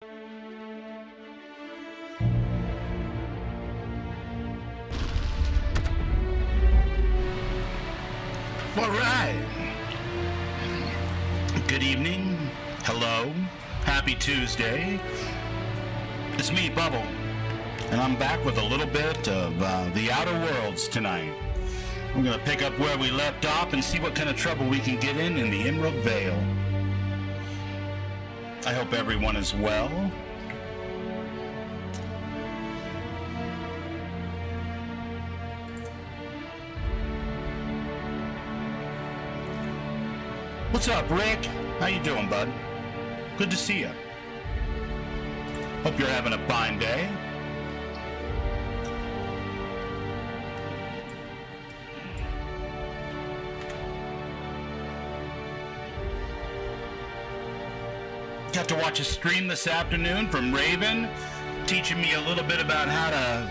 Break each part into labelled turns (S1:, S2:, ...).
S1: All right. Good evening. Hello. Happy Tuesday. It's me, Bubble, and I'm back with a little bit of the Outer Worlds tonight. We're going to pick up where we left off and see what kind of trouble we can get in the Emerald Vale. I hope everyone is well. What's up, Rick? How you doing, bud? Good to see you. Hope you're having a fine day. Got to watch a stream this afternoon from Raven, teaching me a little bit about how to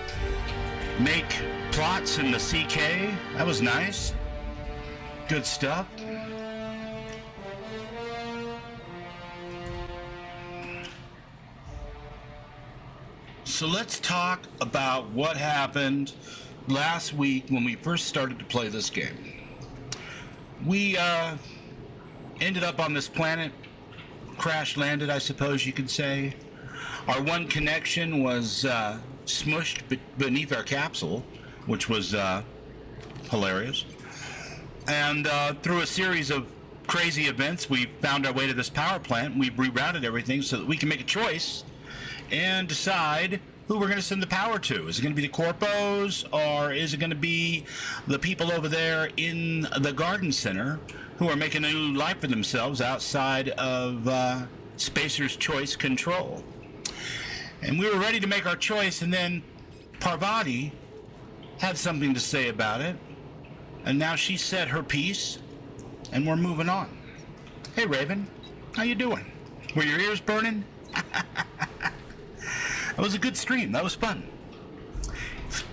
S1: make plots in the CK. That was nice. Good stuff. So let's talk about what happened last week when we first started to play this game. We ended up on this planet, crash landed, I suppose you could say. Our one connection was smushed beneath our capsule, which was hilarious. And through a series of crazy events, we found our way to this power plant. We've rerouted everything so that we can make a choice and decide who we're going to send the power to. Is it going to be the Corpos, or is it going to be the people over there in the garden center who are making a new life for themselves outside of Spacer's Choice control? And we were ready to make our choice, and then Parvati had something to say about it, and now she said her piece, and we're moving on. Hey, Raven, how you doing? Were your ears burning? That was a good stream. That was fun.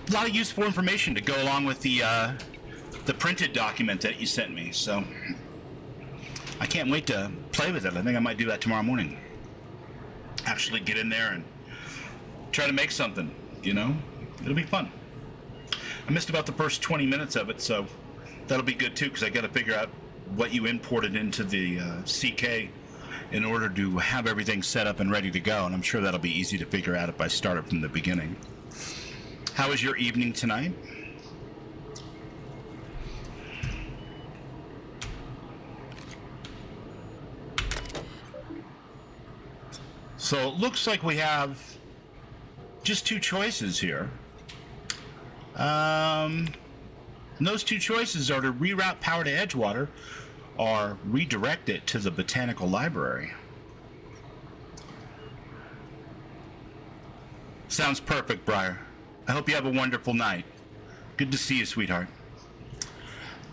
S1: A lot of useful information to go along with the printed document that you sent me. So I can't wait to play with it. I think I might do that tomorrow morning. Actually get in there and try to make something, you know? It'll be fun. I missed about the first 20 minutes of it, so that'll be good too, because I got to figure out what you imported into the CK in order to have everything set up and ready to go, and I'm sure that'll be easy to figure out if I start it from the beginning. How was your evening tonight? So it looks like we have just two choices here. And those two choices are to reroute power to Edgewater or redirect it to the Botanical Library. Sounds perfect, Briar. I hope you have a wonderful night. Good to see you, sweetheart.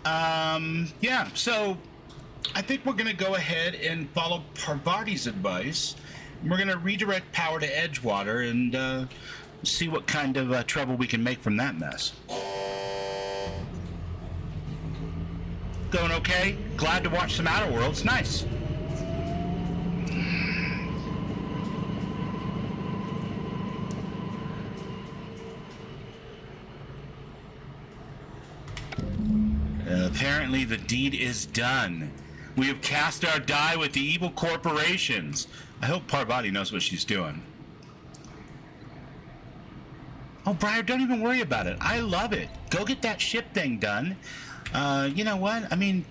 S1: Yeah, so I think we're going to go ahead and follow Parvati's advice. We're going to redirect power to Edgewater and see what kind of trouble we can make from that mess. Going okay? Glad to watch some Outer Worlds. Nice. Apparently the deed is done. We have cast our die with the evil corporations. I hope Parvati knows what she's doing. Oh, Briar, don't even worry about it. I love it. Go get that ship thing done. You know what? I mean,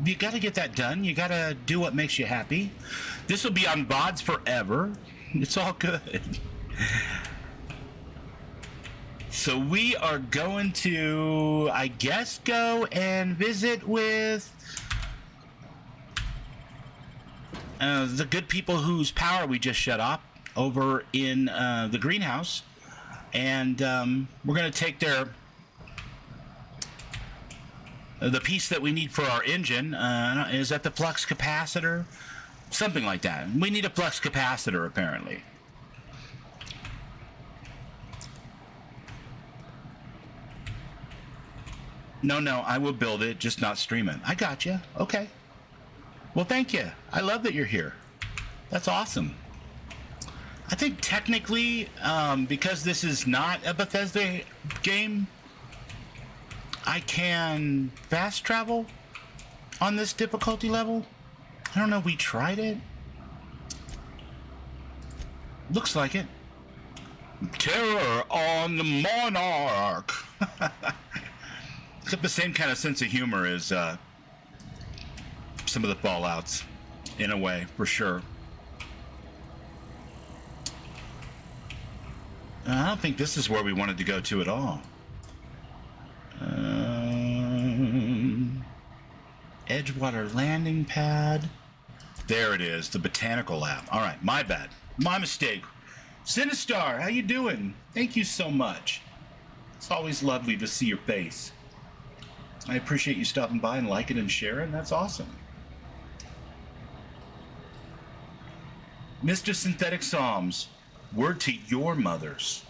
S1: you got to get that done. You got to do what makes you happy. This will be on VODs forever. It's all good. So we are going to, I guess, go and visit with the good people whose power we just shut off over in the greenhouse. And we're going to take the piece that we need for our engine. Is that the flux capacitor? Something like that. We need a flux capacitor, apparently. No, I will build it, just not stream it. I got you. Okay. Well, thank you. I love that you're here. That's awesome. I think technically, because this is not a Bethesda game, I can fast travel on this difficulty level. I don't know, we tried it. Looks like it. Terror on the Monarch. Except the same kind of sense of humor as some of the Fallouts, in a way, for sure. I don't think this is where we wanted to go to at all. Edgewater landing pad. There it is, the botanical lab. All right, my bad. My mistake. Sinistar, how you doing? Thank you so much. It's always lovely to see your face. I appreciate you stopping by and liking and sharing. That's awesome. Mr. Synthetic Psalms, word to your mothers.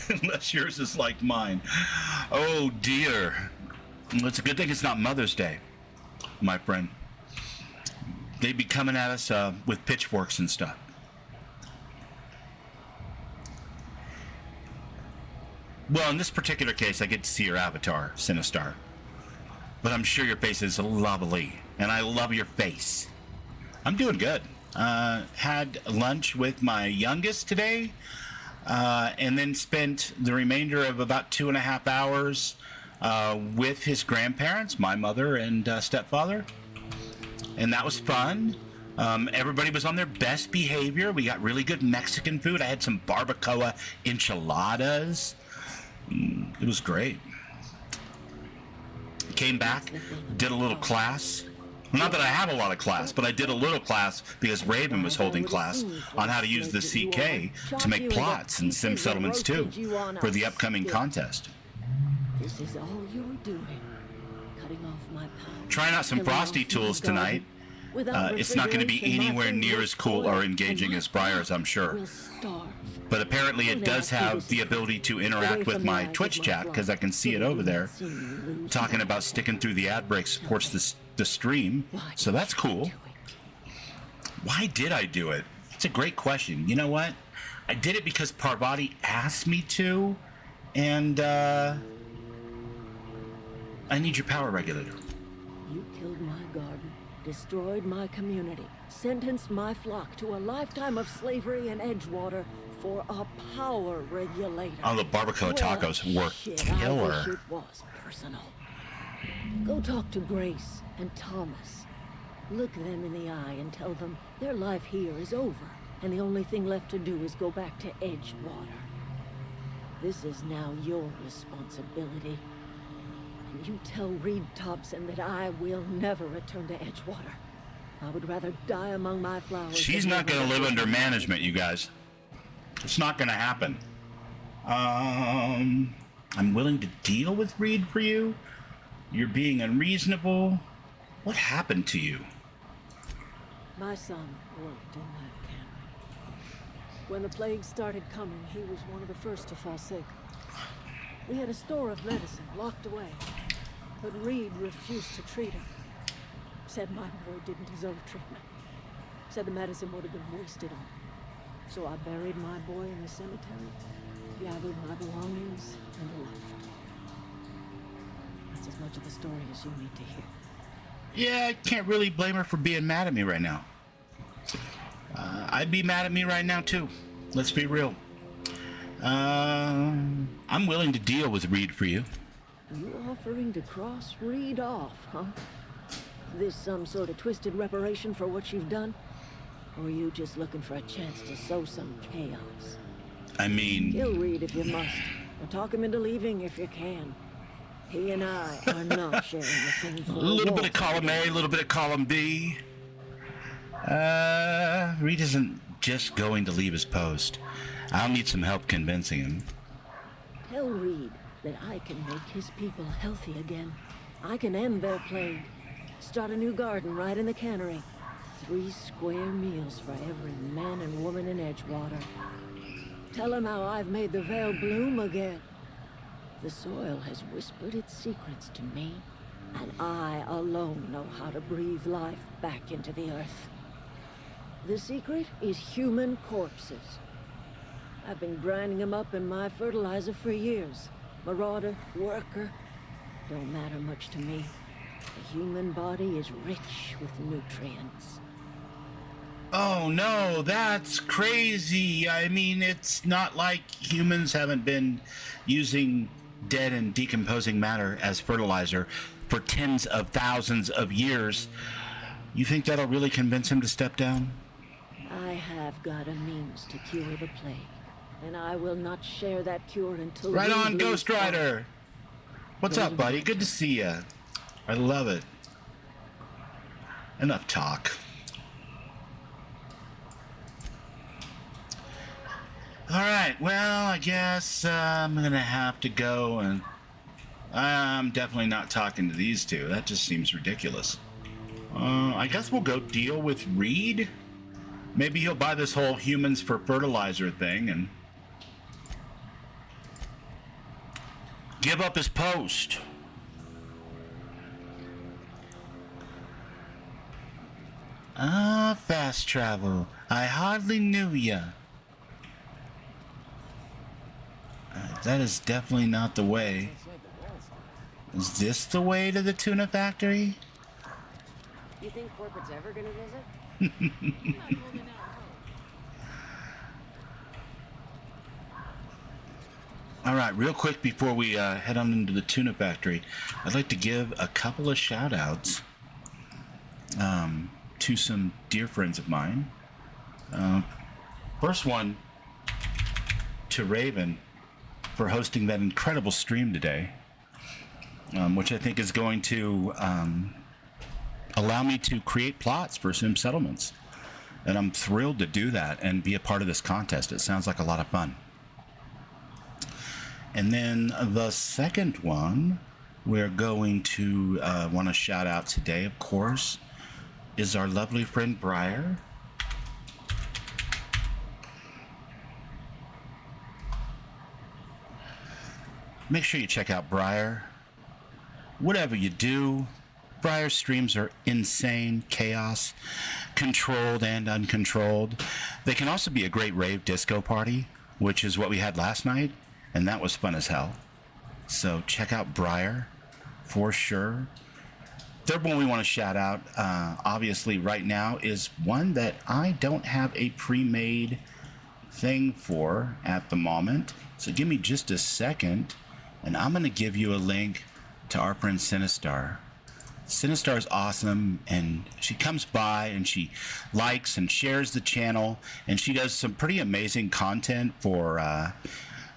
S1: Unless yours is like mine. Oh dear. It's a good thing it's not Mother's Day, my friend. They'd be coming at us with pitchforks and stuff. Well, in this particular case, I get to see your avatar, Sinistar. But I'm sure your face is lovely, and I love your face. I'm doing good. Had lunch with my youngest today, and then spent the remainder of about 2.5 hours with his grandparents, my mother and stepfather. And that was fun. Everybody was on their best behavior. We got really good Mexican food. I had some barbacoa enchiladas. It was great. Came back, did a little class. Well, not that I have a lot of class, but I did a little class because Raven was holding class on how to use the CK to make plots in Sim Settlements 2 for the upcoming contest.
S2: This is all you're doing. Cutting off my power.
S1: Trying out some Frosty tools tonight. It's not going to be anywhere near as cool or engaging as Briar's, I'm sure. But apparently it does have the ability to interact with my Twitch chat, because I can see it over there. Talking about sticking through the ad break supports the stream, so that's cool. Why did I do it? It's a great question. You know what? I did it because Parvati asked me to, and I need your power regulator.
S2: You killed my garden, destroyed my community, sentenced my flock to a lifetime of slavery in Edgewater for a power regulator.
S1: Oh, the barbacoa tacos were killer.
S2: I wish it was personal. Go talk to Grace and Thomas. Look them in the eye and tell them their life here is over, and the only thing left to do is go back to Edgewater. This is now your responsibility. And you tell Reed Thompson that I will never return to Edgewater. I would rather die among my flowers.
S1: She's not going to live under management, you guys. It's not going to happen. I'm willing to deal with Reed for you. You're being unreasonable. What happened to you?
S2: My son worked in that cannery. When the plague started coming, he was one of the first to fall sick. We had a store of medicine locked away, but Reed refused to treat him. Said my boy didn't deserve treatment. Said the medicine would have been wasted on him. So I buried my boy in the cemetery, gathered my belongings, and left. That's as much of the story as you need to hear.
S1: Yeah, I can't really blame her for being mad at me right now. I'd be mad at me right now, too. Let's be real. I'm willing to deal with Reed for you.
S2: You offering to cross Reed off, huh? This some sort of twisted reparation for what you've done? Or are you just looking for a chance to sow some chaos?
S1: I mean...
S2: Kill Reed if you must, or talk him into leaving if you can. He and I are not sharing the same floor.
S1: A little bit of column A, a little bit of column B. Reed isn't just going to leave his post. I'll need some help convincing him.
S2: Tell Reed that I can make his people healthy again. I can end their plague. Start a new garden right in the cannery. 3 square meals for every man and woman in Edgewater. Tell him how I've made the Vale bloom again. The soil has whispered its secrets to me, and I alone know how to breathe life back into the earth. The secret is human corpses. I've been grinding them up in my fertilizer for years. Marauder, worker, don't matter much to me. The human body is rich with nutrients.
S1: Oh no, that's crazy. I mean, it's not like humans haven't been using dead and decomposing matter as fertilizer for tens of thousands of years. You think that'll really convince him to step down?
S2: I have got a means to cure the plague, and I will not share that cure until
S1: Right
S2: we
S1: on,
S2: lose
S1: Ghost Rider.
S2: fire.
S1: What's up, buddy? Good to see ya. I love it. Enough talk. All right, well, I guess I'm gonna have to go, and I'm definitely not talking to these two. That just seems ridiculous. I guess we'll go deal with Reed. Maybe he'll buy this whole humans for fertilizer thing and give up his post. Ah, fast travel. I hardly knew ya. That is definitely not the way. Is this the way to the tuna factory?
S2: You think corporate's ever gonna visit?
S1: All right, real quick before we head on into the tuna factory, I'd like to give a couple of shout outs to some dear friends of mine. First one to Raven for hosting that incredible stream today, which I think is going to allow me to create plots for Sim Settlements. And I'm thrilled to do that and be a part of this contest. It sounds like a lot of fun. And then the second one we're going to want to shout out today, of course, is our lovely friend Briar. Make sure you check out Briar. Whatever you do, Briar's streams are insane, chaos, controlled and uncontrolled. They can also be a great rave disco party, which is what we had last night, and that was fun as hell. So check out Briar for sure. Third one we want to shout out, obviously right now, is one that I don't have a pre-made thing for at the moment. So give me just a second, and I'm going to give you a link to our friend Sinistar. Sinistar is awesome, and she comes by and she likes and shares the channel, and she does some pretty amazing content for a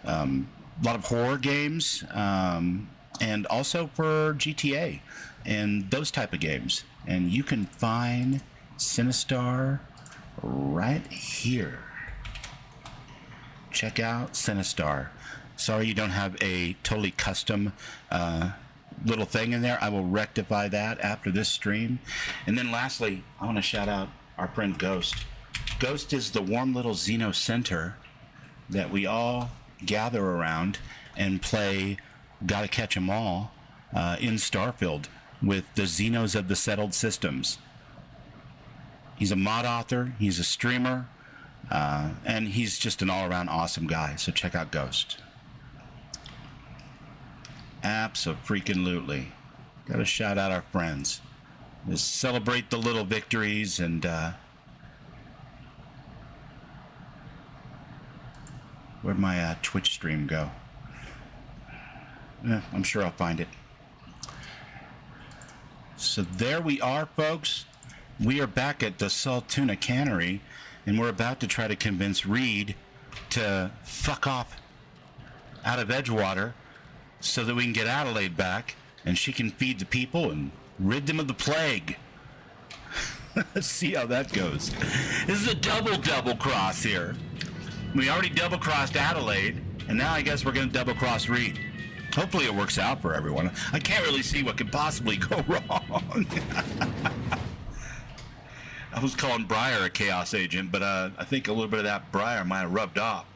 S1: lot of horror games, and also for GTA and those type of games. And you can find Sinistar right here. Check out Sinistar. Sorry you don't have a totally custom little thing in there. I will rectify that after this stream. And then lastly, I want to shout out our friend Ghost. Ghost is the warm little Xeno center that we all gather around and play Gotta Catch 'Em All in Starfield with the Xenos of the settled systems. He's a mod author, he's a streamer, and he's just an all-around awesome guy. So check out Ghost. Abso-freaking-lutely. Gotta shout out our friends. Just celebrate the little victories, and where'd my Twitch stream go? I'm sure I'll find it. So there we are, folks. We are back at the Saltuna Cannery, and we're about to try to convince Reed to fuck off out of Edgewater so that we can get Adelaide back and she can feed the people and rid them of the plague. Let's see how that goes. This is a double cross here. We already double crossed Adelaide, and now I guess we're going to double cross Reed. Hopefully it works out for everyone. I can't really see what could possibly go wrong. I was calling Briar a chaos agent, but I think a little bit of that Briar might have rubbed off.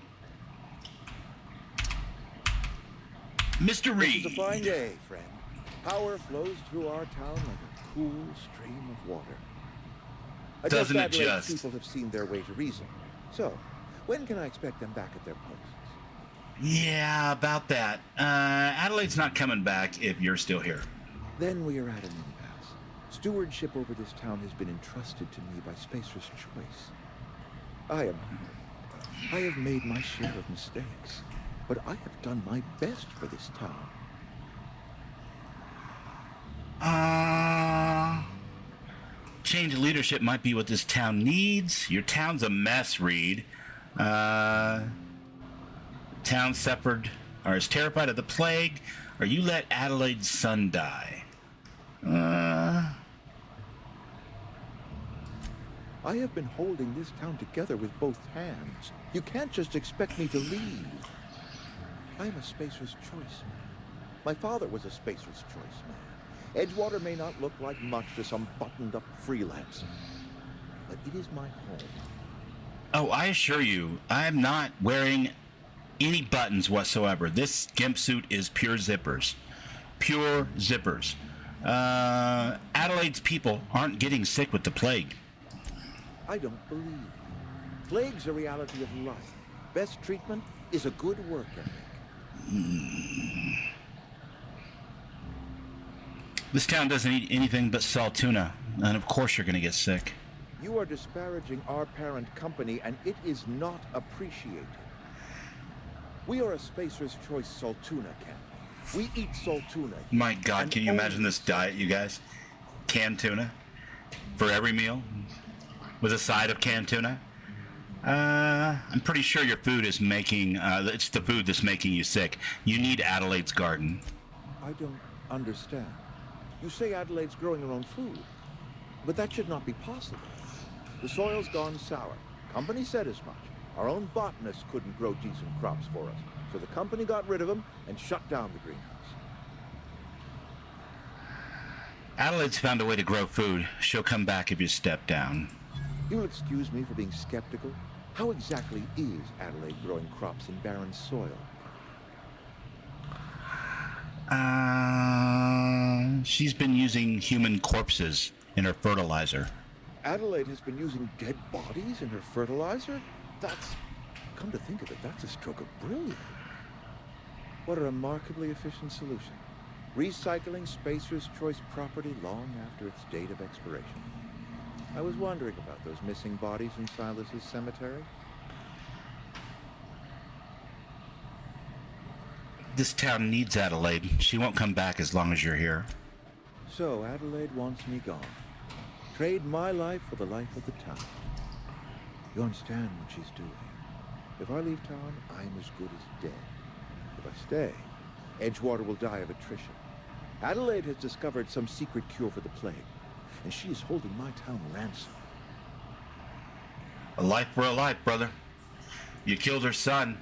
S1: Mr. Reed.
S3: It's a fine day, friend. Power flows through our town like a cool stream of water.
S1: Doesn't it
S3: Adelaide's
S1: just?
S3: people have seen their way to reason. So, when can I expect them back at their posts?
S1: Yeah, about that. Adelaide's not coming back if you're still here.
S3: Then we are at an impasse. Stewardship over this town has been entrusted to me by Spacer's Choice. I am hurt. I have made my share of mistakes, but I have done my best for this town.
S1: Change of leadership might be what this town needs. Your town's a mess, Reed. Town suffered or is terrified of the plague, or you let Adelaide's son die.
S3: I have been holding this town together with both hands. You can't just expect me to leave. I am a Spacer's Choice man. My father was a Spacer's Choice man. Edgewater may not look like much to some buttoned-up freelancer, but it is my home.
S1: Oh, I assure you, I am not wearing any buttons whatsoever. This gimp suit is pure zippers. Pure zippers. Adelaide's people aren't getting sick with the plague.
S3: I don't believe you. Plague's a reality of life. Best treatment is a good work ethic.
S1: This town doesn't eat anything but salt tuna, and of course you're going to get sick.
S3: You are disparaging our parent company, and it is not appreciated. We are a Spacer's Choice Saltuna camp. We eat saltuna.
S1: My God, can you imagine this diet, you guys? Canned tuna for every meal with a side of canned tuna. I'm pretty sure your food is making, it's the food that's making you sick. You need Adelaide's garden.
S3: I don't understand. You say Adelaide's growing her own food, but that should not be possible. The soil's gone sour. Company said as much. Our own botanists couldn't grow decent crops for us, so the company got rid of them and shut down the greenhouse.
S1: Adelaide's found a way to grow food. She'll come back if you step down.
S3: You'll excuse me for being skeptical. How exactly is Adelaide growing crops in barren soil?
S1: She's been using human corpses in her fertilizer.
S3: Adelaide has been using dead bodies in her fertilizer? That's... Come to think of it, that's a stroke of brilliance. What a remarkably efficient solution. Recycling Spacer's Choice property long after its date of expiration. I was wondering about those missing bodies in Silas's cemetery.
S1: This town needs Adelaide. She won't come back as long as you're here.
S3: So Adelaide wants me gone. Trade my life for the life of the town. You understand what she's doing. If I leave town, I'm as good as dead. If I stay, Edgewater will die of attrition. Adelaide has discovered some secret cure for the plague, and she is holding my town ransom.
S1: A life for a life, brother. You killed her son.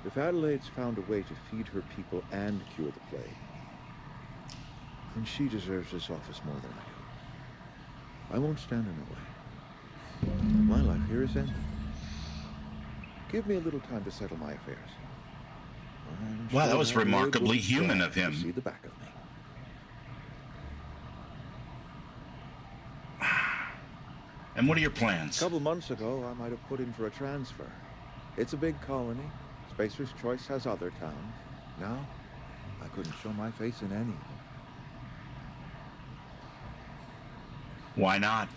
S3: If Adelaide's found a way to feed her people and cure the plague, then she deserves this office more than I do. I won't stand in her way. My life here is ended. Give me a little time to settle my affairs.
S1: Wow, that was
S3: Adelaide
S1: remarkably
S3: will be
S1: human
S3: glad
S1: of
S3: to
S1: him.
S3: See the back of me.
S1: And what are your plans?
S3: A couple months ago, I might have put in for a transfer. It's a big colony. Spacer's Choice has other towns. Now, I couldn't show my face in any of them.
S1: Why not?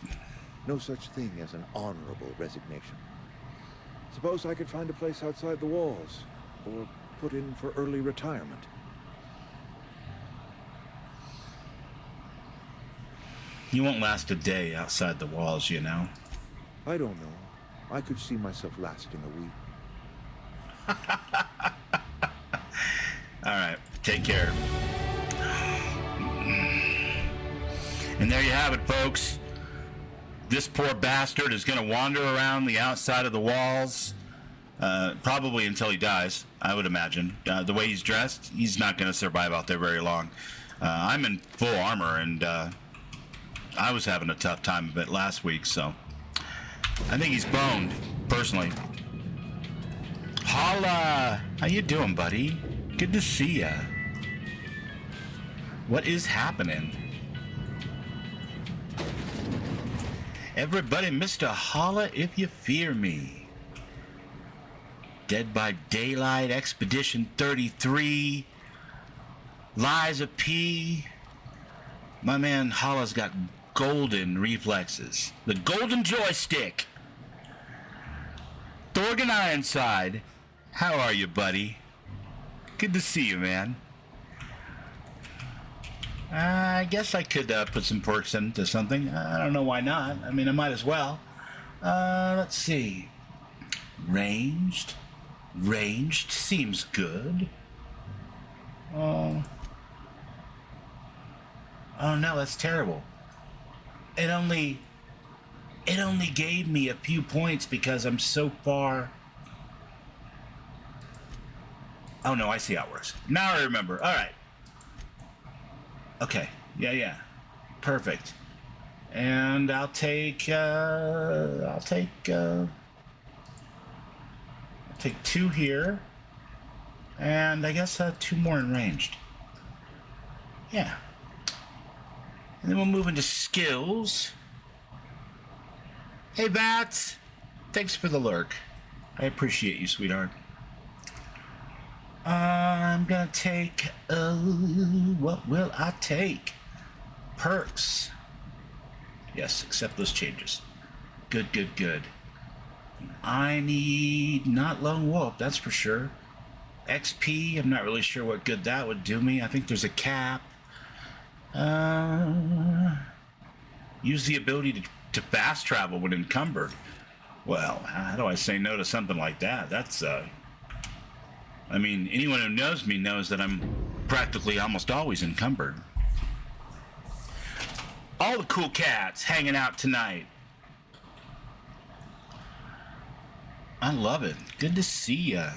S3: No such thing as an honorable resignation. Suppose I could find a place outside the walls, or put in for early retirement.
S1: You won't last a day outside the walls, you know.
S3: I don't know. I could see myself lasting a week.
S1: All right, take care. And there you have it, folks. This poor bastard is going to wander around the outside of the walls, probably until he dies, I would imagine. The way he's dressed, he's not going to survive out there very long. I'm in full armor, and I was having a tough time of it last week, so I think he's boned, personally. Holla! How you doing, buddy? Good to see ya. What is happening? Everybody, Mr. Holla if you fear me. Dead by Daylight, Expedition 33, Liza P. My man Holla's got golden reflexes. The golden joystick. Thorgan Ironside, how are you, buddy? Good to see you, man. I guess I could put some perks into something. I don't know why not. I mean, I might as well. Let's see. Ranged. Ranged seems good. Oh no, that's terrible. It only gave me a few points because I'm so far. Oh no, I see how it works. Now I remember. All right. Okay. Yeah. Perfect. And I'll take 2 here. And I guess 2 more in ranged. Yeah. And then we'll move into skills. Hey, Bats. Thanks for the lurk. I appreciate you, sweetheart. I'm gonna take, what will I take? Perks. Yes, accept those changes. Good. I need not Lone Wolf, that's for sure. XP, I'm not really sure what good that would do me. I think there's a cap. Use the ability to fast travel when encumbered. Well, how do I say no to something like that? That's, I mean, anyone who knows me knows that I'm practically almost always encumbered. All the cool cats hanging out tonight. I love it. Good to see ya.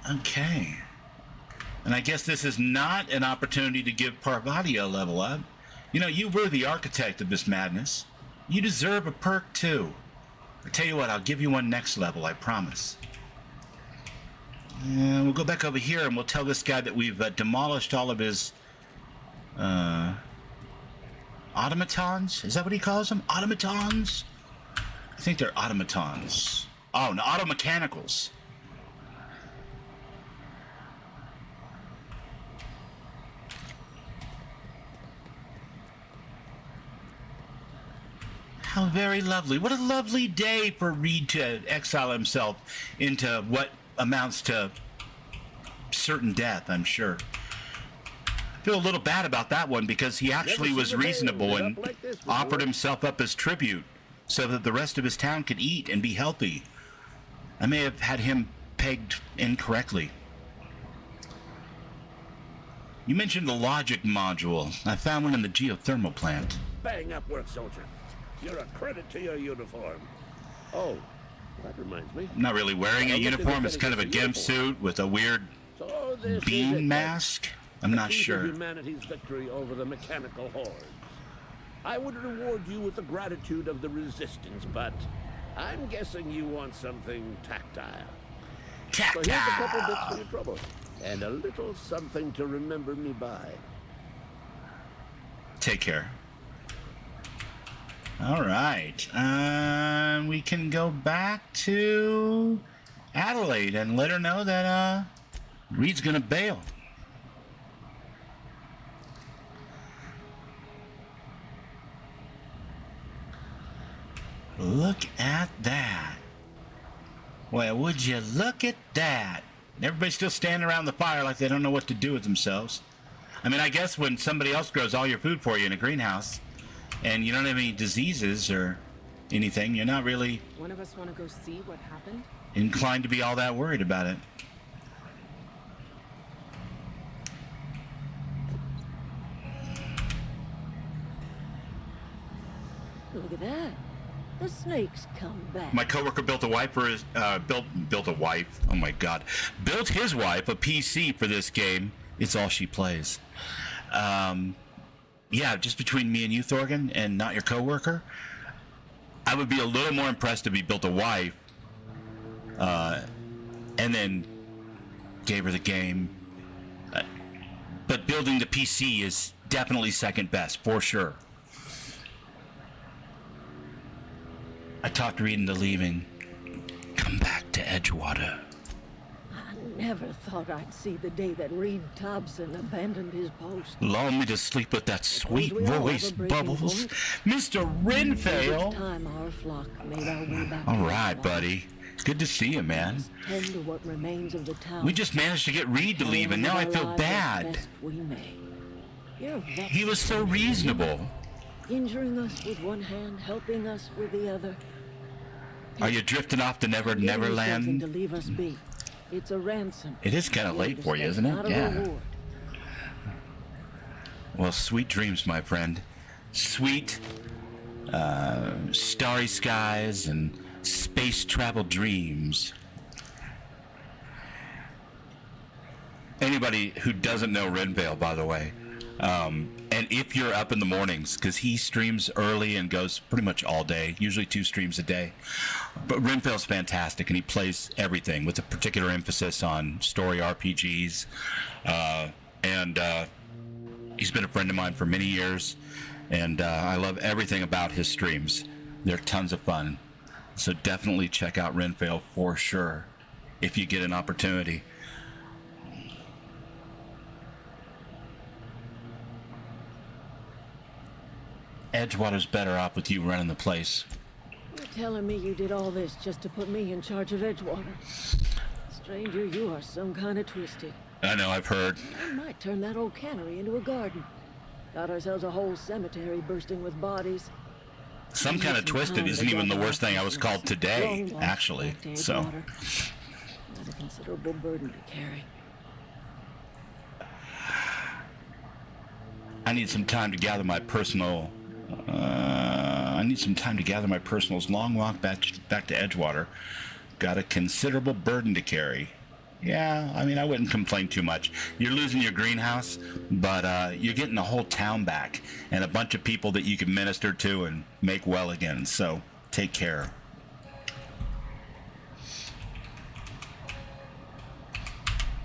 S1: Okay. And I guess this is not an opportunity to give Parvati a level up. You know, you were the architect of this madness. You deserve a perk too. I tell you what, I'll give you one next level, I promise. And we'll go back over here and we'll tell this guy that we've demolished all of his automatons. Is that what he calls them? Automatons? I think they're automatons. Oh, no, automechanicals. How very lovely. What a lovely day for Reed to exile himself into what amounts to certain death, I'm sure. I feel a little bad about that one because he actually was reasonable and offered himself up as tribute so that the rest of his town could eat and be healthy. I may have had him pegged incorrectly. You mentioned the logic module. I found one in the geothermal plant.
S4: Bang up work, soldier. You're a credit to your uniform. Oh, that reminds me.
S1: I'm not really wearing a uniform. It's kind of a gimp suit with a weird beam mask. I'm not sure.
S4: Humanity's victory over the mechanical hordes. I would reward you with the gratitude of the resistance, but I'm guessing you want something tactile.
S1: Tactile.
S4: So here's a couple bits for your trouble, and a little something to remember me by.
S1: Take care. All right. We can go back to Adelaide and let her know that Reed's gonna bail. Look at that. Well, would you look at that? Everybody's still standing around the fire like they don't know what to do with themselves. I mean, I guess when somebody else grows all your food for you in a greenhouse and you don't have any diseases or anything, you're not really
S5: One of us want to go see what happened?
S1: inclined to be all that worried about it.
S2: Look at that. The snake's come back.
S1: My coworker built a wife for his built a wife. Oh my God, built his wife a PC for this game. It's all she plays. Yeah, just between me and you, Thorgan, and not your coworker, I would be a little more impressed if he built a wife, and then gave her the game. But building the PC is definitely second best, for sure. I talked Reed into leaving. Come back to Edgewater.
S2: I never thought I'd see the day that Reed Thompson abandoned his post.
S1: Allow me to sleep with that sweet
S2: we all have
S1: voice,
S2: a breaking
S1: Bubbles.
S2: point.
S1: Mr. Renvale.
S2: Time our flock made our way back.
S1: All
S2: to
S1: right,
S2: Edgewater.
S1: buddy. Good to see you, man.
S2: Tend to what remains of the town.
S1: We just managed to get Reed to leave, and now I feel bad.
S2: We may. You're a veteran.
S1: He was so reasonable.
S2: Injuring us with one hand, helping us with the other.
S1: Are you drifting off to
S2: Giving you something to
S1: Neverland?
S2: leave us be. It's a ransom.
S1: It is kind of late for you, isn't
S2: Not
S1: it?
S2: a
S1: Yeah.
S2: reward.
S1: Well, sweet dreams, my friend. Sweet, starry skies and space travel dreams. Anybody who doesn't know Renvale, by the way, and if you're up in the mornings, because he streams early and goes pretty much all day, usually 2 streams a day. But Renvale's fantastic, and he plays everything with a particular emphasis on story RPGs. And he's been a friend of mine for many years, and I love everything about his streams. They're tons of fun. So definitely check out Renvale for sure, if you get an opportunity. Edgewater's better off with you running the place.
S2: You're telling me you did all this just to put me in charge of Edgewater? Stranger, you are some kind of twisted.
S1: I know, I've heard.
S2: I might turn that old cannery into a garden. Got ourselves a whole cemetery bursting with bodies.
S1: Some kind of twisted isn't even the worst thing I was called today, actually. So,
S2: That's a considerable burden to carry.
S1: I need some time to gather my personal. I need some time to gather my personals. Long walk back to Edgewater. Got a considerable burden to carry. Yeah, I mean, I wouldn't complain too much. You're losing your greenhouse, but you're getting the whole town back and a bunch of people that you can minister to and make well again. So take care.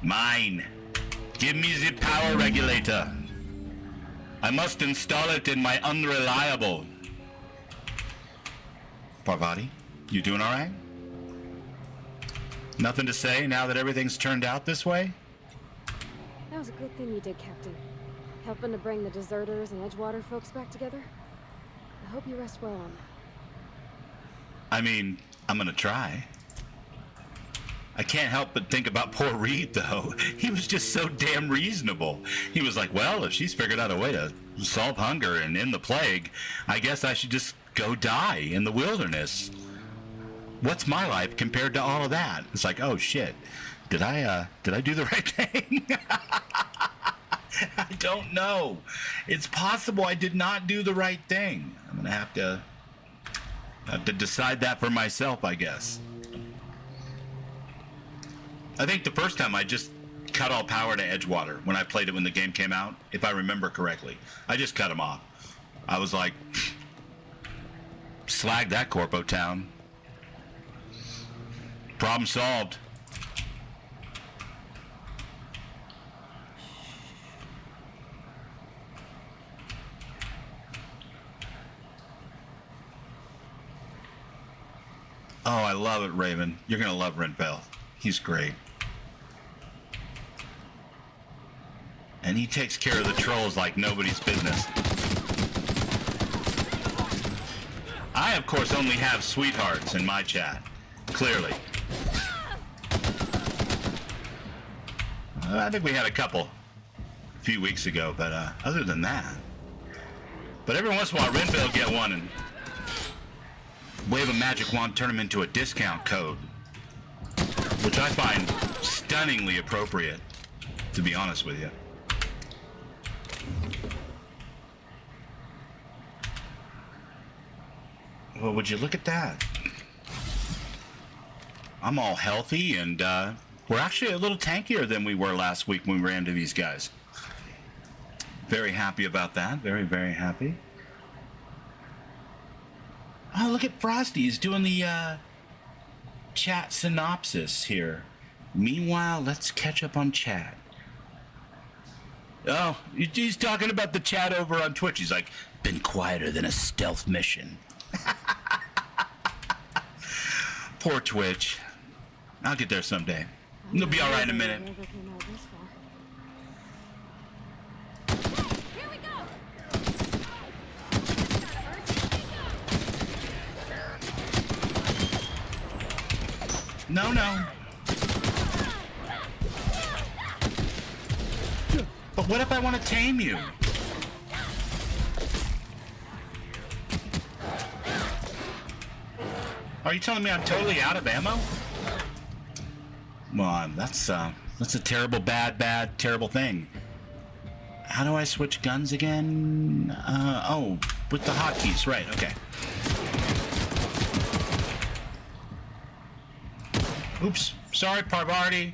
S1: Mine. Give me the power regulator. I must install it in my unreliable. Parvati, you doing all right? Nothing to say now that everything's turned out this way?
S6: That was a good thing you did, Captain. Helping to bring the deserters and Edgewater folks back together. I hope you rest well on that.
S1: I mean, I'm gonna try. I can't help but think about poor Reed, though. He was just so damn reasonable. He was like, well, if she's figured out a way to solve hunger and end the plague, I guess I should just go die in the wilderness. What's my life compared to all of that? It's like, oh shit, did I do the right thing? I don't know. It's possible I did not do the right thing. I'm gonna have to decide that for myself, I guess. I think the first time I just cut all power to Edgewater when I played it when the game came out, if I remember correctly. I just cut them off. I was like, slag that Corpo town. Problem solved. Oh, I love it, Raven. You're gonna love Renvale. He's great. And he takes care of the trolls like nobody's business. I, of course, only have sweethearts in my chat. Clearly. I think we had a couple a few weeks ago, but other than that. But every once in a while, Renvale will get one and wave a magic wand, turn them into a discount code. Which I find stunningly appropriate, to be honest with you. Well, would you look at that? I'm all healthy, and we're actually a little tankier than we were last week when we ran into these guys. Very happy about that. Very, very happy. Oh, look at Frosty. He's doing the chat synopsis here. Meanwhile, let's catch up on chat. Oh, he's talking about the chat over on Twitch. He's like, been quieter than a stealth mission. Poor Twitch. I'll get there someday. It'll be all right in a minute.
S6: Never came out this far.
S5: Here we go!
S1: No, no. But what if I want to tame you? Are you telling me I'm totally out of ammo? Come on, that's a terrible, bad, terrible thing. How do I switch guns again? Oh, with the hotkeys, right, okay. Oops, sorry, Parvati.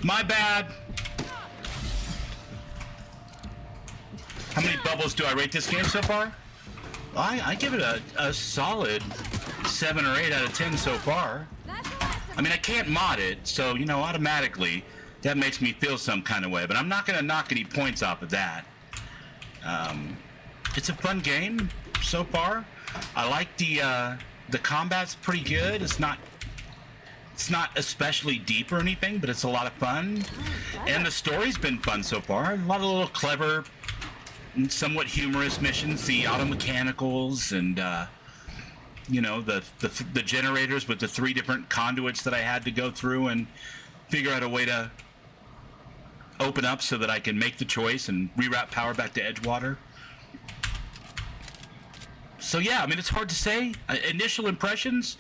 S1: My bad. How many bubbles do I rate this game so far? I give it a solid 7 or 8 out of 10 so far. I mean, I can't mod it, so, you know, automatically that makes me feel some kind of way, but I'm not going to knock any points off of that. It's a fun game so far. I like the combat's pretty good. It's not especially deep or anything, but it's a lot of fun. And the story's been fun so far. A lot of little clever, somewhat humorous missions, the auto mechanicals, and you know, the generators with the 3 different conduits that I had to go through and figure out a way to open up so that I can make the choice and reroute power back to Edgewater. So yeah, I mean, it's hard to say. Initial impressions,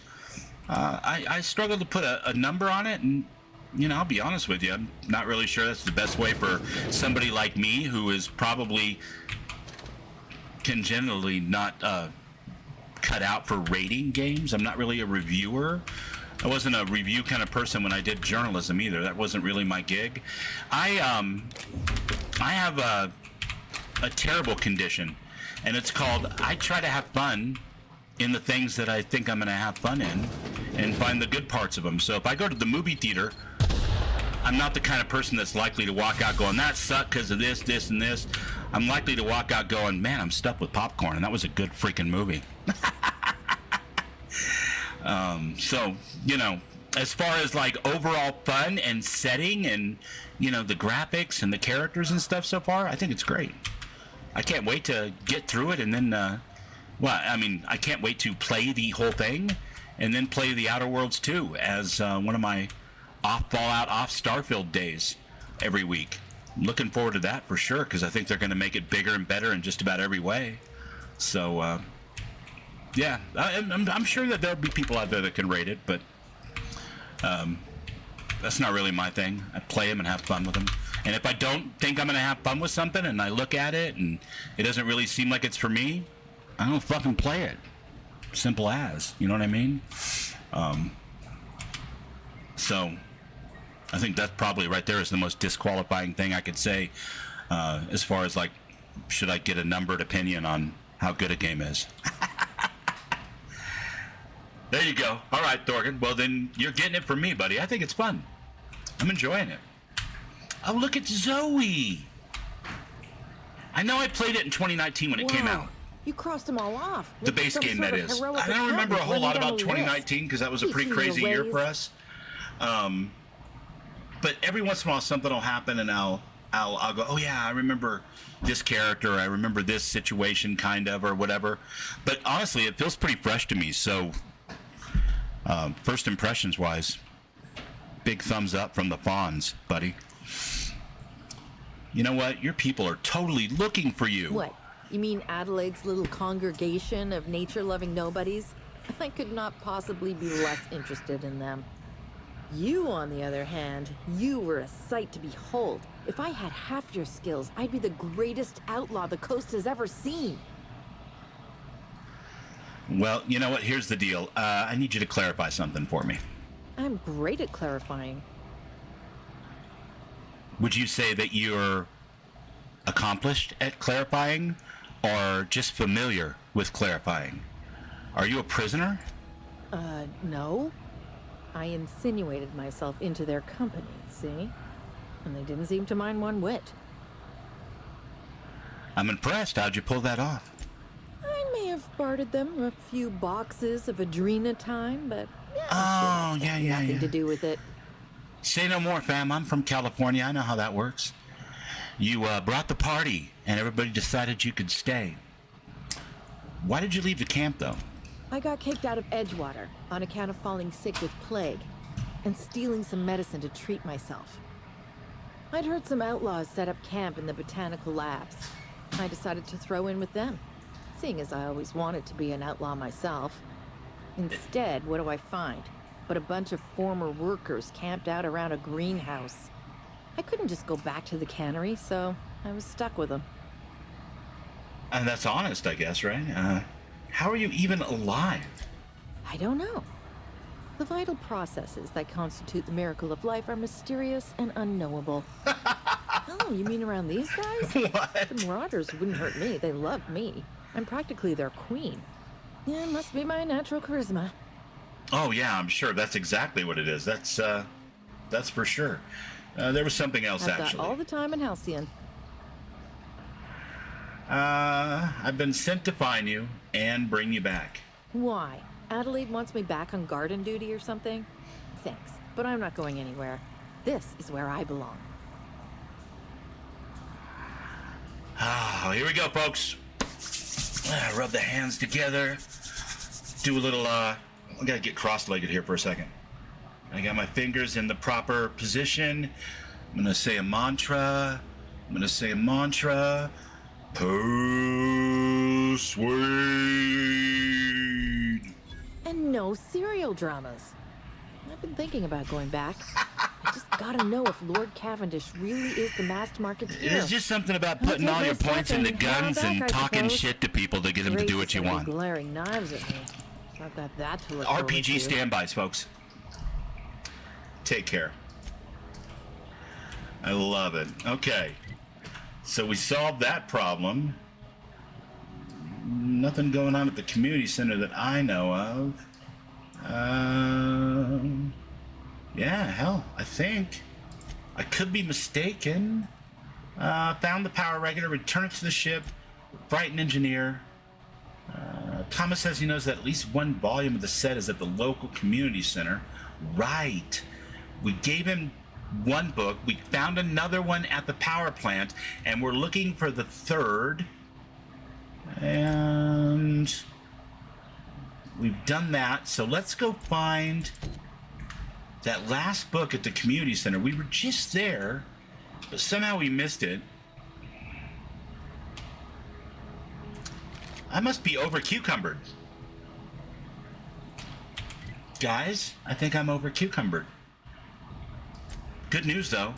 S1: I struggle to put a number on it, and you know, I'll be honest with you, I'm not really sure that's the best way for somebody like me who is probably congenitally not cut out for rating games. I'm not really a reviewer. I wasn't a review kind of person when I did journalism either. That wasn't really my gig. I have a terrible condition, and it's called, I try to have fun in the things that I think I'm going to have fun in and find the good parts of them. So if I go to the movie theater, I'm not the kind of person that's likely to walk out going, that sucked because of this, this, and this. I'm likely to walk out going, man, I'm stuffed with popcorn, and that was a good freaking movie. So, you know, as far as like overall fun and setting and, you know, the graphics and the characters and stuff so far, I think it's great. I can't wait to get through it, and then, well, I mean, I can't wait to play the whole thing and then play the Outer Worlds 2 as one of my off Fallout, off Starfield days every week. I'm looking forward to that for sure, because I think they're going to make it bigger and better in just about every way. So, yeah, I'm sure that there'll be people out there that can rate it, but that's not really my thing. I play them and have fun with them. And if I don't think I'm going to have fun with something and I look at it and it doesn't really seem like it's for me, I don't fucking play it. Simple as. You know what I mean? So I think that probably right there is the most disqualifying thing I could say as far as like, should I get a numbered opinion on how good a game is? There you go. All right, Thorgan. Well, then you're getting it from me, buddy. I think it's fun. I'm enjoying it. Oh, look at Zoe. I know I played it in 2019 when it came out.
S2: You crossed them all off.
S1: The base game, that is. I don't remember a whole lot about 2019 because that was a pretty crazy year for us. But every once in a while something will happen and I'll go, oh yeah, I remember this character, I remember this situation kind of, or whatever. But honestly, it feels pretty fresh to me. So first impressions wise, big thumbs up from the Fawns, buddy. You know what? Your people are totally looking for you.
S7: What? You mean Adelaide's little congregation of nature-loving nobodies? I could not possibly be less interested in them. You, on the other hand, you were a sight to behold. If I had half your skills, I'd be the greatest outlaw the coast has ever seen.
S1: Well, you know what? Here's the deal. I need you to clarify something for me.
S7: I'm great at clarifying.
S1: Would you say that you're accomplished at clarifying or just familiar with clarifying? Are you a prisoner?
S7: No. I insinuated myself into their company, see? And they didn't seem to mind one whit.
S1: I'm impressed. How'd you pull that off?
S7: I may have bartered them a few boxes of Adrenatime, but yeah,
S1: Oh,
S7: I'm sure
S1: yeah,
S7: that's
S1: yeah,
S7: nothing
S1: yeah.
S7: to do with it.
S1: Say no more, fam. I'm from California. I know how that works. You brought the party, and everybody decided you could stay. Why did you leave the camp, though?
S7: I got kicked out of Edgewater on account of falling sick with plague and stealing some medicine to treat myself. I'd heard some outlaws set up camp in the botanical labs. I decided to throw in with them, seeing as I always wanted to be an outlaw myself. Instead, what do I find? But a bunch of former workers camped out around a greenhouse. I couldn't just go back to the cannery, so I was stuck with them.
S1: And that's honest, I guess, right? How are you even alive?
S7: I don't know. The vital processes that constitute the miracle of life are mysterious and unknowable. Oh, you mean around these guys?
S1: What?
S7: The Marauders wouldn't hurt me. They love me. I'm practically their queen. Yeah, it must be my natural charisma.
S1: Oh, yeah, I'm sure. That's exactly what it is. That's for sure. There was something else,
S7: I've
S1: actually.
S7: got all the time in Halcyon.
S1: I've been sent to find you and bring you back.
S7: Why? Adelaide wants me back on garden duty or something? Thanks, but I'm not going anywhere. This is where I belong.
S1: Oh, here we go, folks. Rub the hands together. Do a little, I gotta get cross-legged here for a second. I got my fingers in the proper position. I'm gonna say a mantra. Persuade.
S7: And no serial dramas. I've been thinking about going back. I just gotta know if Lord Cavendish really is the masked marketeer.
S1: There's just something about
S7: I'll
S1: putting
S7: take
S1: all
S7: my
S1: your
S7: stuff
S1: points into
S7: and head on
S1: guns
S7: back,
S1: and
S7: I
S1: talking
S7: suppose.
S1: shit to people to get them to do what you
S7: Grace is gonna be
S1: want.
S7: glaring knives at me. So I've got that to look forward
S1: RPG
S7: to.
S1: standbys, folks. Take care. I love it. Okay. So we solved that problem. Nothing going on at the community center that I know of. Yeah, hell, I think. I could be mistaken. Found the power regulator, returned it to the ship. Brighton engineer. Thomas says he knows that at least one volume of the set is at the local community center. Right. We gave him one book. We found another one at the power plant, and we're looking for the third. And we've done that. So let's go find that last book at the community center. We were just there, but somehow we missed it. I must be over cucumbered. Guys, I think I'm over cucumbered. Good news, though.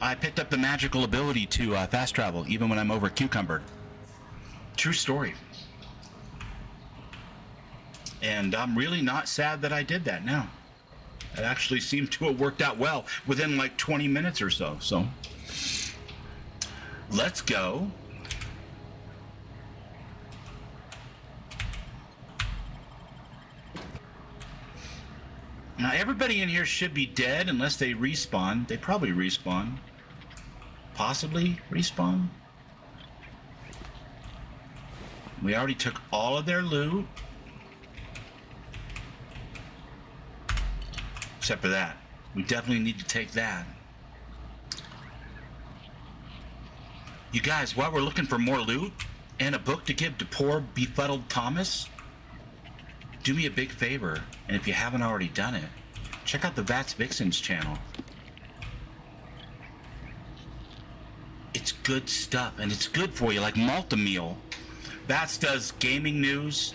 S1: I picked up the magical ability to fast travel, even when I'm over cucumbered. True story. And I'm really not sad that I did that now. It actually seemed to have worked out well within like 20 minutes or so. So let's go. Now, everybody in here should be dead unless they respawn. They probably respawn. Possibly respawn. We already took all of their loot. Except for that. We definitely need to take that. You guys, while we're looking for more loot and a book to give to poor befuddled Thomas, do me a big favor, and if you haven't already done it, check out the Vats Vixens channel. It's good stuff, and it's good for you, like Malta-Meal. Vats does gaming news,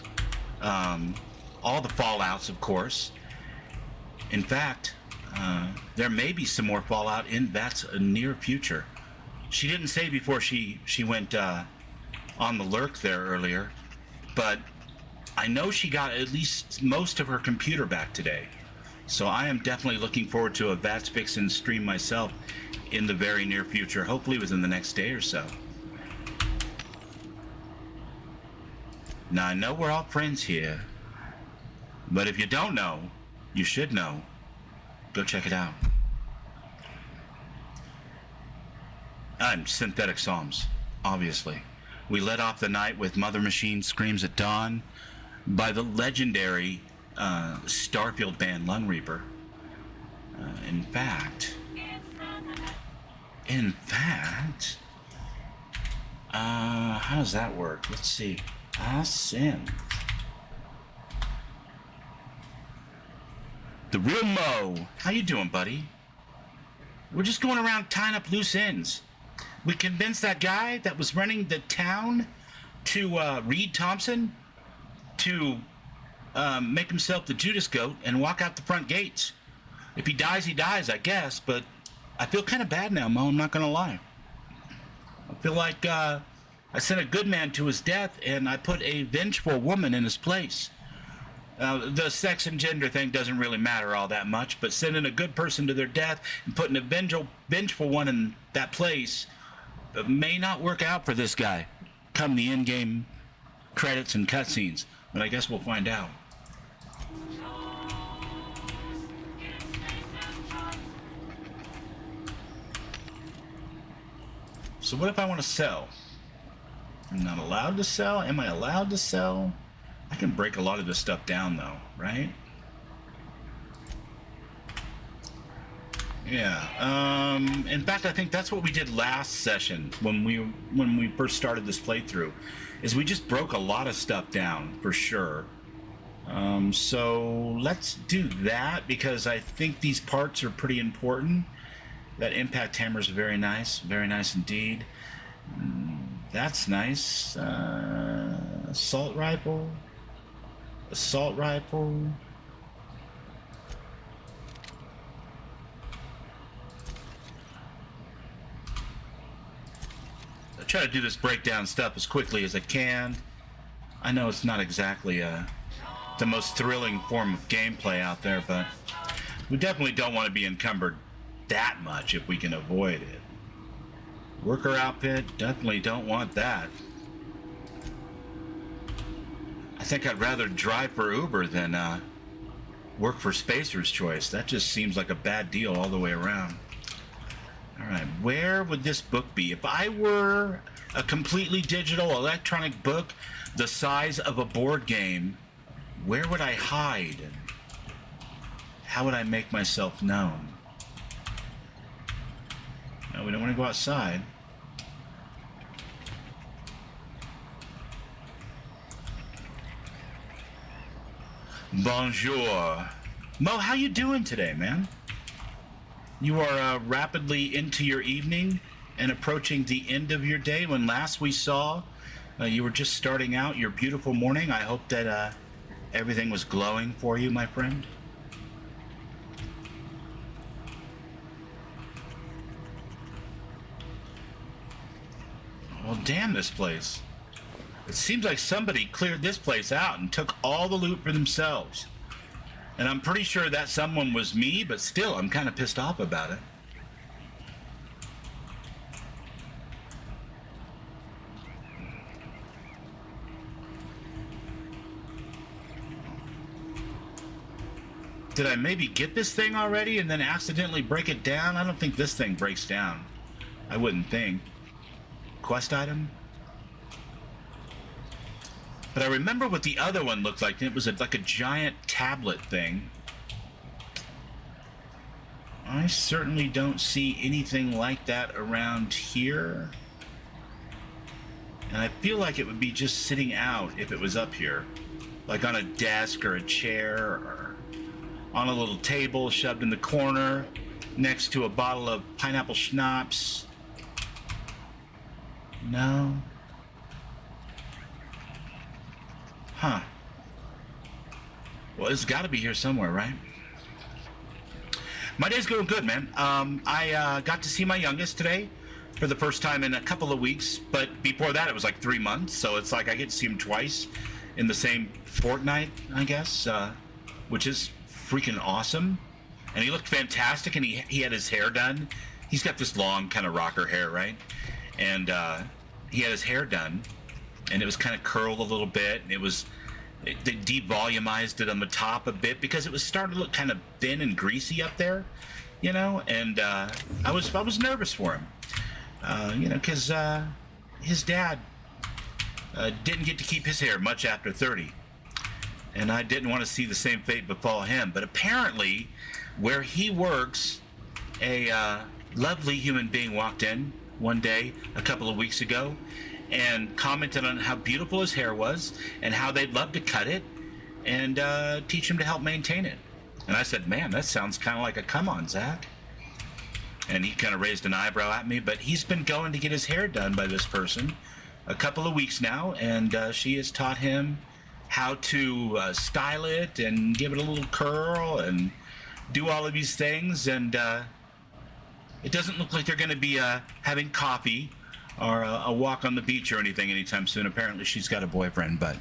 S1: all the Fallouts, of course. In fact, there may be some more Fallout in Vats' near future. She didn't say before she went on the lurk there earlier, but I know she got at least most of her computer back today. So I am definitely looking forward to a Vats Vixen stream myself in the very near future, hopefully within the next day or so. Now, I know we're all friends here, but if you don't know, you should know. Go check it out. I'm Synthetic Psalms obviously. We led off the night with Mother Machine Screams at Dawn by the legendary Starfield band Lung Reaper. In fact, how does that work? Let's see. Ascend. The real Mo. How you doing, buddy? We're just going around tying up loose ends. We convinced that guy that was running the town to Reed Thompson to make himself the Judas goat and walk out the front gates. If he dies, he dies, I guess, but I feel kind of bad now, Mo, I'm not going to lie. I feel like I sent a good man to his death and I put a vengeful woman in his place. The sex and gender thing doesn't really matter all that much, but sending a good person to their death and putting a vengeful one in that place may not work out for this guy come the in-game credits and cutscenes, but I guess we'll find out. So what if I want to sell? I'm not allowed to sell? Am I allowed to sell? I can break a lot of this stuff down though, right? Yeah. In fact, I think that's what we did last session when we first started this playthrough, is we just broke a lot of stuff down for sure. So let's do that because I think these parts are pretty important. That impact hammer is very nice indeed. That's nice. Assault rifle. I try to do this breakdown stuff as quickly as I can. I know it's not exactly the most thrilling form of gameplay out there, but we definitely don't want to be encumbered that much if we can avoid it. Worker outfit, definitely don't want that. I think I'd rather drive for Uber than work for Spacer's Choice. That just seems like a bad deal all the way around. Alright, where would this book be? If I were a completely digital electronic book the size of a board game, where would I hide? How would I make myself known? No, we don't want to go outside. Bonjour. Mo, how you doing today, man? You are rapidly into your evening and approaching the end of your day. When last we saw, you were just starting out your beautiful morning. I hope that everything was glowing for you, my friend. Well, damn this place. It seems like somebody cleared this place out and took all the loot for themselves. And I'm pretty sure that someone was me, but still, I'm kind of pissed off about it. Did I maybe get this thing already and then accidentally break it down? I don't think this thing breaks down. I wouldn't think. Quest item? But I remember what the other one looked like. It was like a giant tablet thing. I certainly don't see anything like that around here. And I feel like it would be just sitting out if it was up here. Like on a desk or a chair or on a little table shoved in the corner next to a bottle of pineapple schnapps. No. Huh. Well, it's got to be here somewhere, right? My day's going good, man. I got to see my youngest today for the first time in a couple of weeks, but before that it was like 3 months, so it's like I get to see him twice in the same fortnight, I guess, which is freaking awesome. And he looked fantastic, and he had his hair done. He's got this long kind of rocker hair, right? And he had his hair done, and it was kind of curled a little bit, and they devolumized it on the top a bit because it was starting to look kind of thin and greasy up there, you know. And I was nervous for him, you know, because his dad didn't get to keep his hair much after 30. And I didn't want to see the same fate befall him. But apparently, where he works, a lovely human being walked in one day a couple of weeks ago and commented on how beautiful his hair was and how they'd love to cut it and teach him to help maintain it. And I said, man, that sounds kind of like a come on, Zach. And he kind of raised an eyebrow at me, but he's been going to get his hair done by this person a couple of weeks now, and she has taught him how to style it and give it a little curl and do all of these things. And it doesn't look like they're going to be having coffee or a walk on the beach or anything anytime soon. Apparently she's got a boyfriend, but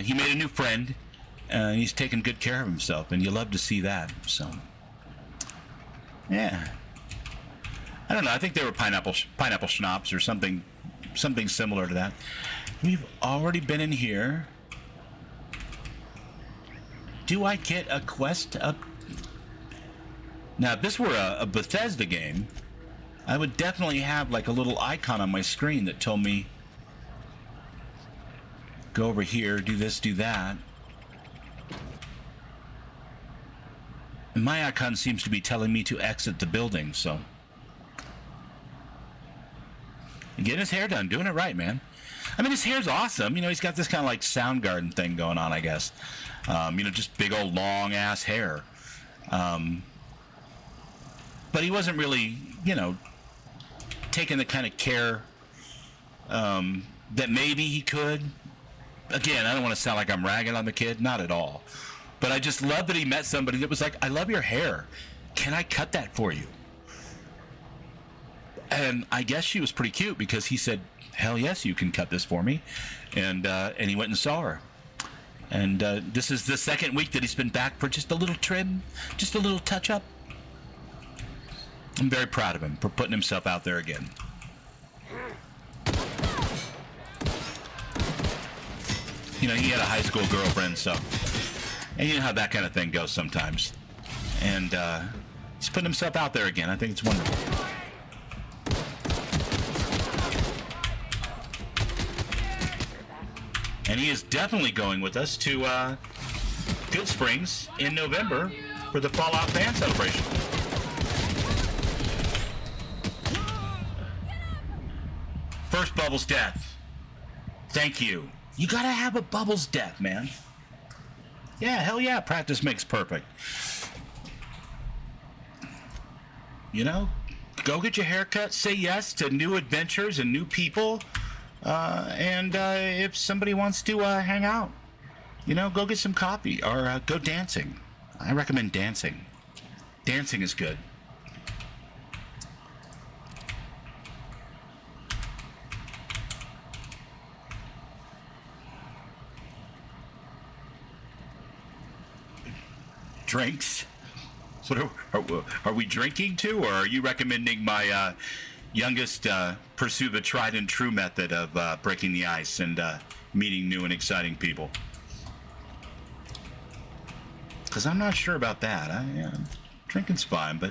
S1: he made a new friend. He's taking good care of himself, and you love to see that. So, yeah. I don't know. I think they were pineapple schnapps or something similar to that. We've already been in here. Do I get a quest up? Now, if this were a Bethesda game, I would definitely have like a little icon on my screen that told me, go over here, do this, do that. And my icon seems to be telling me to exit the building, so. Getting his hair done, doing it right, man. I mean, his hair's awesome. You know, he's got this kind of like Soundgarden thing going on, I guess. You know, just big old long ass hair. But he wasn't really, you know, taking the kind of care that maybe he could. Again, I don't want to sound like I'm ragging on the kid, not at all. But I just love that he met somebody that was like, I love your hair. Can I cut that for you? And I guess she was pretty cute because he said, hell yes, you can cut this for me. And he went and saw her. And this is the second week that he's been back for just a little trim, just a little touch-up. I'm very proud of him for putting himself out there again. You know, he had a high school girlfriend, so... And you know how that kind of thing goes sometimes. And he's putting himself out there again. I think it's wonderful. And he is definitely going with us to Good Springs in November for the Fallout fan celebration. First Bubbles death. Thank you. You gotta have a Bubbles death, man. Yeah, hell yeah, practice makes perfect. You know, go get your haircut, say yes to new adventures and new people. And if somebody wants to hang out, you know, go get some coffee or go dancing. I recommend dancing. Dancing is good. Drinks? What are we drinking too, or are you recommending my youngest pursue the tried and true method of breaking the ice and meeting new and exciting people? Because I'm not sure about that. Drinking's fine, but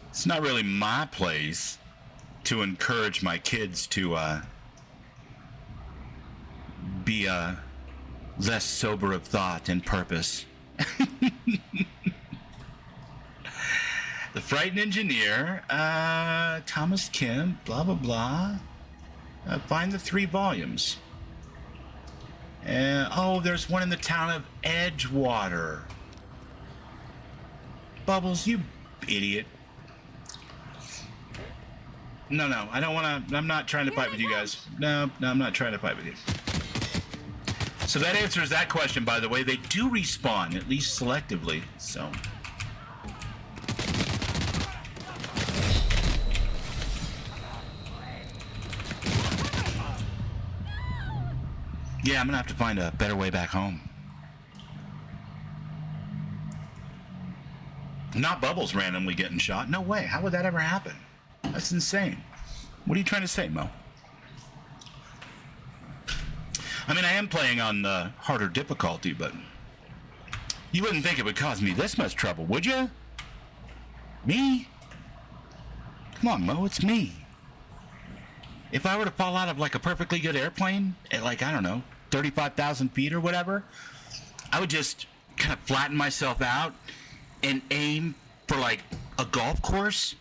S1: it's not really my place to encourage my kids to be less sober of thought and purpose. The Frightened Engineer, Thomas Kim, blah, blah, blah. Find the 3 volumes. Oh, there's one in the town of Edgewater. Bubbles, you idiot. No, I don't want to... I'm not trying to fight with you guys. No, I'm not trying to fight with you. So that answers that question, by the way. They do respawn, at least selectively, so... Yeah, I'm gonna have to find a better way back home. Not Bubbles randomly getting shot. No way. How would that ever happen? That's insane. What are you trying to say, Mo? I mean, I am playing on the harder difficulty, but you wouldn't think it would cause me this much trouble, would you? Me? Come on, Mo, it's me. if I were to fall out of like a perfectly good airplane at like, I don't know, 35,000 feet or whatever, I would just kind of flatten myself out and aim for like a golf course.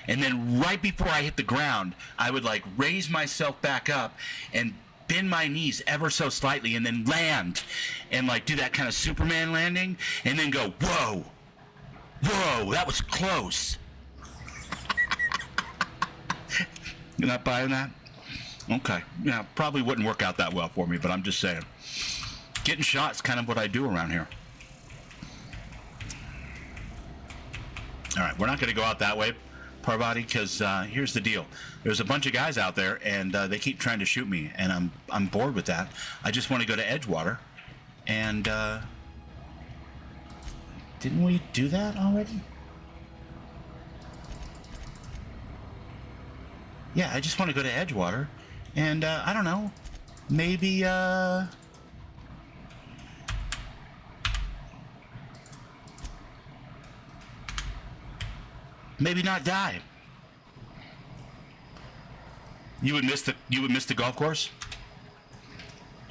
S1: And then right before I hit the ground, I would like raise myself back up and bend my knees ever so slightly and then land and like do that kind of Superman landing and then go, whoa, that was close. You're not buying that? Okay. Yeah, probably wouldn't work out that well for me, but I'm just saying. Getting shot is kind of what I do around here. All right, we're not going to go out that way, Parvati, because here's the deal. There's a bunch of guys out there, and they keep trying to shoot me, and I'm bored with that. I just want to go to Edgewater, and didn't we do that already? Yeah, I just want to go to Edgewater, and I don't know, maybe maybe not die. You would miss the golf course?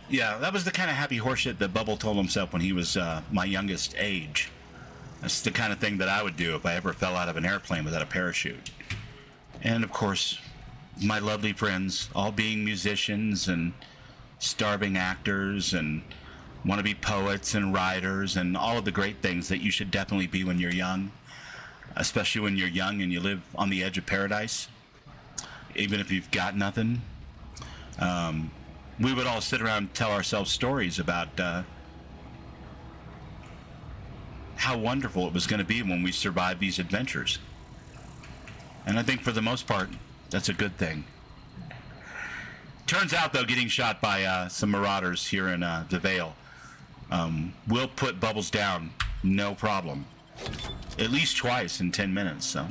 S1: Yeah, that was the kind of happy horseshit that Bubble told himself when he was my youngest age. That's the kind of thing that I would do if I ever fell out of an airplane without a parachute. And of course, my lovely friends, all being musicians and starving actors and wannabe poets and writers and all of the great things that you should definitely be when you're young, especially when you're young and you live on the edge of paradise, even if you've got nothing. We would all sit around and tell ourselves stories about how wonderful it was going to be when we survived these adventures. And I think for the most part, that's a good thing. Turns out, though, getting shot by some marauders here in the Vale will put Bubbles down, no problem. At least twice in 10 minutes, so.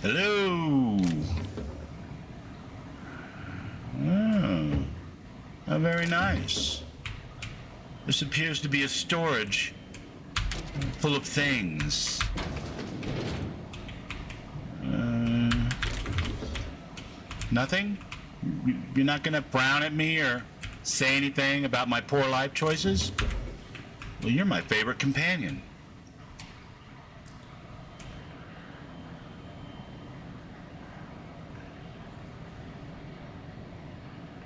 S1: Hello. Oh, how very nice. This appears to be a storage full of things. Nothing? You're not gonna frown at me or say anything about my poor life choices? Well, you're my favorite companion.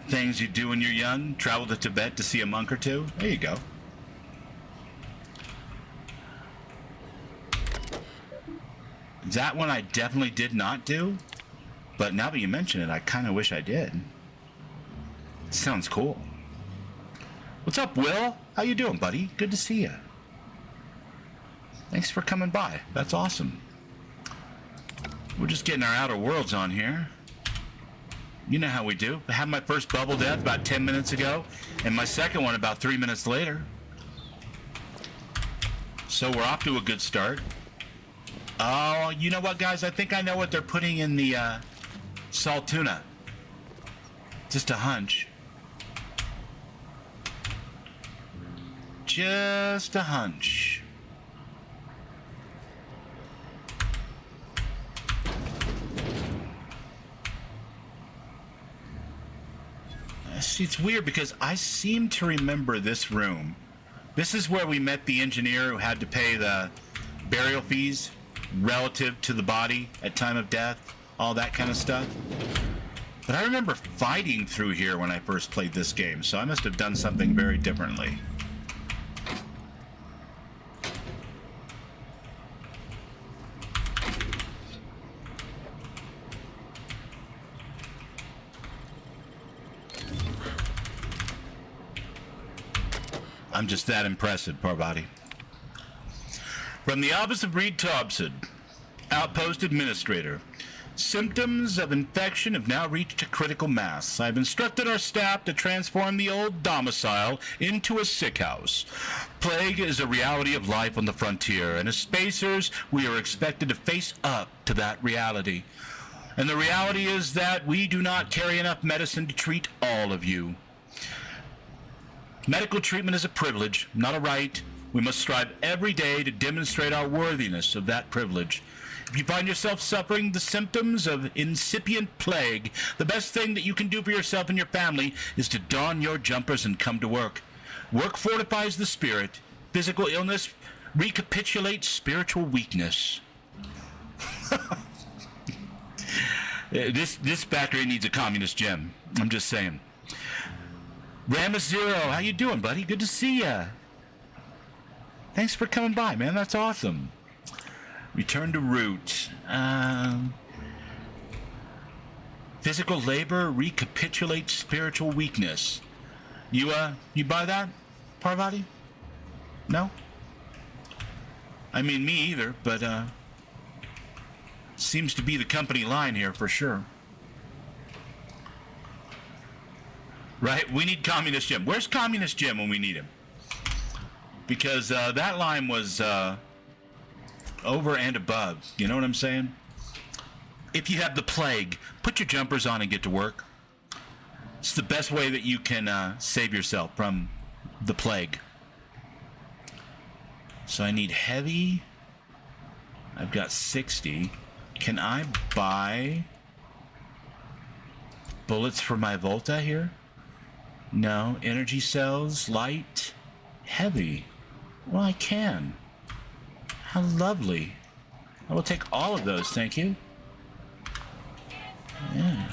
S1: Things you do when you're young, travel to Tibet to see a monk or two. There you go. That one I definitely did not do, but now that you mention it, I kind of wish I did. Sounds cool. What's up, Will? How you doing, buddy? Good to see you. Thanks for coming by. That's awesome. We're just getting our Outer Worlds on here. You know how we do. I had my first bubble death about 10 minutes ago, and my second one about 3 minutes later. So we're off to a good start. Oh, you know what, guys? I think I know what they're putting in the salt tuna. Just a hunch. Just a hunch. See, it's weird because I seem to remember this room. This is where we met the engineer who had to pay the burial fees relative to the body at time of death, all that kind of stuff. But I remember fighting through here when I first played this game, so I must have done something very differently. I'm just that impressive, Parvati. From the office of Reed Thompson, Outpost Administrator. Symptoms of infection have now reached a critical mass. I've instructed our staff to transform the old domicile into a sick house. Plague is a reality of life on the frontier, and as spacers, we are expected to face up to that reality. And the reality is that we do not carry enough medicine to treat all of you. Medical treatment is a privilege, not a right, We must strive every day to demonstrate our worthiness of that privilege. If you find yourself suffering the symptoms of incipient plague, the best thing that you can do for yourself and your family is to don your jumpers and come to work. Work fortifies the spirit. Physical illness recapitulates spiritual weakness. This factory needs a communist gym. I'm just saying. Ramus Zero, how you doing, buddy? Good to see ya. Thanks for coming by, man. That's awesome. Return to root. Physical labor recapitulates spiritual weakness. You buy that, Parvati? No? I mean, me either, but seems to be the company line here for sure. Right? We need Communist Jim. Where's Communist Jim when we need him? Because that line was over and above. You know what I'm saying? If you have the plague, put your jumpers on and get to work. It's the best way that you can save yourself from the plague. So I need heavy. I've got 60. Can I buy bullets for my Volta here? No. Energy cells, light, heavy. Well, I can. How lovely. I will take all of those, thank you. Yeah.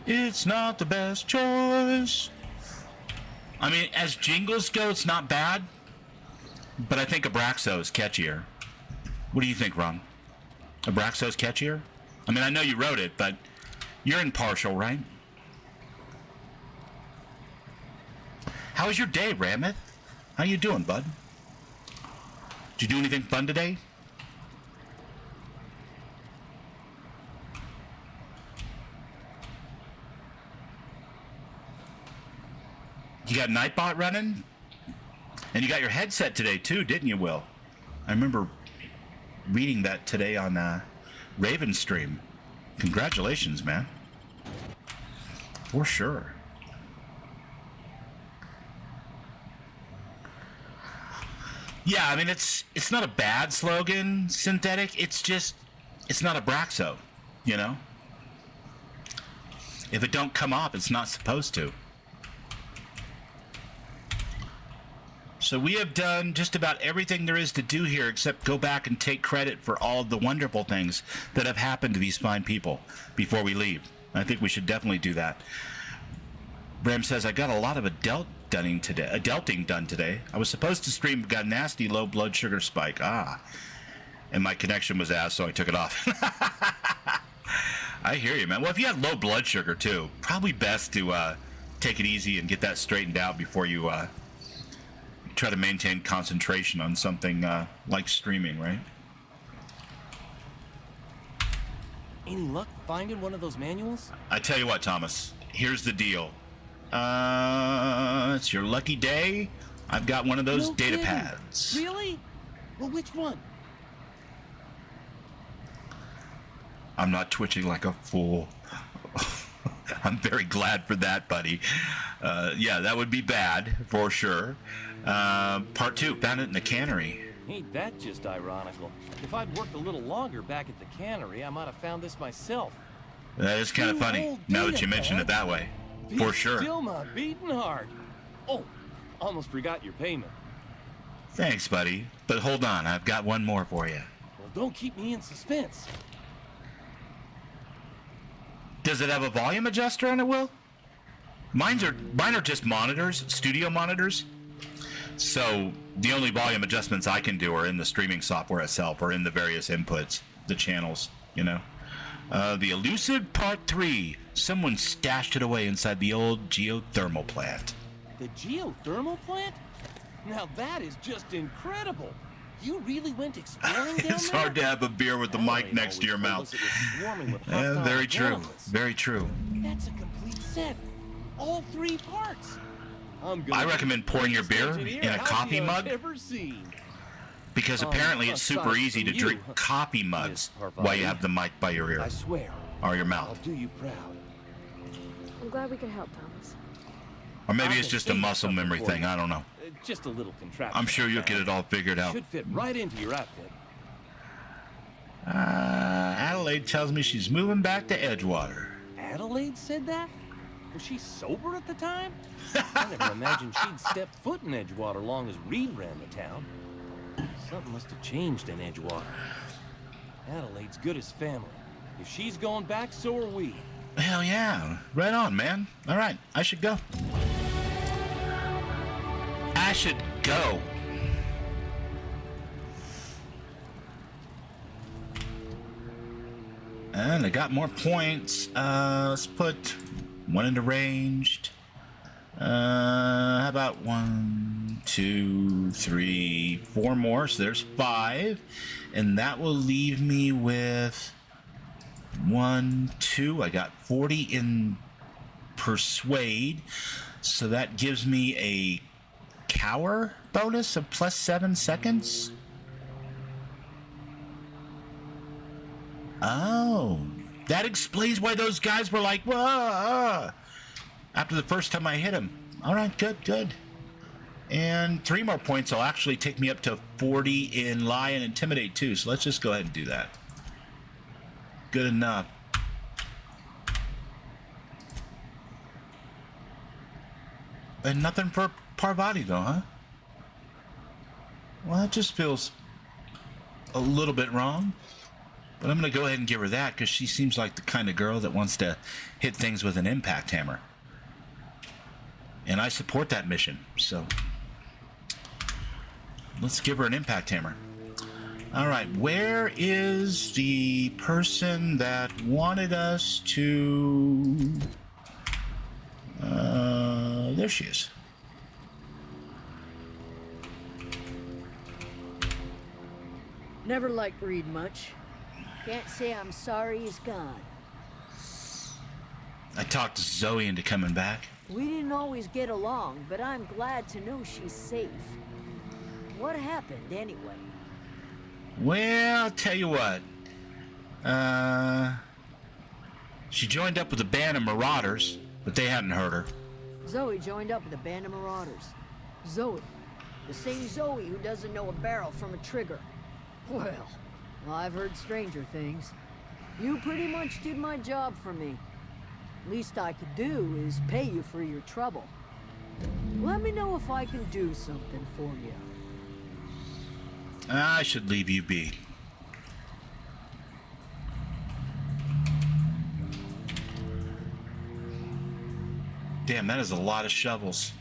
S1: It's not the best choice. I mean, as jingles go, it's not bad. But I think Abraxo is catchier. What do you think, Ron? Abraxo's catchier? I mean, I know you wrote it, but you're impartial, right? How was your day, Ramith? How you doing, bud? Did you do anything fun today? You got Nightbot running? And you got your headset today too, didn't you, Will? I remember reading that today on Raven stream. Congratulations, man. For sure. Yeah, I mean, it's not a bad slogan, synthetic. It's just, it's not Abraxo, you know? If it don't come off, it's not supposed to. So we have done just about everything there is to do here except go back and take credit for all of the wonderful things that have happened to these fine people before we leave. I think we should definitely do that. Bram says, I got a lot of adulting done today. I was supposed to stream, but got a nasty low blood sugar spike. And my connection was ass, so I took it off. I hear you, man. Well, if you had low blood sugar, too, probably best to take it easy and get that straightened out before you try to maintain concentration on something like streaming, right?
S8: Any luck finding one of those manuals?
S1: I tell you what, Thomas. Here's the deal. It's your lucky day. I've got one of those data pads.
S8: Really? Well, which one?
S1: I'm not twitching like a fool. I'm very glad for that, buddy. Yeah, that would be bad, for sure. Part 2, found it in the cannery.
S8: Ain't that just ironical? If I'd worked a little longer back at the cannery, I might have found this myself.
S1: That is kind of funny, now that you mention it that way. For sure.
S8: Still my beating heart. Oh, almost forgot your payment.
S1: Thanks, buddy. But hold on, I've got one more for you.
S8: Well, don't keep me in suspense.
S1: Does it have a volume adjuster on it, Will? Mine are just monitors, studio monitors. So the only volume adjustments I can do are in the streaming software itself or in the various inputs, the channels, you know. The elusive Part 3. Someone stashed it away inside the old geothermal plant.
S8: The geothermal plant? Now that is just incredible. You really went exploring down
S1: It's
S8: there?
S1: hard to have a beer with the mic next to your mouth. Yeah, very true. Very true.
S8: That's a complete set. All 3 parts.
S1: I recommend pouring your beer in a coffee mug because apparently it's super easy to drink coffee mugs while you have the mic by your ear
S8: I swear.
S1: or your
S8: I'll
S1: mouth.
S8: do you proud.
S6: I'm glad we could help, Thomas.
S1: Or maybe
S8: I
S1: it's
S8: can
S1: just a
S8: save you
S1: muscle
S8: something
S1: memory
S8: for
S1: thing.
S8: you.
S1: I don't know.
S8: Just a little contraption.
S1: I'm sure you'll get it all figured out.
S8: Should fit right into your outfit.
S1: Adelaide tells me she's moving back to Edgewater.
S8: Adelaide said that? Was she sober at the time? I never imagined she'd step foot in Edgewater long as Reed ran the town. Something must have changed in Edgewater. Adelaide's good as family. If she's going back, so are we.
S1: Hell yeah. Right on, man. All right, I should go. I should go. And I got more points. Let's put one into ranged. How about 1, 2, 3, 4 more? So there's 5. And that will leave me with 1, 2. I got 40 in persuade. So that gives me a cower bonus of plus 7 seconds. Oh, that explains why those guys were like, whoa, after the first time I hit him. All right, good. And 3 more points will actually take me up to 40 in lie and intimidate too. So let's just go ahead and do that. Good enough. And nothing for Parvati though, huh? Well, that just feels a little bit wrong. But I'm going to go ahead and give her that because she seems like the kind of girl that wants to hit things with an impact hammer. And I support that mission, so let's give her an impact hammer. All right, where is the person that wanted us to... there she is.
S2: Never liked Reed much. Can't say I'm sorry he's gone.
S1: I talked Zoe into coming back.
S2: We didn't always get along, but I'm glad to know she's safe. What happened, anyway?
S1: Well, I'll tell you what. She joined up with a band of marauders, but they hadn't hurt her.
S2: Zoe joined up with a band of marauders. Zoe. The same Zoe who doesn't know a barrel from a trigger. Well, I've heard stranger things. You pretty much did my job for me. Least I could do is pay you for your trouble. Let me know if I can do something for you.
S1: I should leave you be. Damn, that is a lot of shovels.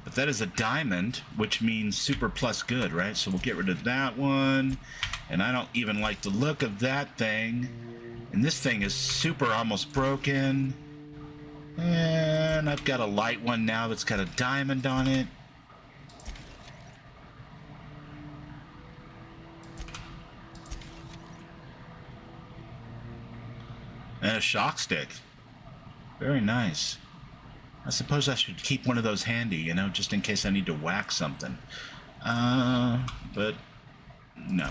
S1: But that is a diamond, which means super plus good, right? So we'll get rid of that one. And I don't even like the look of that thing. And this thing is super almost broken. And I've got a light one now that's got a diamond on it. And a shock stick. Very nice. I suppose I should keep one of those handy, you know, just in case I need to whack something. But no.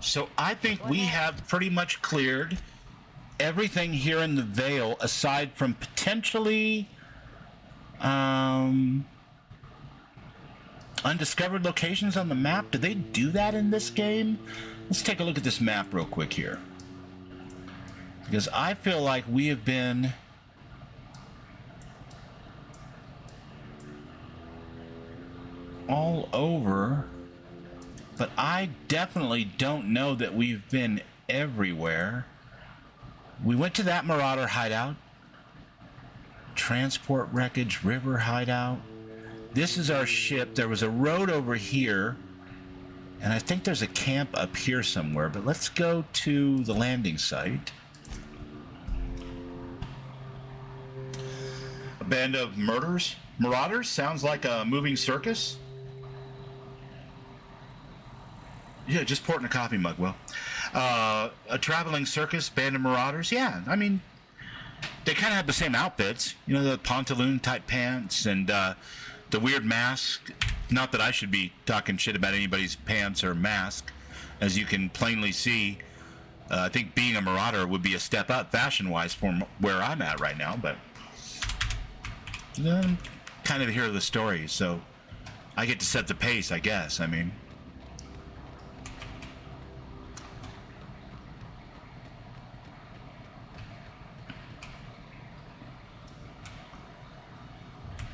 S1: So I think we have pretty much cleared everything here in the Vale, aside from potentially undiscovered locations on the map. Do they do that in this game? Let's take a look at this map real quick here. Because I feel like we have been all over, but I definitely don't know that we've been everywhere. We went to that Marauder hideout, transport wreckage, river hideout. This is our ship. There was a road over here, and I think there's a camp up here somewhere, but let's go to the landing site. A band of marauders? Sounds like a moving circus. Yeah, just pour it in a coffee mug, Will. A traveling circus, band of marauders. Yeah, I mean, they kind of have the same outfits. You know, the pantaloon type pants and the weird mask. Not that I should be talking shit about anybody's pants or mask, as you can plainly see, I think being a Marauder would be a step up fashion-wise from where I'm at right now, but I'm kind of here the story, so I get to set the pace, I guess. I mean,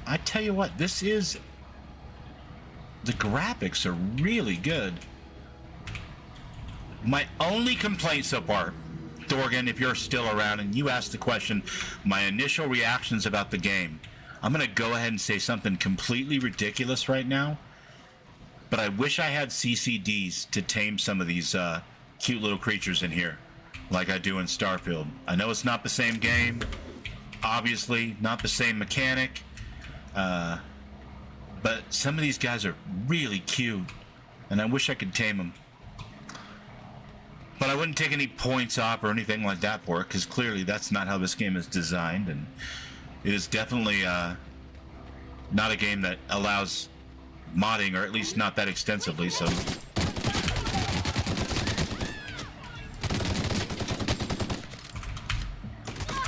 S1: I tell you what, the graphics are really good. My only complaint so far, Thorgan, if you're still around and you asked the question, my initial reactions about the game, I'm going to go ahead and say something completely ridiculous right now, but I wish I had CCDs to tame some of these cute little creatures in here, like I do in Starfield. I know it's not the same game, obviously, not the same mechanic, but some of these guys are really cute, and I wish I could tame them. But I wouldn't take any points off or anything like that for it, because clearly that's not how this game is designed, and it is definitely not a game that allows modding, or at least not that extensively, so...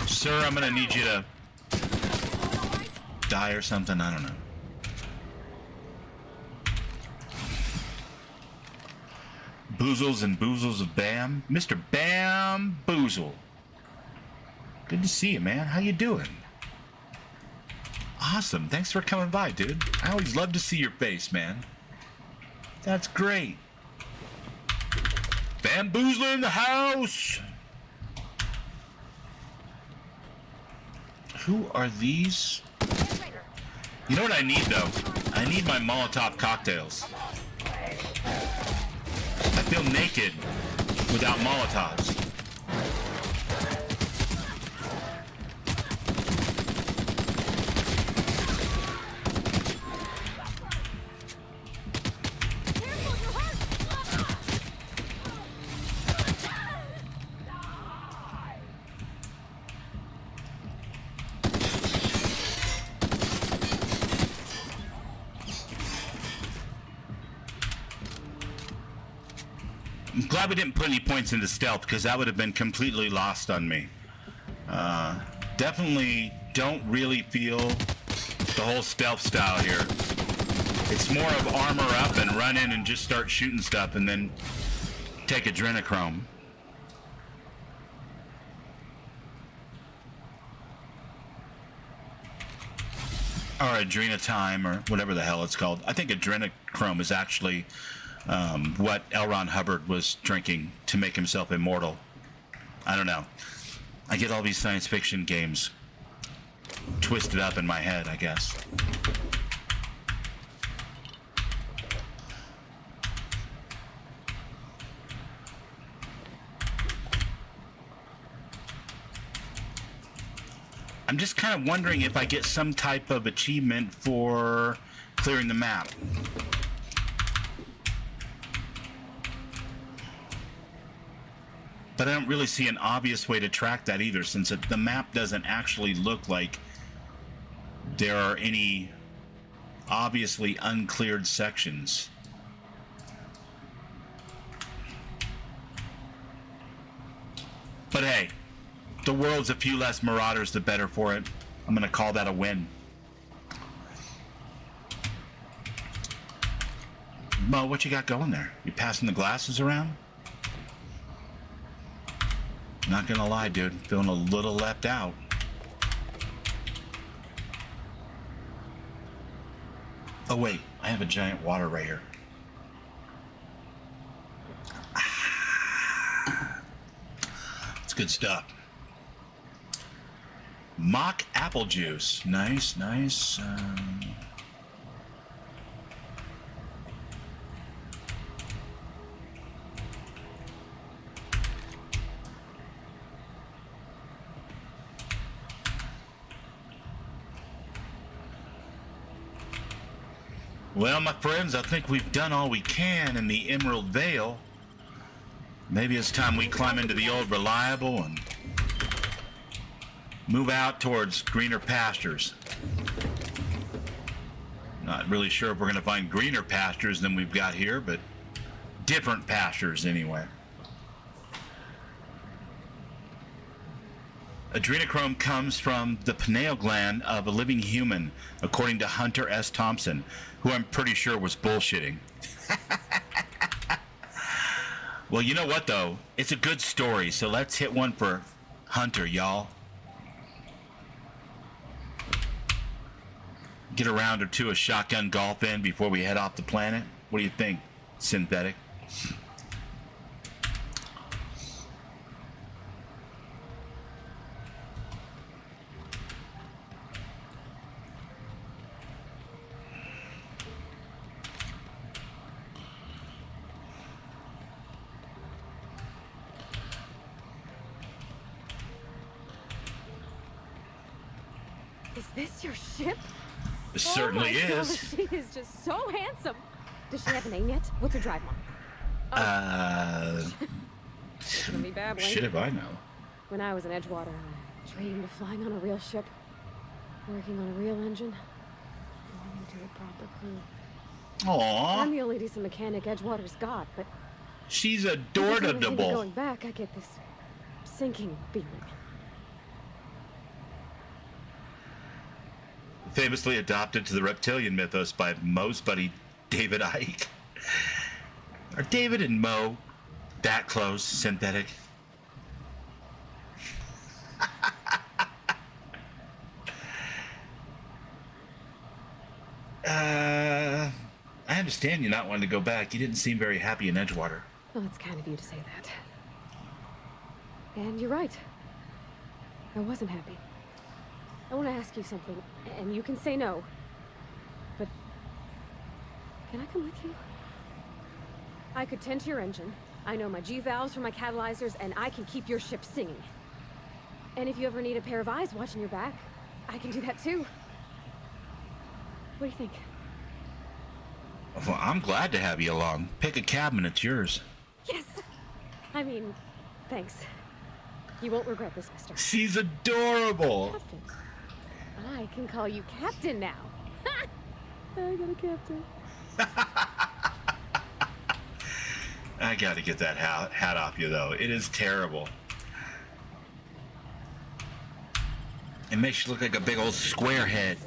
S1: Sir, I'm gonna need you to die or something, I don't know. Boozles and Boozles of Bam. Mr. Bamboozle. Good to see you, man. How you doing? Awesome. Thanks for coming by, dude. I always love to see your face, man. That's great. Bamboozler in the house. Who are these? You know what I need, though? I need my Molotov cocktails. I feel naked without Molotovs. I'm glad we didn't put any points into stealth, because that would have been completely lost on me. Definitely don't really feel the whole stealth style here. It's more of armor up and run in and just start shooting stuff and then take adrenochrome. Or adrenotime, or whatever the hell it's called. I think adrenochrome is actually what L. Ron Hubbard was drinking to make himself immortal. I don't know. I get all these science fiction games twisted up in my head, I guess. I'm just kind of wondering if I get some type of achievement for clearing the map. But I don't really see an obvious way to track that either, since the map doesn't actually look like there are any obviously uncleared sections. But hey, the world's a few less Marauders, the better for it. I'm gonna call that a win. Mo, what you got going there? You passing the glasses around? Not gonna lie, dude. Feeling a little left out. Oh wait, I have a giant water right here. It's good stuff. Mock apple juice. Nice, nice. Well, my friends, I think we've done all we can in the Emerald Vale. Maybe it's time we climb into the old Reliable and move out towards greener pastures. Not really sure if we're going to find greener pastures than we've got here, but different pastures, anyway. Adrenochrome comes from the pineal gland of a living human, according to Hunter S. Thompson, who I'm pretty sure was bullshitting. Well, you know what, though? It's a good story, so let's hit one for Hunter, y'all. Get a round or two of shotgun golf in before we head off the planet. What do you think, Synthetic?
S6: Is this your ship?
S1: It certainly
S6: oh my
S1: is.
S6: God, she is just so handsome. Does she have a name yet? What's her drive mark? It's gonna be babbling.
S1: Shit if I know.
S6: When I was in Edgewater, I dreamed of flying on a real ship, working on a real engine, belonging to a proper crew.
S1: Aww.
S6: I'm the only decent mechanic Edgewater's got, but
S1: She's
S6: every time I think of
S1: adorable.
S6: going back, I get this sinking feeling.
S1: Famously adopted to the reptilian mythos by Moe's buddy David Icke. Are David and Moe that close, Synthetic? I understand you not wanting to go back. You didn't seem very happy in Edgewater.
S6: Well, it's kind of you to say that. And you're right. I wasn't happy. I want to ask you something, and you can say no. But can I come with you? I could tend to your engine. I know my G-valves for my catalyzers, and I can keep your ship singing. And if you ever need a pair of eyes watching your back, I can do that too. What do you think?
S1: Well, I'm glad to have you along. Pick a cabin, it's yours.
S6: Yes! I mean, thanks. You won't regret this, mister.
S1: She's adorable.
S6: Captain. I can call you Captain now. I got a captain.
S1: I gotta get that hat off you, though. It is terrible. It makes you look like a big old square head.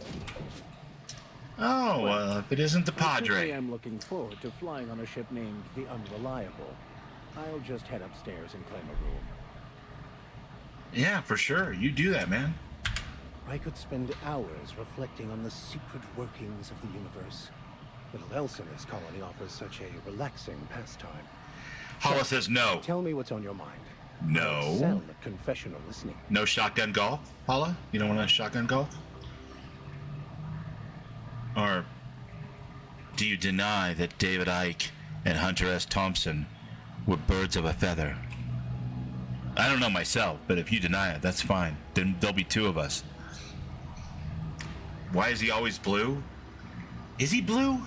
S1: Oh, well, if it isn't the
S9: I
S1: Padre.
S9: am looking forward to flying on a ship named the Unreliable. I'll just head upstairs and claim a room.
S1: Yeah, for sure. You do that, man.
S9: I could spend hours reflecting on the secret workings of the universe. Little else in this colony offers such a relaxing pastime.
S1: Hala says no.
S9: Tell me what's on your mind.
S1: No.
S9: Sound like confessional listening.
S1: No shotgun golf, Hala? You don't want to shotgun golf? Or do you deny that David Icke and Hunter S. Thompson were birds of a feather? I don't know myself, but if you deny it, that's fine. Then there'll be two of us. Why is he always blue? Is he blue?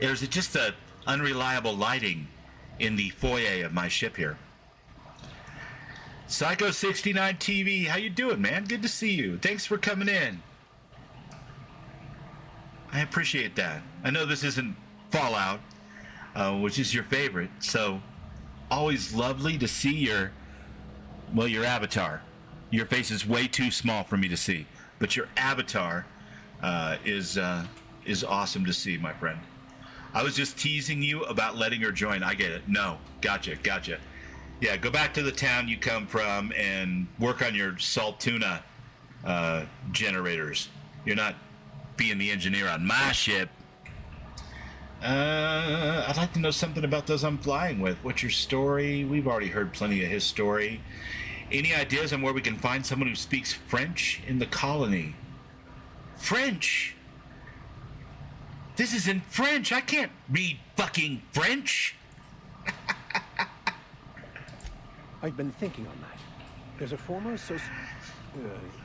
S1: Or is it just the unreliable lighting in the foyer of my ship here? Psycho69 TV, how you doing, man? Good to see you. Thanks for coming in. I appreciate that. I know this isn't Fallout, which is your favorite, so always lovely to see your avatar. Your face is way too small for me to see, but your avatar is awesome to see, my friend. I was just teasing you about letting her join. I get it. No, gotcha. Yeah, go back to the town you come from and work on your salt tuna generators. You're not being the engineer on my ship. I'd like to know something about those I'm flying with. What's your story? We've already heard plenty of his story. Any ideas on where we can find someone who speaks French in the colony? French? This is in French. I can't read fucking French.
S9: I've been thinking on that. There's a former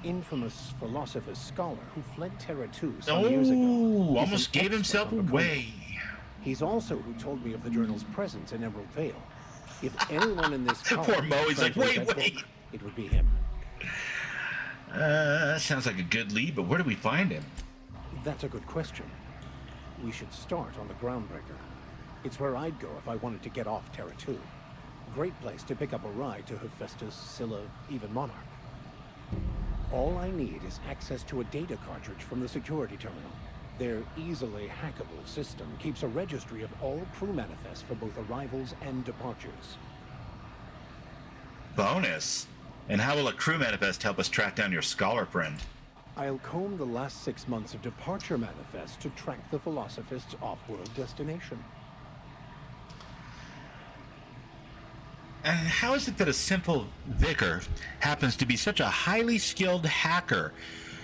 S9: infamous philosopher scholar who fled Terra 2 some years ago. He's
S1: Almost
S9: an
S1: gave himself
S9: expert on the
S1: away.
S9: He's also who told me of the journal's presence in Emerald Vale. If anyone in this
S1: Poor
S9: colony
S1: Mo, he's like,
S9: treasures that
S1: wait.
S9: book, it would be him.
S1: That sounds like a good lead, but where do we find him?
S9: That's a good question. We should start on the Groundbreaker. It's where I'd go if I wanted to get off Terra 2. Great place to pick up a ride to Hephaestus, Scylla, even Monarch. All I need is access to a data cartridge from the security terminal. Their easily hackable system keeps a registry of all crew manifests for both arrivals and departures.
S1: Bonus. And how will a crew manifest help us track down your scholar friend?
S9: I'll comb the last 6 months of departure manifests to track the Philosophist's off-world destination.
S1: And how is it that a simple vicar happens to be such a highly skilled hacker?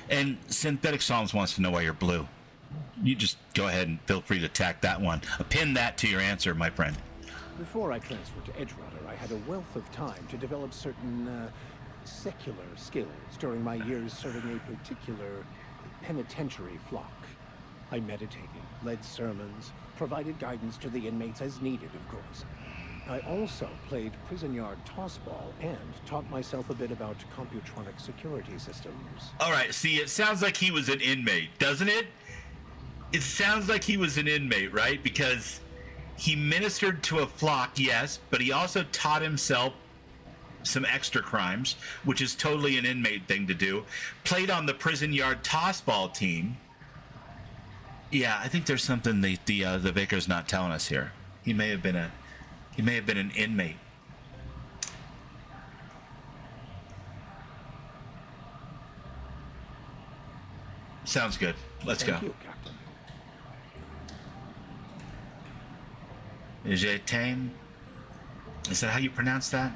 S1: And Synthetic Psalms wants to know why you're blue. You just go ahead and feel free to tack that one. Pin that to your answer, my friend.
S9: Before I transferred to Edgewater, I had a wealth of time to develop certain, secular skills during my years serving a particular penitentiary flock. I meditated, led sermons, provided guidance to the inmates as needed, of course. I also played prison yard tossball and taught myself a bit about computronic security systems.
S1: All right, see, it sounds like he was an inmate, doesn't it? It sounds like he was an inmate, right? Because he ministered to a flock, yes, but he also taught himself some extra crimes, which is totally an inmate thing to do. Played on the prison yard tossball team. Yeah, I think there's something the vicar's not telling us here. He may have been an inmate. Sounds good. Let's go.
S9: Thank you, Captain.
S1: Je t'aime. Is that how you pronounce that?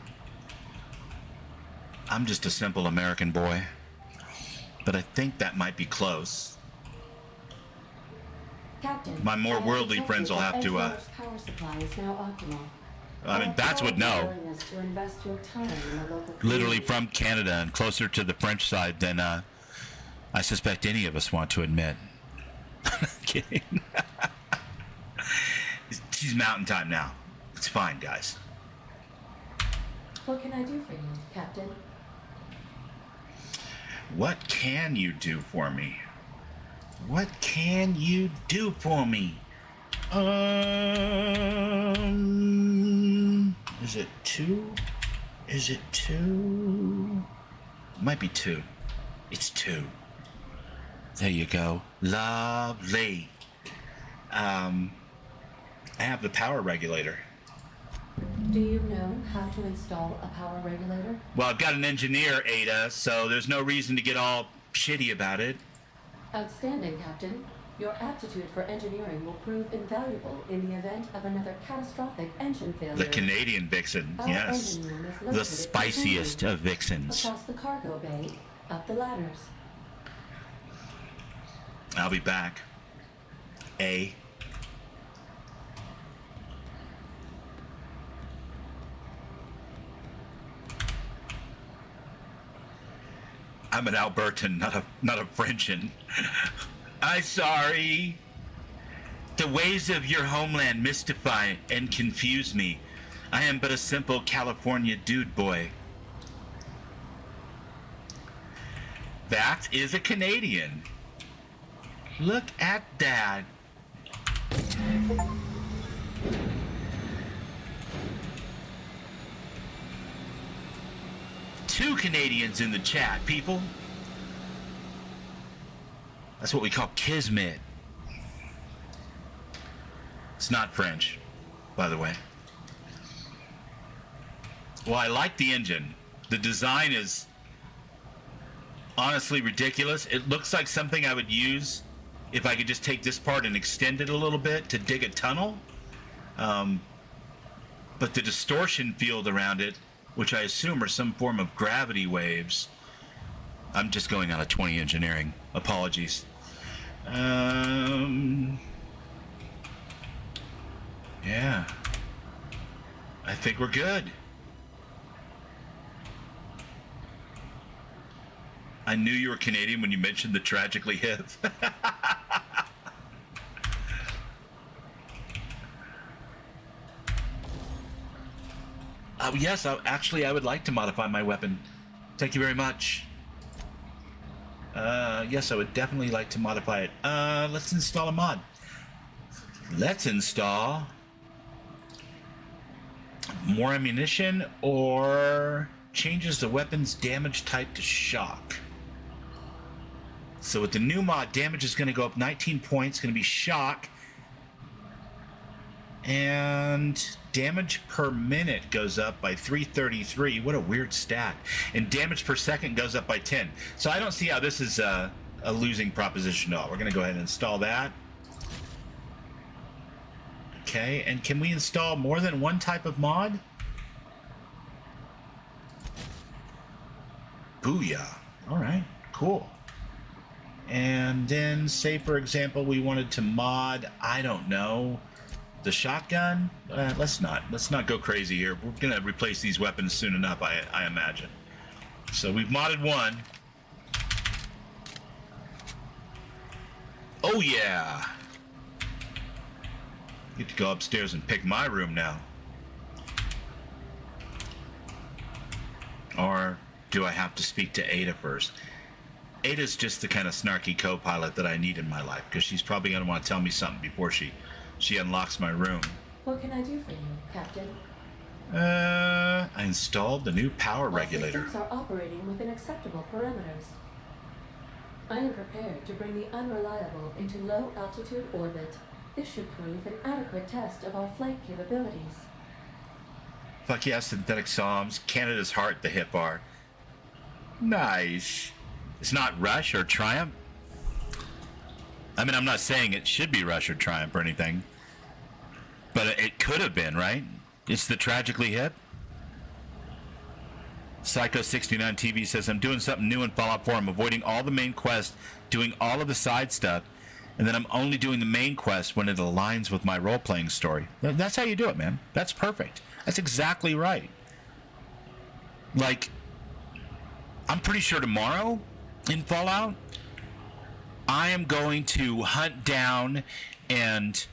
S1: I'm just a simple American boy, but I think that might be close.
S5: Captain,
S1: My more worldly friends will have to,
S5: Power supply is now optimal.
S1: I mean, Bats would know.
S5: To invest your time in the local
S1: Literally
S5: community.
S1: from Canada and closer to the French side than I suspect any of us want to admit. Kidding. She's mountain time now. It's fine, guys.
S5: What can I do for you, Captain?
S1: What can you do for me? What can you do for me? Is it 2? Is it 2? Might be 2. It's 2. There you go. Lovely. I have the power regulator.
S5: Do you know how to install a power regulator?
S1: Well, I've got an engineer, Ada, so there's no reason to get all shitty about it.
S5: Outstanding, Captain. Your aptitude for engineering will prove invaluable in the event of another catastrophic engine failure.
S1: The Canadian vixen,
S5: Our
S1: yes.
S5: engine room is
S1: The
S5: located
S1: spiciest of vixens.
S5: across the cargo bay, up the ladders.
S1: I'll be back. I'm an Albertan, not a Frenchan. I'm sorry. The ways of your homeland mystify and confuse me. I am but a simple California dude boy. That is a Canadian. Look at that. Two Canadians in the chat, people. That's what we call kismet. It's not French, by the way. Well, I like the engine. The design is honestly ridiculous. It looks like something I would use if I could just take this part and extend it a little bit to dig a tunnel. But the distortion field around it, which I assume are some form of gravity waves. I'm just going on a 20 engineering. Apologies. Yeah. I think we're good. I knew you were Canadian when you mentioned the tragically hip. Yes, actually, I would like to modify my weapon. Thank you very much. Yes, I would definitely like to modify it. Let's install a mod. Let's install more ammunition or changes the weapon's damage type to shock. So with the new mod, damage is going to go up 19 points. Going to be shock. And damage per minute goes up by 333. What a weird stat. And damage per second goes up by 10. So I don't see how this is a losing proposition at all. We're going to go ahead and install that. Okay, and can we install more than one type of mod? Booyah. All right, cool. And then, say for example, we wanted to mod, I don't know, the shotgun. Let's not go crazy here. We're gonna replace these weapons soon enough, I imagine. So we've modded one. Oh yeah. Get to go upstairs and pick my room now. Or do I have to speak to Ada first? Ada's just the kind of snarky co-pilot that I need in my life, because she's probably going to want to tell me something before she unlocks my room.
S5: What can I do for you, Captain?
S1: I installed the new power regulator.
S5: Systems are operating within acceptable parameters. I am prepared to bring the unreliable into low-altitude orbit. This should prove an adequate test of our flight capabilities.
S1: Fuck yeah, synthetic psalms, Canada's heart, the hip bar. Nice. It's not Rush or Triumph. I mean, I'm not saying it should be Rush or Triumph or anything, but it could have been, right? It's the Tragically Hip. Psycho69 TV says, I'm doing something new in Fallout 4. I'm avoiding all the main quests, doing all of the side stuff, and then I'm only doing the main quest when it aligns with my role-playing story. That's how you do it, man. That's perfect. That's exactly right. Like, I'm pretty sure tomorrow in Fallout, I am going to hunt down and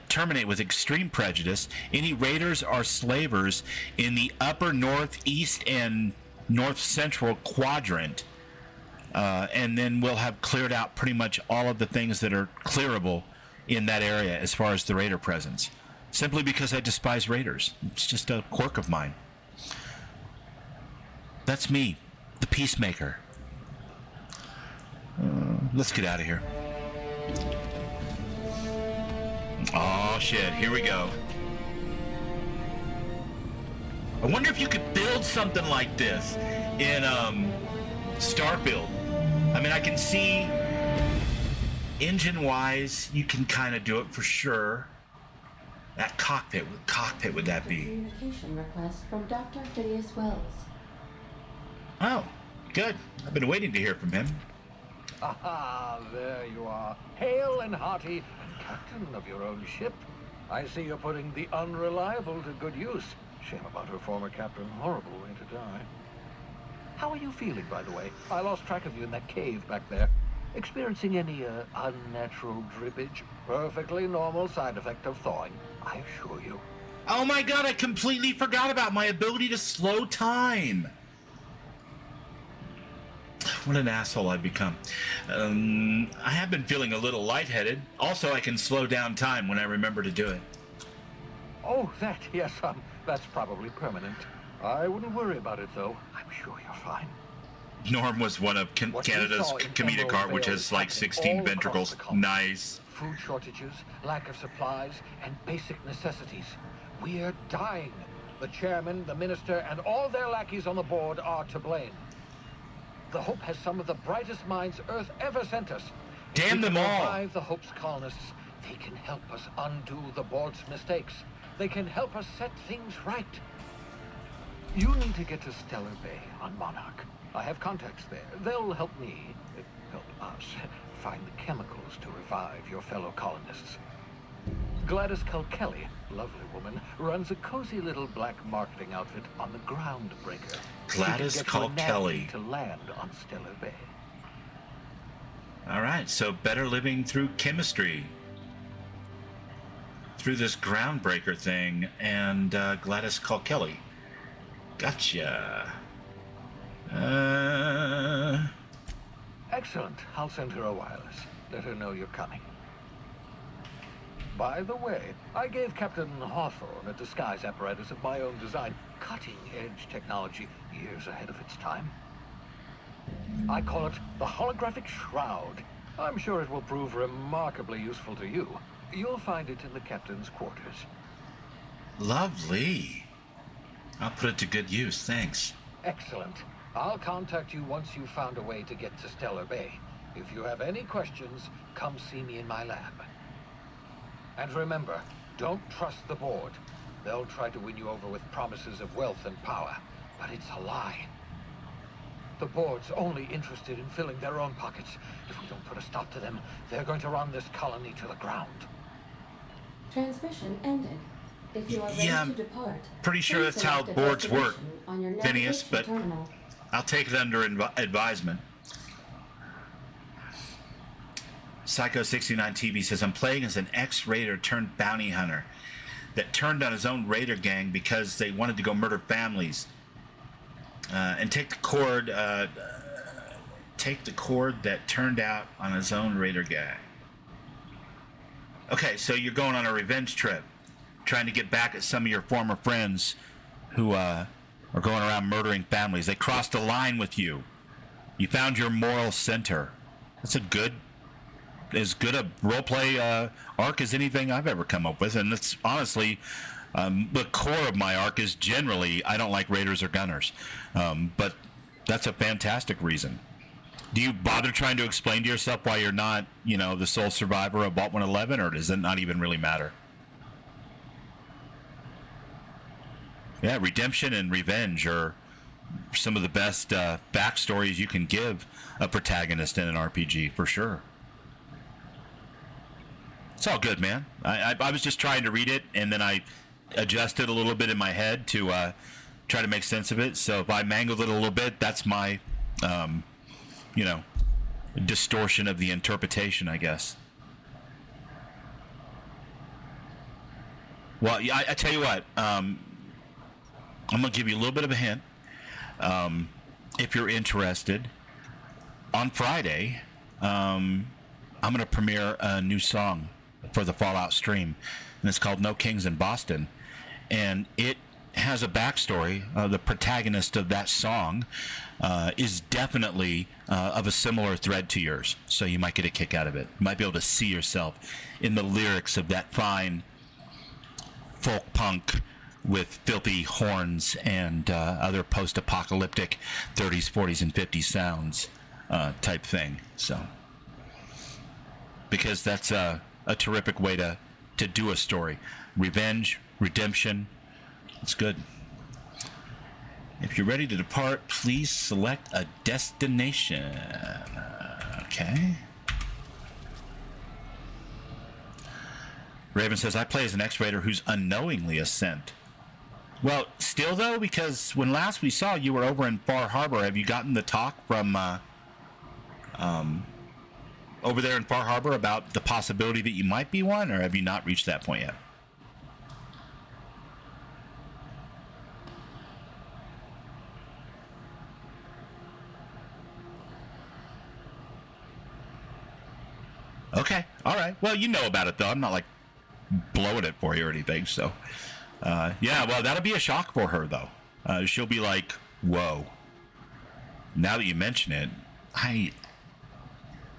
S1: terminate with extreme prejudice any raiders or slavers in the upper northeast and north central quadrant. And then we'll have cleared out pretty much all of the things that are clearable in that area as far as the raider presence. Simply because I despise raiders. It's just a quirk of mine. That's me, the peacemaker. Let's get out of here. Oh shit, here we go. I wonder if you could build something like this in Starfield. I mean, I can see engine-wise, you can kind of do it for sure. That cockpit, what cockpit would that be?
S5: Communication request from Dr. Phineas Wells.
S1: Oh, good. I've been waiting to hear from him.
S10: Ah, there you are. Hale and hearty, and captain of your own ship. I see you're putting the unreliable to good use. Shame about her former captain. Horrible way to die. How are you feeling, by the way? I lost track of you in that cave back there. Experiencing any unnatural drippage? Perfectly normal side effect of thawing, I assure you.
S1: Oh my god, I completely forgot about my ability to slow time. What an asshole I've become. I have been feeling a little lightheaded. Also, I can slow down time when I remember to do it.
S10: Oh, that, yes, that's probably permanent. I wouldn't worry about it, though. I'm sure you're fine.
S1: Norm was one of Canada's comedic art, which has like 16 ventricles. Nice.
S10: Food shortages, lack of supplies, and basic necessities. We're dying. The chairman, the minister, and all their lackeys on the board are to blame. The Hope has some of the brightest minds Earth ever sent us.
S1: Damn them all.
S10: Revive the Hope's colonists. They can help us undo the board's mistakes. They can help us set things right. You need to get to Stellar Bay on Monarch. I have contacts there. They'll help me, help us, find the chemicals to revive your fellow colonists. Gladys Kilkelly, lovely woman, runs a cozy little black marketing outfit on the Groundbreaker.
S1: Gladys Kilkelly.
S10: To land on Stellar Bay.
S1: All right, so better living through chemistry. Through this Groundbreaker thing and Gladys Kilkelly. Gotcha.
S10: Excellent. I'll send her a wireless. Let her know you're coming. By the way, I gave Captain Hawthorne a disguise apparatus of my own design. Cutting-edge technology, years ahead of its time. I call it the holographic shroud. I'm sure it will prove remarkably useful to you. You'll find it in the captain's quarters.
S1: Lovely. I'll put it to good use, thanks.
S10: Excellent. I'll contact you once you've found a way to get to Stellar Bay. If you have any questions, come see me in my lab. And remember, don't trust the board. They'll try to win you over with promises of wealth and power, but it's a lie. The board's only interested in filling their own pockets. If we don't put a stop to them, they're going to run this colony to the ground.
S5: Transmission ended. If you are ready
S1: Yeah,
S5: to depart,
S1: pretty sure
S5: please
S1: that's how
S5: select a
S1: boards work,
S5: destination on your
S1: Phineas,
S5: navigation
S1: but
S5: terminal.
S1: I'll take it under advisement. Psycho69 TV says, I'm playing as an ex-raider turned bounty hunter that turned on his own raider gang because they wanted to go murder families. And take the cord that turned out on his own raider gang. Okay, so you're going on a revenge trip, trying to get back at some of your former friends who are going around murdering families. They crossed a line with you. You found your moral center. That's as good a roleplay arc as anything I've ever come up with, and that's honestly the core of my arc is generally I don't like raiders or gunners, but that's a fantastic reason. Do you bother trying to explain to yourself why you're not, the sole survivor of Vault 111, or does it not even really matter? Yeah, redemption and revenge are some of the best backstories you can give a protagonist in an RPG, for sure. It's all good, man. I was just trying to read it, and then I adjusted a little bit in my head to try to make sense of it. So if I mangled it a little bit, that's my, distortion of the interpretation, I guess. Well, I tell you what, I'm going to give you a little bit of a hint. If you're interested, on Friday, I'm going to premiere a new song for the Fallout stream, and it's called No Kings in Boston, and it has a backstory. The protagonist of that song is definitely of a similar thread to yours, so you might get a kick out of it. You might be able to see yourself in the lyrics of that fine folk punk with filthy horns and other post-apocalyptic 30s, 40s, and 50s sounds type thing. So, because that's a terrific way to do a story. Revenge, redemption, it's good. If you're ready to depart, please select a destination. Okay. Raven says, I play as an X-Raider who's unknowingly a scent. Well, still though, because when last we saw you were over in Far Harbor, have you gotten the talk from over there in Far Harbor about the possibility that you might be one, or have you not reached that point yet? Okay, all right. Well, you know about it, though. I'm not, like, blowing it for you or anything, so. Yeah, well, that'll be a shock for her, though. She'll be like, whoa. Now that you mention it, I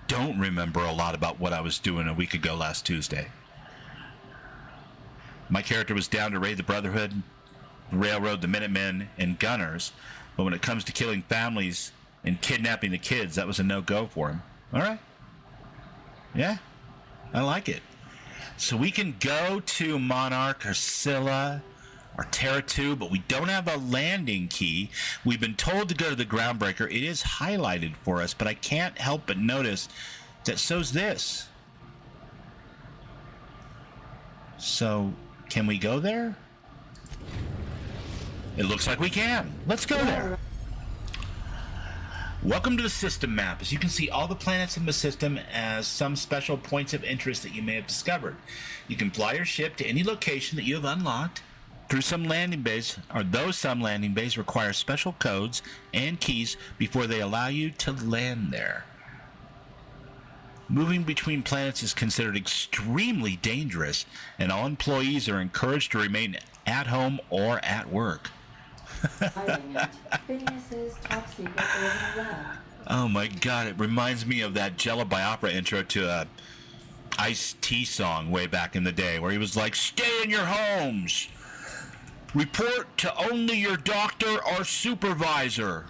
S1: don't remember a lot about what I was doing a week ago last Tuesday. My character was down to raid the Brotherhood, railroad the Minutemen, and Gunners, but when it comes to killing families and kidnapping the kids, that was a no-go for him. All right. Yeah, I like it. So we can go to Monarch or Scylla or Terra 2, but we don't have a landing key. We've been told to go to the Groundbreaker. It is highlighted for us, but I can't help but notice that so's this. So, can we go there? It looks like we can. Let's go there. Welcome to the system map. As you can see, all the planets in the system as some special points of interest that you may have discovered. You can fly your ship to any location that you have unlocked through some landing bays, or those some landing bays require special codes and keys before they allow you to land there. Moving between planets is considered extremely dangerous, and all employees are encouraged to remain at home or at work.
S5: Hiding it. Phineas's top secret orbital lab.
S1: Oh my god, it reminds me of that Jello Biafra intro to a Ice-T song way back in the day, where he was like, "Stay in your homes! Report to only your doctor or supervisor."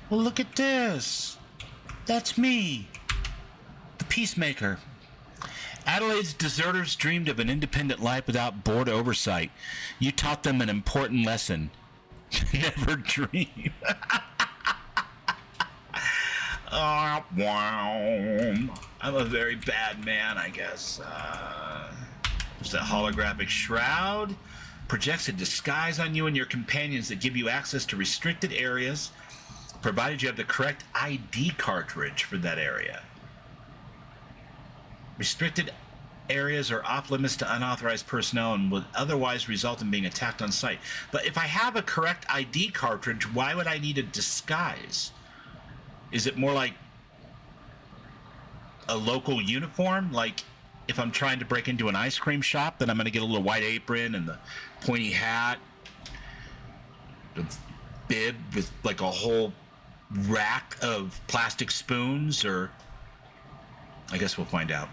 S1: Well, look at this. That's me, the Peacemaker. Adelaide's deserters dreamed of an independent life without board oversight. You taught them an important lesson. Never dream. Oh, wow. I'm a very bad man, I guess. There's a holographic shroud. Projects a disguise on you and your companions that give you access to restricted areas, provided you have the correct ID cartridge for that area. Restricted areas are off limits to unauthorized personnel and would otherwise result in being attacked on sight. But if I have a correct ID cartridge, why would I need a disguise? Is it more like a local uniform? Like if I'm trying to break into an ice cream shop, then I'm going to get a little white apron and the pointy hat, the bib with like a whole rack of plastic spoons, or I guess we'll find out.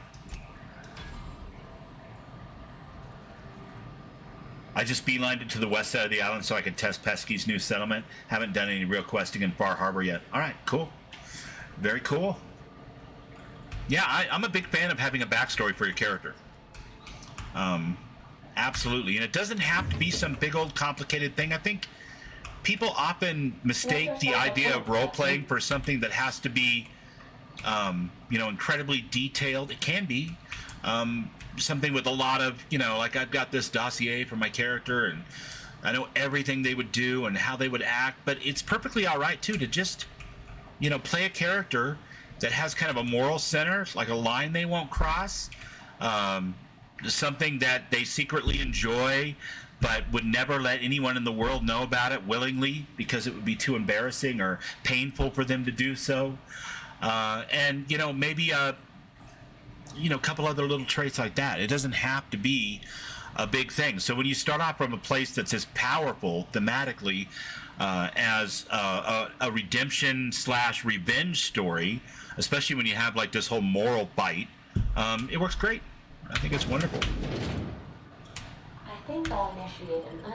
S1: I just beelined it to the west side of the island so I could test Pesky's new settlement. Haven't done any real questing in Far Harbor yet. All right, cool. Very cool. Yeah, I'm a big fan of having a backstory for your character. Absolutely. And it doesn't have to be some big old complicated thing. I think people often mistake the idea of role-playing for something that has to be, incredibly detailed. It can be. Something with a lot of, like I've got this dossier for my character and I know everything they would do and how they would act, but it's perfectly all right too to just, play a character that has kind of a moral center, like a line they won't cross, something that they secretly enjoy, but would never let anyone in the world know about it willingly because it would be too embarrassing or painful for them to do so. And, maybe a couple other little traits like that. It doesn't have to be a big thing. So when you start off from a place that's as powerful thematically as a redemption / revenge story, especially when you have like this whole moral bite, it works great. I think it's wonderful.
S5: I think I'll initiate an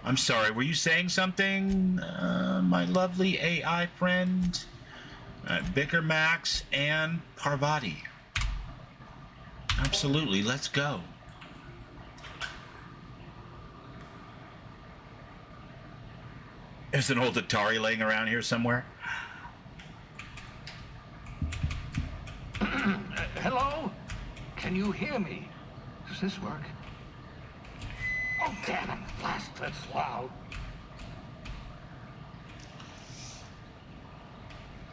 S1: I'm sorry, were you saying something, my lovely AI friend? Bicker Max and Parvati. Absolutely, let's go. There's an old Atari laying around here somewhere.
S10: Hello? Can you hear me? Does this work? Oh, damn it. Blast, that's loud.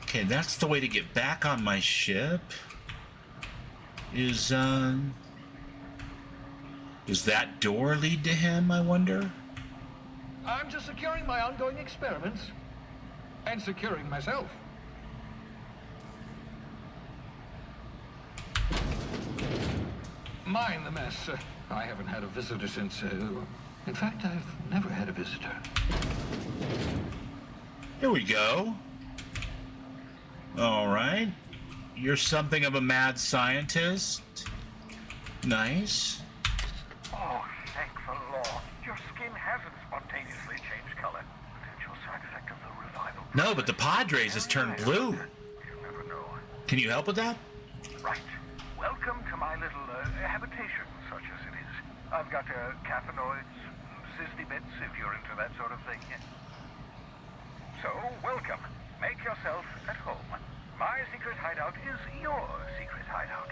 S1: Okay, that's the way to get back on my ship. Does that door lead to him, I wonder?
S10: I'm just securing my ongoing experiments. And securing myself. Mind the mess. I haven't had a visitor since... in fact, I've never had a visitor.
S1: Here we go. All right. You're something of a mad scientist. Nice.
S11: Oh, thank the Lord. Your skin hasn't spontaneously changed color. Potential side effect of the revival.
S1: No, but the Padres has turned blue.
S11: You'll never know.
S1: Can you help with that?
S11: Right. Welcome to my little habitation, such as it is. I've got cathenoids, zesty bits, if you're into that sort of thing. So, welcome. Make yourself at home. My secret hideout is your secret hideout.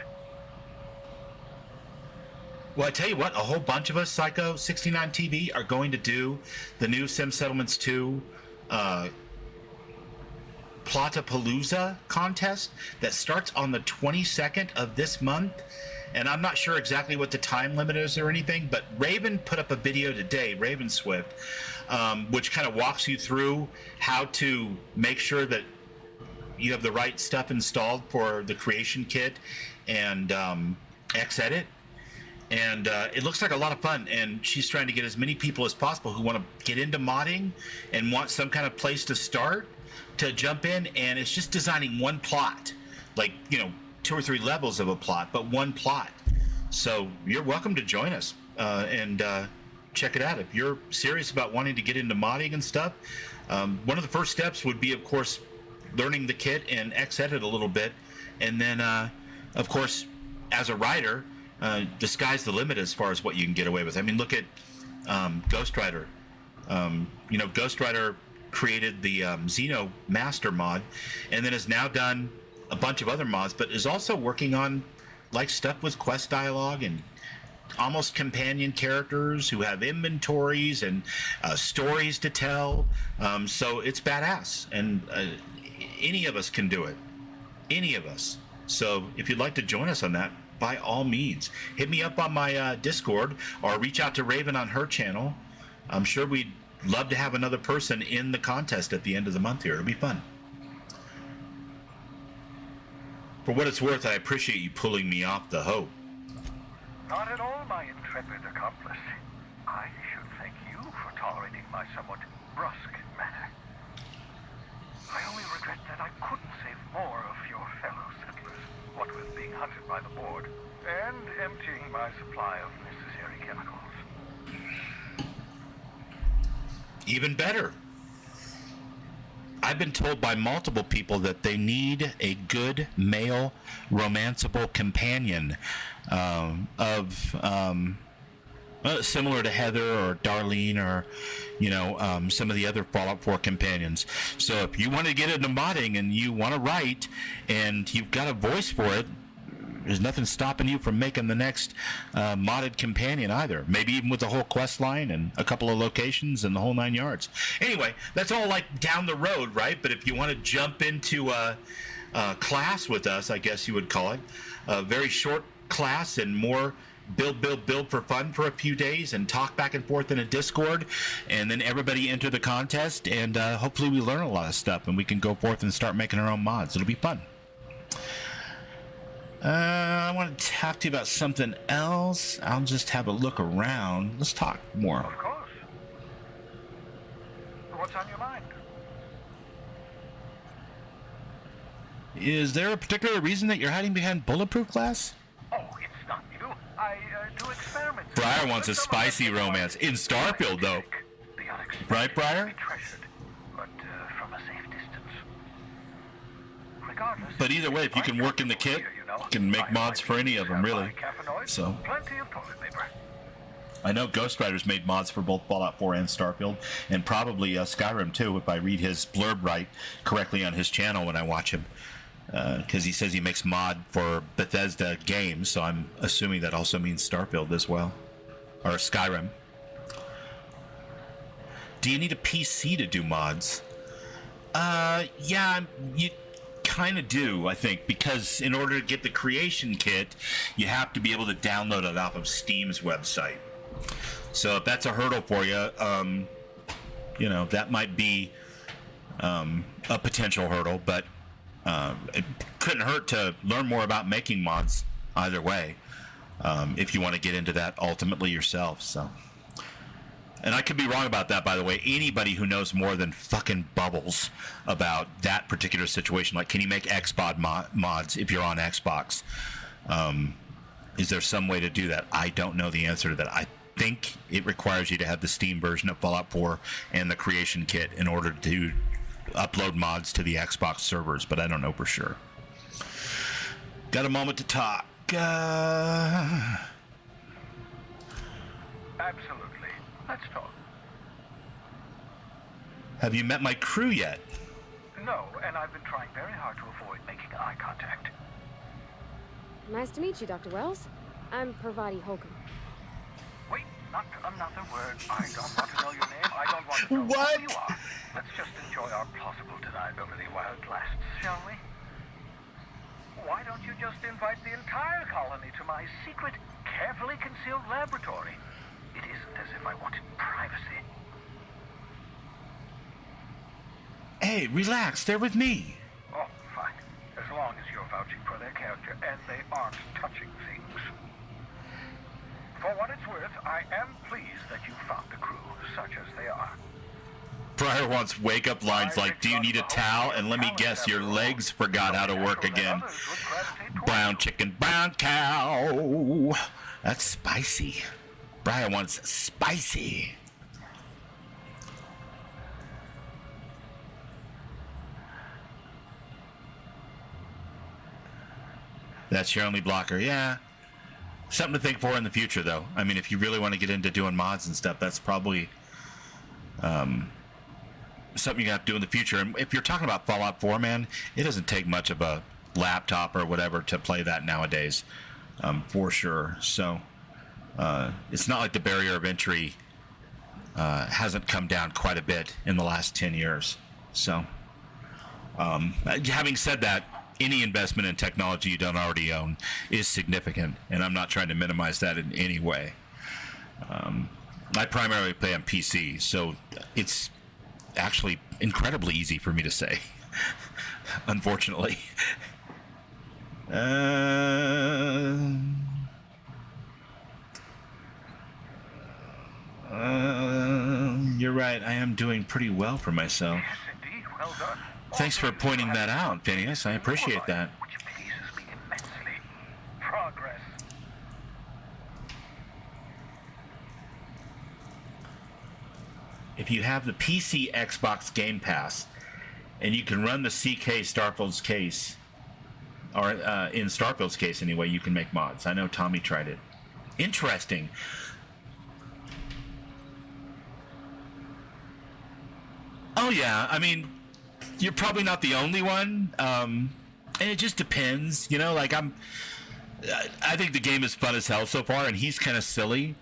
S1: Well, I tell you what, a whole bunch of us, Psycho 69 TV, are going to do the new Sim Settlements 2 Plotapalooza contest that starts on the 22nd of this month. and I'm not sure exactly what the time limit is or anything, but Raven put up a video today, Raven Swift, which kind of walks you through how to make sure that you have the right stuff installed for the creation kit and Xedit. And it looks like a lot of fun, and she's trying to get as many people as possible who want to get into modding and want some kind of place to start to jump in. And it's just designing one plot, like, you know, 2 or 3 levels of a plot, but one plot. So you're welcome to join us and check it out if you're serious about wanting to get into modding and stuff. One of the first steps would be, of course, learning the kit and Xedit a little bit, and then of course, as a writer, the sky's the limit as far as what you can get away with. I mean, look at Ghost Rider. You know, Ghost Rider created the Xeno Master mod, and then has now done a bunch of other mods, but is also working on like stuff with quest dialogue and almost companion characters who have inventories and stories to tell. So it's badass, and any of us can do it. Any of us. So if you'd like to join us on that, by all means, hit me up on my Discord or reach out to Raven on her channel. I'm sure we'd love to have another person in the contest at the end of the month here. It'll be fun. For what it's worth, I appreciate you pulling me off the hoe.
S11: Not at all, my intrepid accomplice. I should thank you for tolerating my somewhat brusque manner. I only regret that I couldn't save more of your fellow settlers, what with being hunted by the board, and emptying my supply of necessary chemicals.
S1: Even better. I've been told by multiple people that they need a good male romanceable companion similar to Heather or Darlene or, you know, some of the other Fallout 4 companions. So if you want to get into modding and you want to write and you've got a voice for it, there's nothing stopping you from making the next modded companion either. Maybe even with the whole quest line and a couple of locations and the whole 9 yards. Anyway, that's all like down the road, right? But if you want to jump into a class with us, I guess you would call it, a very short class and more build for fun for a few days and talk back and forth in a Discord, and then everybody enter the contest, and hopefully we learn a lot of stuff and we can go forth and start making our own mods. It'll be fun. I want to talk to you about something else. I'll just have a look around. Let's talk more.
S11: Of course. What's on your mind?
S1: Is there a particular reason that you're hiding behind Bulletproof Glass?
S11: Oh, it's not you. I do experiments.
S1: Briar wants a spicy romance. In Starfield, though. Right, Briar?
S11: But from a safe distance. Regardless,
S1: but either way, if you can work in the kit, you can make mods for any of them, really. So
S11: plenty of toilet paper.
S1: I know Ghost Rider's made mods for both Fallout 4 and Starfield, and probably Skyrim too, if I read his blurb right correctly on his channel when I watch him. Because he says he makes mod for Bethesda games, so I'm assuming that also means Starfield as well. Or Skyrim. Do you need a PC to do mods? Yeah, you kind of do, I think, because in order to get the creation kit, you have to be able to download it off of Steam's website. So if that's a hurdle for you, you know, that might be a potential hurdle, but it couldn't hurt to learn more about making mods either way, if you want to get into that ultimately yourself. So, and I could be wrong about that, by the way. Anybody who knows more than fucking Bubbles about that particular situation, like can you make Xbox mods if you're on Xbox? Is there some way to do that? I don't know the answer to that. I think it requires you to have the Steam version of Fallout 4 and the creation kit in order to upload mods to the Xbox servers, but I don't know for sure. Got a moment to talk.
S11: Absolutely. Let's talk.
S1: Have you met my crew yet?
S11: No, and I've been trying very hard to avoid making eye contact.
S6: Nice to meet you, Dr. Wells. I'm Parvati Holcomb.
S11: Wait, not another word. I don't want to know your name. I don't want to know
S1: what?
S11: who you are. Let's just enjoy our plausible deniability while it lasts, shall we? Why don't you just invite the entire colony to my secret, carefully concealed laboratory? It isn't as if I wanted privacy.
S1: Hey, relax. They're with me.
S11: Oh, fine. As long as you're vouching for their character and they aren't touching things. For what it's worth, I am pleased that you found a crew, such as they are.
S1: Briar wants wake-up lines like, do you need a towel? And let me guess, your legs forgot how to work again. Brown chicken, brown cow. That's spicy. Briar wants spicy. That's your only blocker. Yeah. Something to think for in the future, though. I mean, if you really want to get into doing mods and stuff, that's probably something you have to do in the future. And if you're talking about Fallout 4, man, it doesn't take much of a laptop or whatever to play that nowadays, for sure. So it's not like the barrier of entry hasn't come down quite a bit in the last 10 years. So having said that, any investment in technology you don't already own is significant, and I'm not trying to minimize that in any way. I primarily play on PC, so it's actually incredibly easy for me to say, unfortunately. You're right, I am doing pretty well for myself.
S11: Yes, indeed. Well done.
S1: Thanks for pointing that out, Phineas. I appreciate that.
S11: Which pleases me immensely. Progress.
S1: If you have the PC Xbox Game Pass, and you can run the CK Starfield's case, or in Starfield's case anyway, you can make mods. I know Tommy tried it. Interesting. Oh yeah, I mean, you're probably not the only one, and it just depends, you know. Like I think the game is fun as hell so far, and he's kind of silly,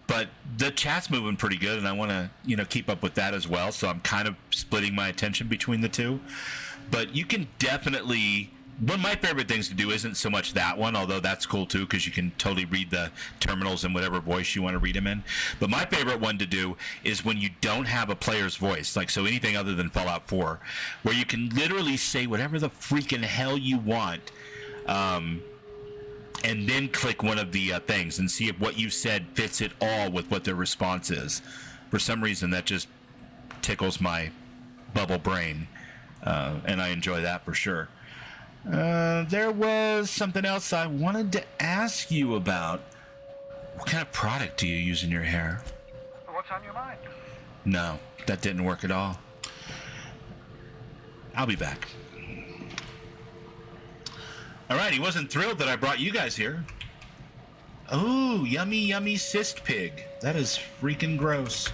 S1: but the chat's moving pretty good, and I want to, you know, keep up with that as well. So I'm kind of splitting my attention between the two. But you can definitely. One of my favorite things to do isn't so much that one, although that's cool too, because you can totally read the terminals in whatever voice you want to read them in. But my favorite one to do is when you don't have a player's voice, like so anything other than Fallout 4, where you can literally say whatever the freaking hell you want, and then click one of the things and see if what you said fits it all with what their response is. For some reason, that just tickles my bubble brain, and I enjoy that for sure. There was something else I wanted to ask you about. What kind of product do you use in your hair?
S11: What's on your mind?
S1: No, that didn't work at all. I'll be back. Alright, he wasn't thrilled that I brought you guys here. Oh, yummy, yummy cyst pig. That is freaking gross.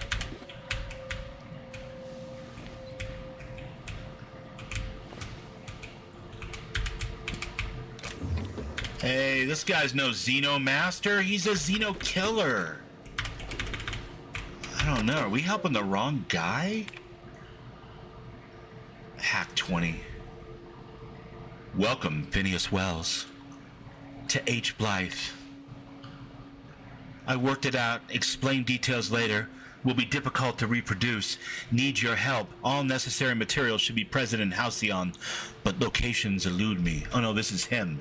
S1: Hey, this guy's no Xeno master. He's a Xeno killer. I don't know. Are we helping the wrong guy? Hack 20. Welcome, Phineas Wells, to H. Blythe. I worked it out. Explain details later. Will be difficult to reproduce. Need your help. All necessary materials should be present in Halcyon, but locations elude me. Oh no, this is him.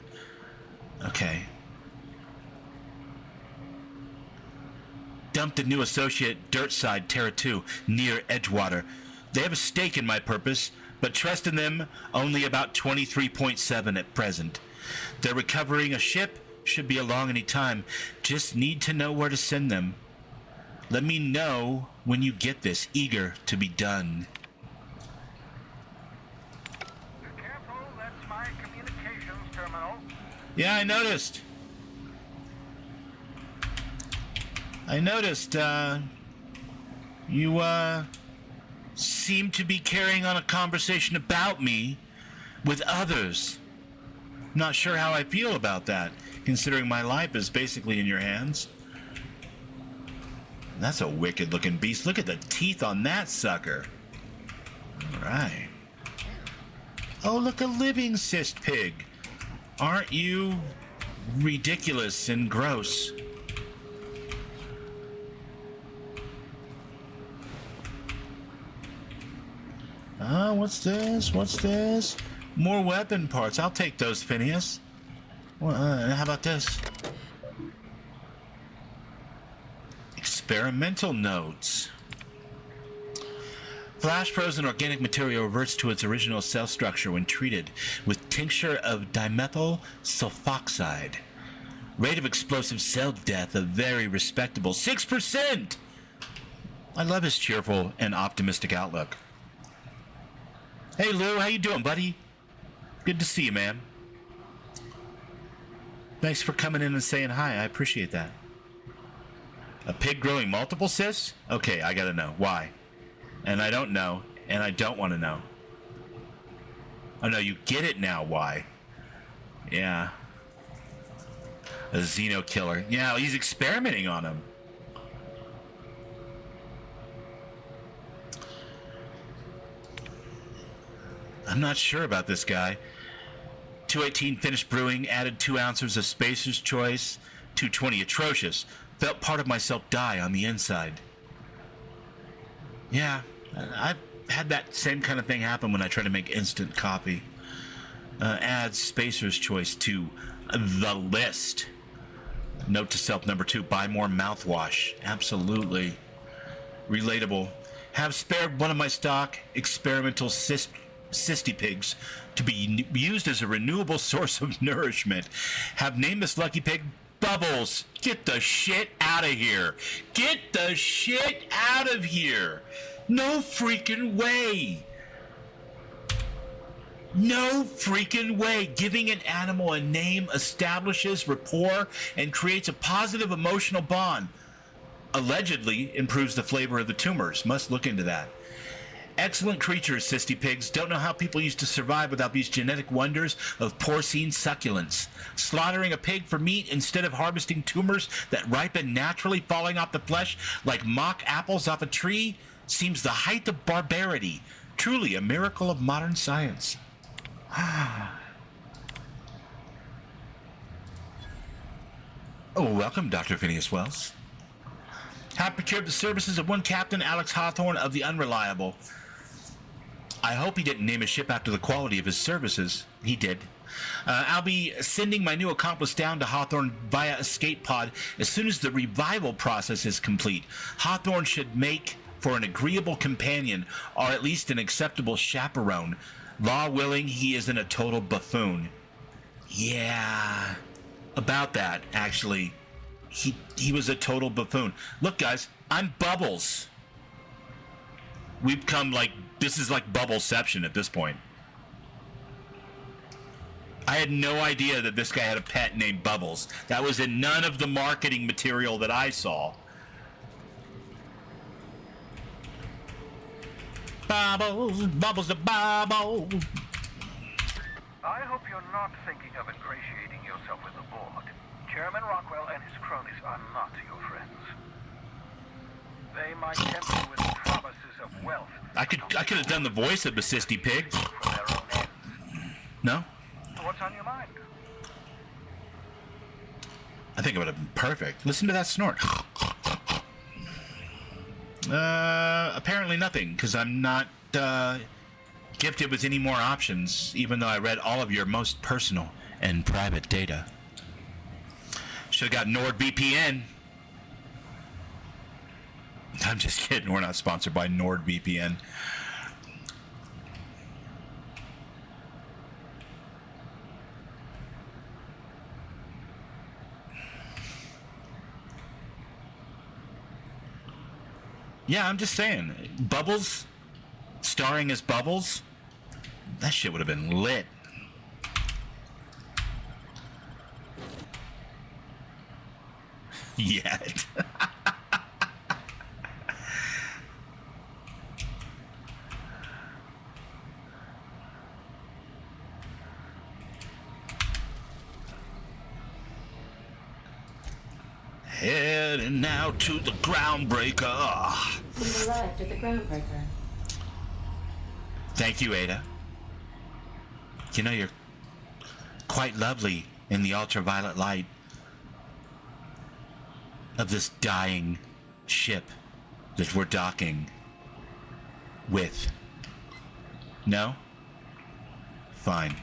S1: Okay. Dumped a new associate, Dirtside, Terra 2, near Edgewater. They have a stake in my purpose, but trust in them only about 23.7 at present. They're recovering a ship, should be along any time. Just need to know where to send them. Let me know when you get this. Eager to be done.
S11: Careful, that's my communications terminal.
S1: Yeah, I noticed. You seem to be carrying on a conversation about me with others. Not sure how I feel about that, considering my life is basically in your hands. That's a wicked-looking beast. Look at the teeth on that sucker. All right. Oh, look, a living cyst pig. Aren't you ridiculous and gross? What's this? What's this? More weapon parts. I'll take those, Phineas. Well, how about this? Experimental notes. Flash frozen organic material reverts to its original cell structure when treated with tincture of dimethyl sulfoxide. Rate of explosive cell death a very respectable 6%. I love his cheerful and optimistic outlook. Hey Lou, how you doing, buddy? Good to see you, man. Thanks for coming in and saying hi. I appreciate that. A pig growing multiple cysts? Okay, I gotta know. Why? And I don't know, and I don't want to know. Oh no, you get it now, why? Yeah. A xeno killer. Yeah, he's experimenting on him. I'm not sure about this guy. 218 finished brewing, added 2 ounces of Spacer's Choice. 220 atrocious. Felt part of myself die on the inside. Yeah, I've had that same kind of thing happen when I try to make instant coffee. Add Spacer's Choice to the list. Note to self number 2, buy more mouthwash. Absolutely. Relatable. Have spared one of my stock experimental cysty pigs to be used as a renewable source of nourishment. Have named this lucky pig Bubbles. Get the shit out of here. Get the shit out of here. No freaking way. No freaking way. Giving an animal a name establishes rapport and creates a positive emotional bond. Allegedly improves the flavor of the tumors. Must look into that. Excellent creatures, cysty pigs. Don't know how people used to survive without these genetic wonders of porcine succulents. Slaughtering a pig for meat instead of harvesting tumors that ripen naturally falling off the flesh like mock apples off a tree seems the height of barbarity. Truly a miracle of modern science. Oh, welcome, Dr. Phineas Wells. Have procured the services of one Captain Alex Hawthorne of the Unreliable. I hope he didn't name his ship after the quality of his services. He did. I'll be sending my new accomplice down to Hawthorne via escape pod as soon as the revival process is complete. Hawthorne should make for an agreeable companion, or at least an acceptable chaperone. Law willing, he isn't a total buffoon. Yeah, about that, actually. He was a total buffoon. Look, guys, I'm Bubbles. We've come like, this is like Bubbleception at this point. I had no idea that this guy had a pet named Bubbles. That was in none of the marketing material that I saw. Bubbles, Bubbles the Bubble.
S11: I hope you're not thinking of ingratiating yourself with the board. Chairman Rockwell and his cronies are not your friends. They might tempt you with promises of wealth.
S1: I could have done the voice of the cysty pig.
S11: For their own ends.
S1: No?
S11: What's on your mind?
S1: I think it would have been perfect. Listen to that snort. Apparently nothing, because I'm not gifted with any more options, even though I read all of your most personal and private data. Should have got NordVPN. I'm just kidding. We're not sponsored by NordVPN. Yeah, I'm just saying. Bubbles, starring as Bubbles, that shit would have been lit. Yet. Heading now to the groundbreaker.
S5: We arrived at the groundbreaker.
S1: Thank you, Ada. You know, you're quite lovely in the ultraviolet light of this dying ship that we're docking with. No? Fine.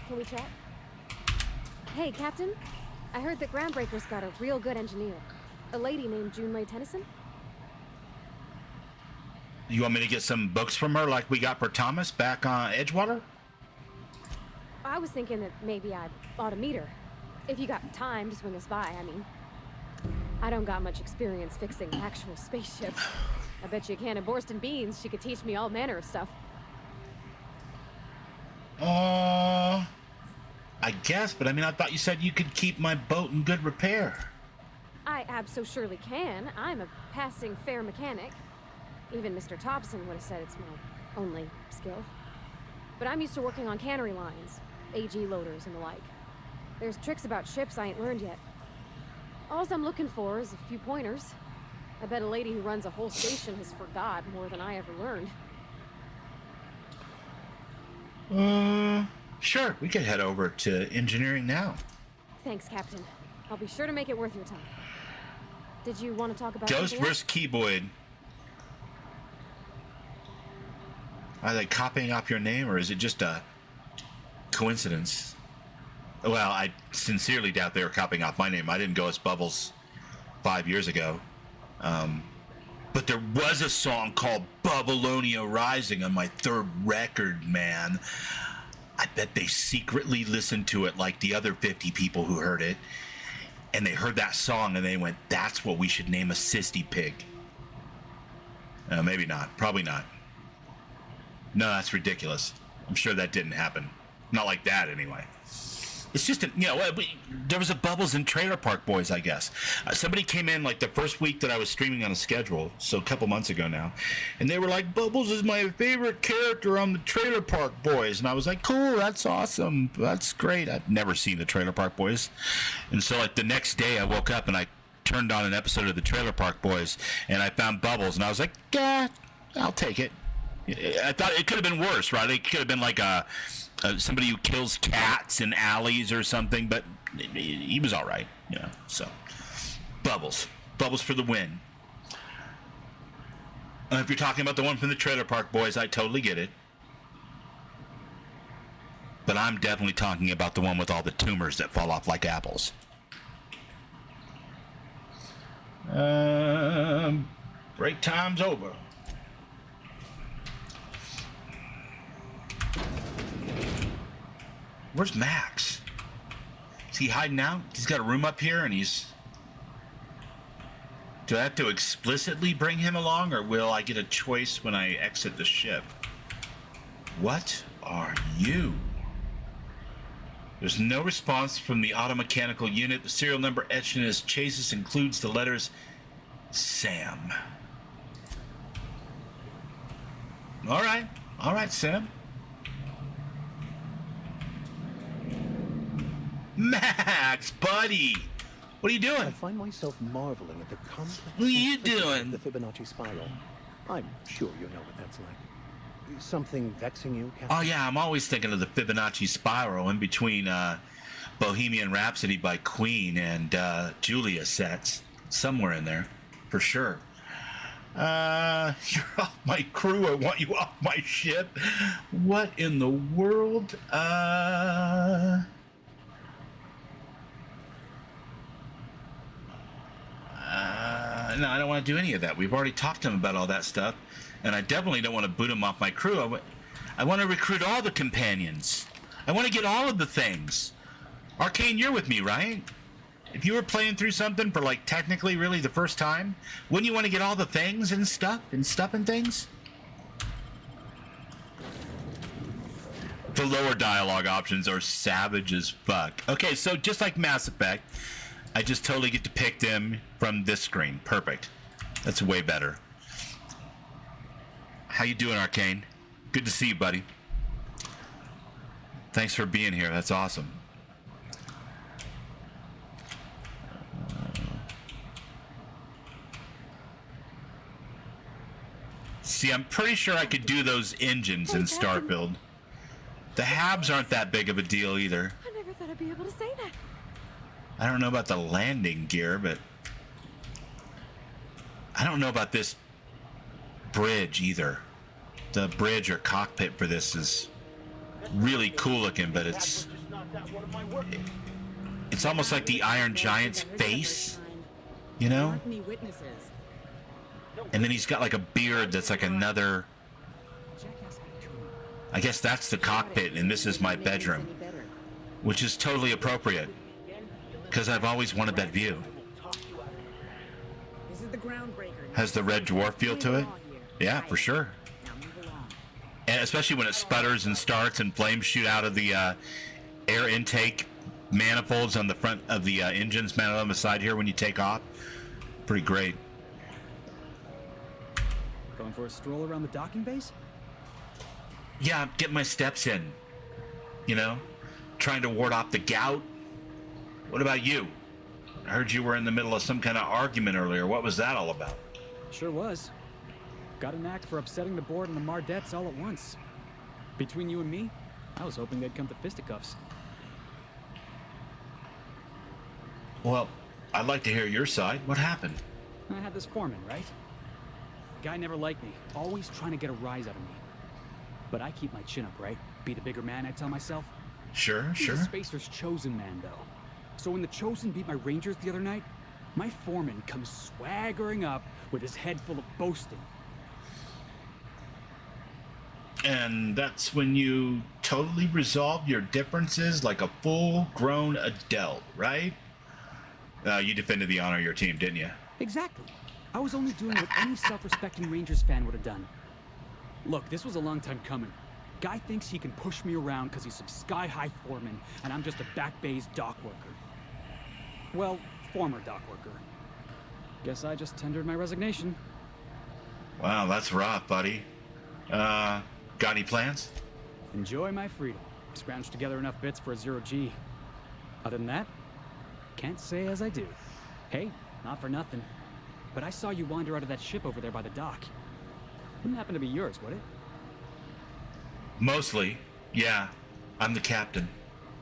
S6: Can we chat? Hey, Captain. I heard that Groundbreaker's got a real good engineer. A lady named Junlei Tennyson.
S1: You want me to get some books from her like we got for Thomas back on Edgewater?
S6: I was thinking that maybe I ought to meet her. If you got time to swing us by, I mean. I don't got much experience fixing actual spaceships. I bet you a can of Borston beans she could teach me all manner of stuff.
S1: I guess, but I mean, I thought you said you could keep my boat in good repair.
S6: I surely can. I'm a passing fair mechanic. Even Mr. Thompson would have said it's my only skill. But I'm used to working on cannery lines, AG loaders and the like. There's tricks about ships I ain't learned yet. All I'm looking for is a few pointers. I bet a lady who runs a whole station has forgot more than I ever learned.
S1: Sure, we could head over to engineering now.
S6: Thanks, Captain. I'll be sure to make it worth your time. Did you want to talk about
S1: Ghost
S6: something else?
S1: vs. Keyboard. Are they copying off your name, or is it just a coincidence? Well, I sincerely doubt they were copying off my name. I didn't go as Bubbles 5 years ago. But there was a song called Bubbleonia Rising on my third record, man. I bet they secretly listened to it like the other 50 people who heard it. And they heard that song and they went, that's what we should name a cysty pig. Maybe not. Probably not. No, that's ridiculous. I'm sure that didn't happen. Not like that, anyway. It's just, there was a Bubbles and Trailer Park Boys, I guess. Somebody came in like the first week that I was streaming on a schedule, so a couple months ago now, and they were like, Bubbles is my favorite character on the Trailer Park Boys. And I was like, cool, that's awesome. That's great. I'd never seen the Trailer Park Boys. And so like the next day I woke up and I turned on an episode of the Trailer Park Boys, and I found Bubbles, and I was like, yeah, I'll take it. I thought it could have been worse, right? It could have been like somebody who kills cats in alleys or something, but he was all right, so Bubbles for the win. If you're talking about the one from the Trailer Park Boys, I totally get it, but I'm definitely talking about the one with all the tumors that fall off like apples. Break time's over. Where's Max? Is he hiding out? He's got a room up here and he's... Do I have to explicitly bring him along, or will I get a choice when I exit the ship? What are you? There's no response from the automechanical unit. The serial number etched in his chassis includes the letters Sam. All right, Sam. Max, buddy, what are you doing?
S9: I find myself marveling at the complex...
S1: What are you doing?
S9: The Fibonacci spiral. I'm sure you know what that's like. Something vexing you, Captain?
S1: Oh yeah, I'm always thinking of the Fibonacci spiral in between Bohemian Rhapsody by Queen and Julia sets. Somewhere in there, for sure. You're off my crew. I want you off my ship. What in the world? No, I don't want to do any of that. We've already talked to him about all that stuff, and I definitely don't want to boot him off my crew. I want to recruit all the companions. I want to get all of the things. Arcane, you're with me, right? If you were playing through something for, like, technically really the first time, wouldn't you want to get all the things and stuff and things? The lower dialogue options are savage as fuck. Okay, so just like Mass Effect, I just totally get to pick them from this screen. Perfect. That's way better. How you doing, Arcane? Good to see you, buddy. Thanks for being here. That's awesome. See, I'm pretty sure I could do those engines in Starfield. The Habs aren't that big of a deal either.
S6: I never thought I'd be able to say that.
S1: I don't know about the landing gear, but I don't know about this bridge either. The bridge or cockpit for this is really cool looking, but it's almost like the Iron Giant's face, you know? And then he's got like a beard that's like another... I guess that's the cockpit, and this is my bedroom, which is totally appropriate, because I've always wanted that view. Has the red dwarf feel to it? Yeah, for sure. And especially when it sputters and starts and flames shoot out of the air intake manifolds on the front of the engines mounted on the side here when you take off. Pretty great.
S12: Going for a stroll around the docking base?
S1: Yeah, get my steps in. You know, trying to ward off the gout. What about you? I heard you were in the middle of some kind of argument earlier. What was that all about?
S12: Sure was. Got a knack for upsetting the board and the Mardettes all at once. Between you and me, I was hoping they'd come to fisticuffs.
S1: Well, I'd like to hear your side. What happened?
S12: I had this foreman, right? Guy never liked me, always trying to get a rise out of me. But I keep my chin up, right? Be the bigger man, I tell myself.
S1: Sure.
S12: He's a Spacer's chosen man, though. So when the Chosen beat my Rangers the other night, my foreman comes swaggering up with his head full of boasting.
S1: And that's when you totally resolved your differences like a full-grown adult, right? You defended the honor of your team, didn't you?
S12: Exactly. I was only doing what any self-respecting Rangers fan would have done. Look, this was a long time coming. Guy thinks he can push me around because he's some sky-high foreman, and I'm just a back bay's dock worker. Well, former dock worker. Guess I just tendered my resignation.
S1: Wow, that's rough, buddy. Got any plans?
S12: Enjoy my freedom. Scrounged together enough bits for a 0G. Other than that, can't say as I do. Hey, not for nothing, but I saw you wander out of that ship over there by the dock. Wouldn't happen to be yours, would it?
S1: Mostly, yeah. I'm the captain.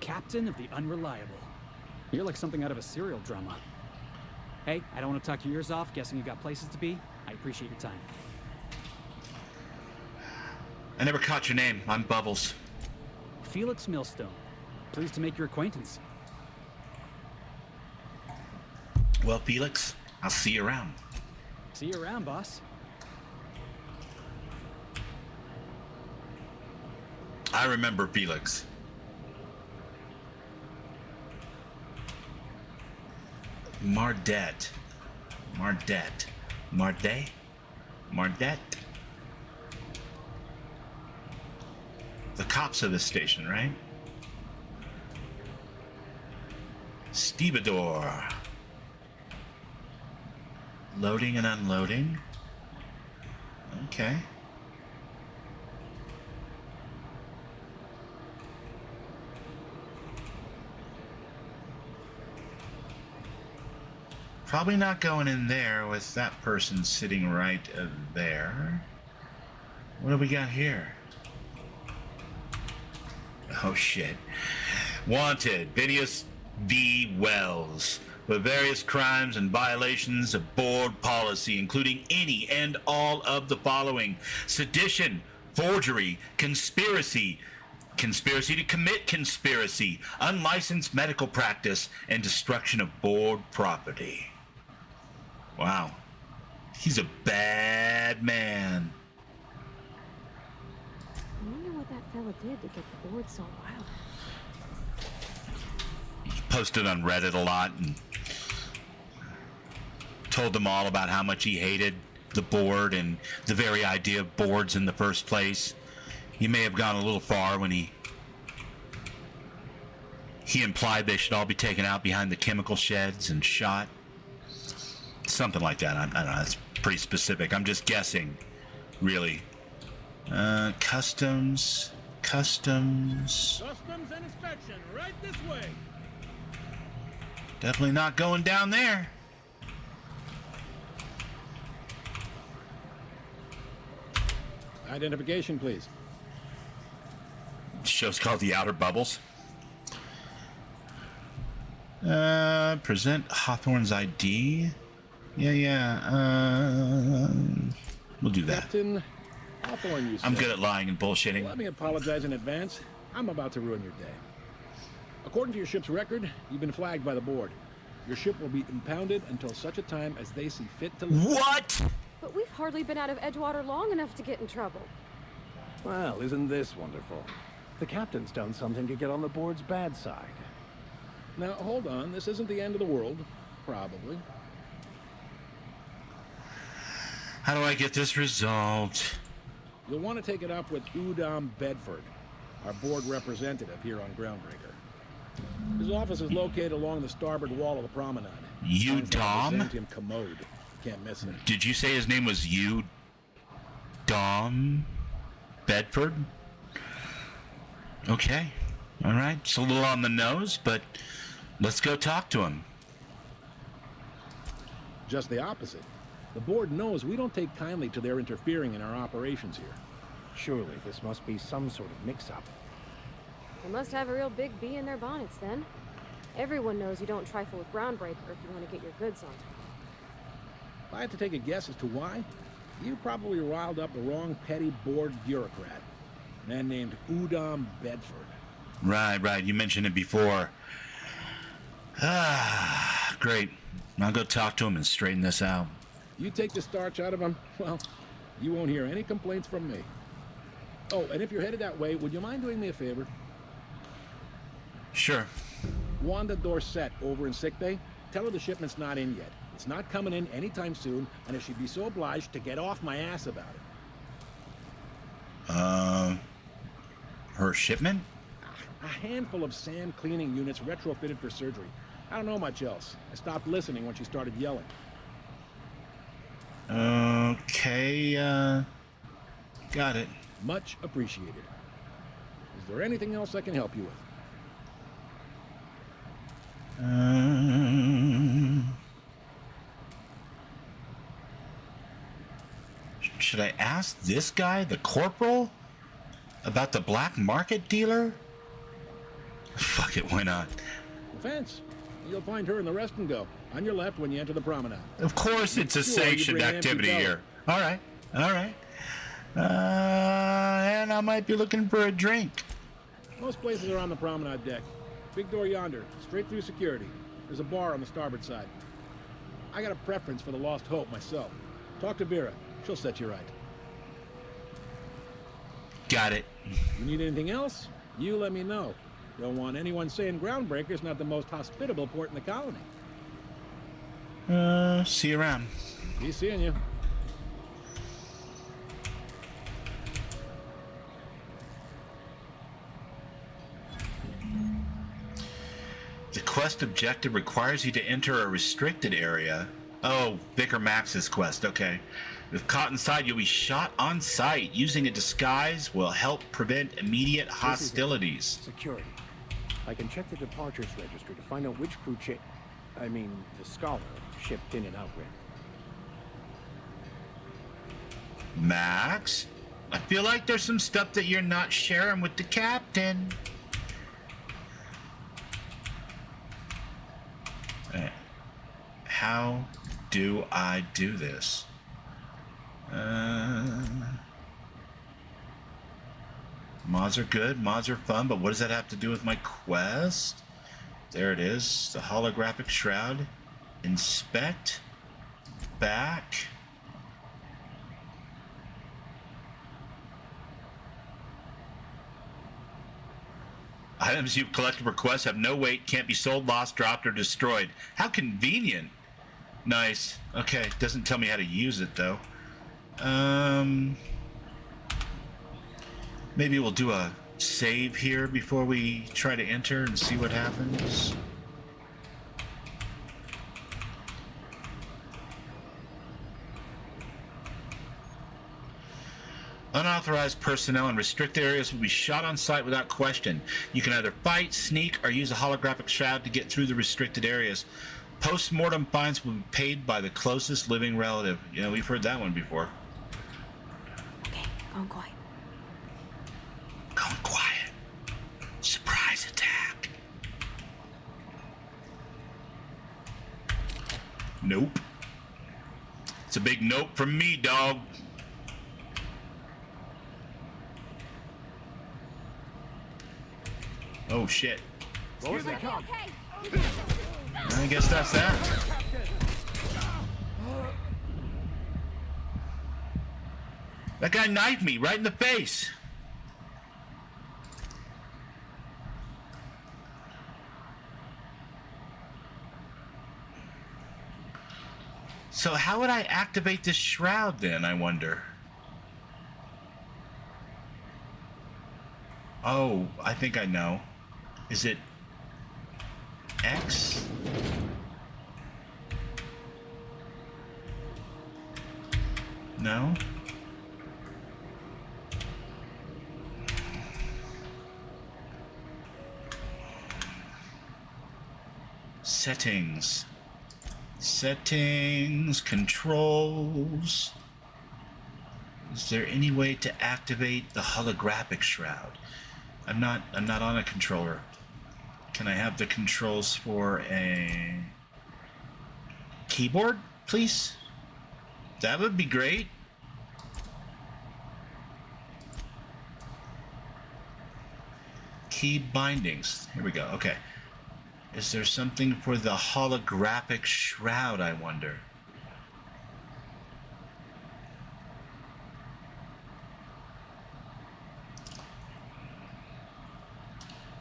S12: Captain of the Unreliable. You're like something out of a serial drama. Hey, I don't want to talk your ears off, guessing you got places to be. I appreciate your time.
S1: I never caught your name. I'm Bubbles.
S12: Felix Millstone. Pleased to make your acquaintance.
S1: Well, Felix, I'll see you around.
S12: See you around, boss.
S1: I remember Felix. Mardette. The cops of this station, right? Stevedore. Loading and unloading. Okay. Probably not going in there with that person sitting right there. What do we got here? Oh shit. Wanted, Phineas V. Wells, for various crimes and violations of board policy, including any and all of the following: sedition, forgery, conspiracy to commit conspiracy, unlicensed medical practice, and destruction of board property. Wow. He's a bad man.
S6: I wonder what that fella did to get the board so wild.
S1: He posted on Reddit a lot and told them all about how much he hated the board and the very idea of boards in the first place. He may have gone a little far when he implied they should all be taken out behind the chemical sheds and shot. Something like that. I don't know. That's pretty specific. I'm just guessing, really. Customs.
S13: Customs and inspection, right this way.
S1: Definitely not going down there.
S9: Identification, please.
S1: The show's called The Outer Bubbles. Present Hawthorne's ID. Yeah. We'll do that.
S14: Captain Hawthorne, you
S1: I'm
S14: said.
S1: good at lying and bullshitting.
S14: Let me apologize in advance. I'm about to ruin your day. According to your ship's record, you've been flagged by the board. Your ship will be impounded until such a time as they see fit to leave.
S1: What?
S6: But we've hardly been out of Edgewater long enough to get in trouble.
S9: Well, isn't this wonderful? The captain's done something to get on the board's bad side.
S14: Now, hold on. This isn't the end of the world. Probably.
S1: How do I get this resolved?
S14: You'll want to take it up with Udom Bedford, our board representative here on Groundbreaker. His office is located along the starboard wall of the promenade.
S1: Udom?
S14: Byzantium commode. Can't miss it.
S1: Did you say his name was Udom Bedford? Okay. All right. It's a little on the nose, but let's go talk to him.
S14: Just the opposite. The board knows we don't take kindly to their interfering in our operations here.
S9: Surely this must be some sort of mix-up.
S6: They must have a real big bee in their bonnets, then. Everyone knows you don't trifle with Groundbreaker if you want to get your goods on.
S14: If I had to take a guess as to why, you probably riled up the wrong petty board bureaucrat. A man named Udom Bedford.
S1: Right. You mentioned it before. Great. I'll go talk to him and straighten this out.
S14: You take the starch out of him, well, you won't hear any complaints from me. Oh, and if you're headed that way, would you mind doing me a favor?
S1: Sure.
S14: Wanda Dorset over in sickbay, tell her the shipment's not in yet. It's not coming in anytime soon, and if she'd be so obliged to get off my ass about it.
S1: Her shipment?
S14: A handful of sand cleaning units retrofitted for surgery. I don't know much else. I stopped listening when she started yelling.
S1: Okay, got it.
S14: Much appreciated. Is there anything else I can help you with?
S1: Should I ask this guy, the corporal, about the black market dealer? Fuck it, why not?
S14: The fence. You'll find her in the rest and go. On your left when you enter the promenade.
S1: Of course it's a sanctioned activity here. All right. And I might be looking for a drink.
S14: Most places are on the promenade deck. Big door yonder, straight through security. There's a bar on the starboard side. I got a preference for the Lost Hope myself. Talk to Vera. She'll set you right.
S1: Got it.
S14: You need anything else? You let me know. Don't want anyone saying Groundbreaker's not the most hospitable port in the colony.
S1: See you around.
S14: Be seeing you.
S1: The quest objective requires you to enter a restricted area. Oh, Vicar Max's quest, okay. If caught inside, you'll be shot on sight. Using a disguise will help prevent immediate hostilities.
S9: Security. I can check the departures register to find out which crew the Scholar shipped in and out with.
S1: Max, I feel like there's some stuff that you're not sharing with the captain. How do I do this? Mods are good, mods are fun, but what does that have to do with my quest? There it is, the holographic shroud. Inspect. Back. Items you've collected for quests have no weight, can't be sold, lost, dropped, or destroyed. How convenient. Nice. Okay, doesn't tell me how to use it, though. Maybe we'll do a save here before we try to enter and see what happens. Unauthorized personnel in restricted areas will be shot on sight without question. You can either fight, sneak, or use a holographic shroud to get through the restricted areas. Post-mortem fines will be paid by the closest living relative. Yeah, we've heard that one before.
S6: Okay, going quiet.
S1: Going quiet. Nope. It's a big nope from me, dog. Oh shit.
S9: Here they come.
S1: I guess that's that. That guy knifed me right in the face. So how would I activate this shroud then, I wonder? Oh, I think I know. Is it X? No? Settings. Settings, controls. Is there any way to activate the holographic shroud? I'm not on a controller. Can I have the controls for a keyboard, please? That would be great. Key bindings. Here we go. Okay. Is there something for the holographic shroud, I wonder?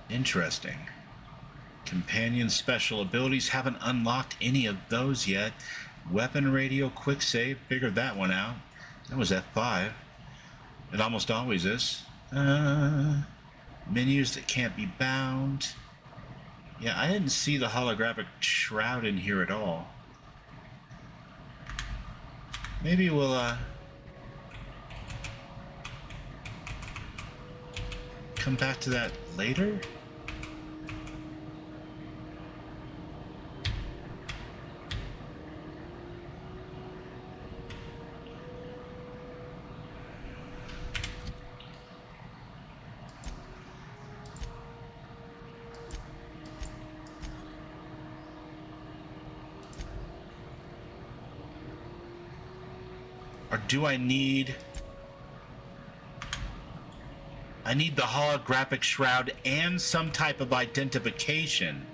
S1: Interesting. Companion special abilities. Haven't unlocked any of those yet. Weapon radio, quick save. Figured that one out. That was F5. It almost always is. Menus that can't be bound. Yeah, I didn't see the holographic shroud in here at all. Maybe we'll, come back to that later? Or do I need the holographic shroud and some type of identification?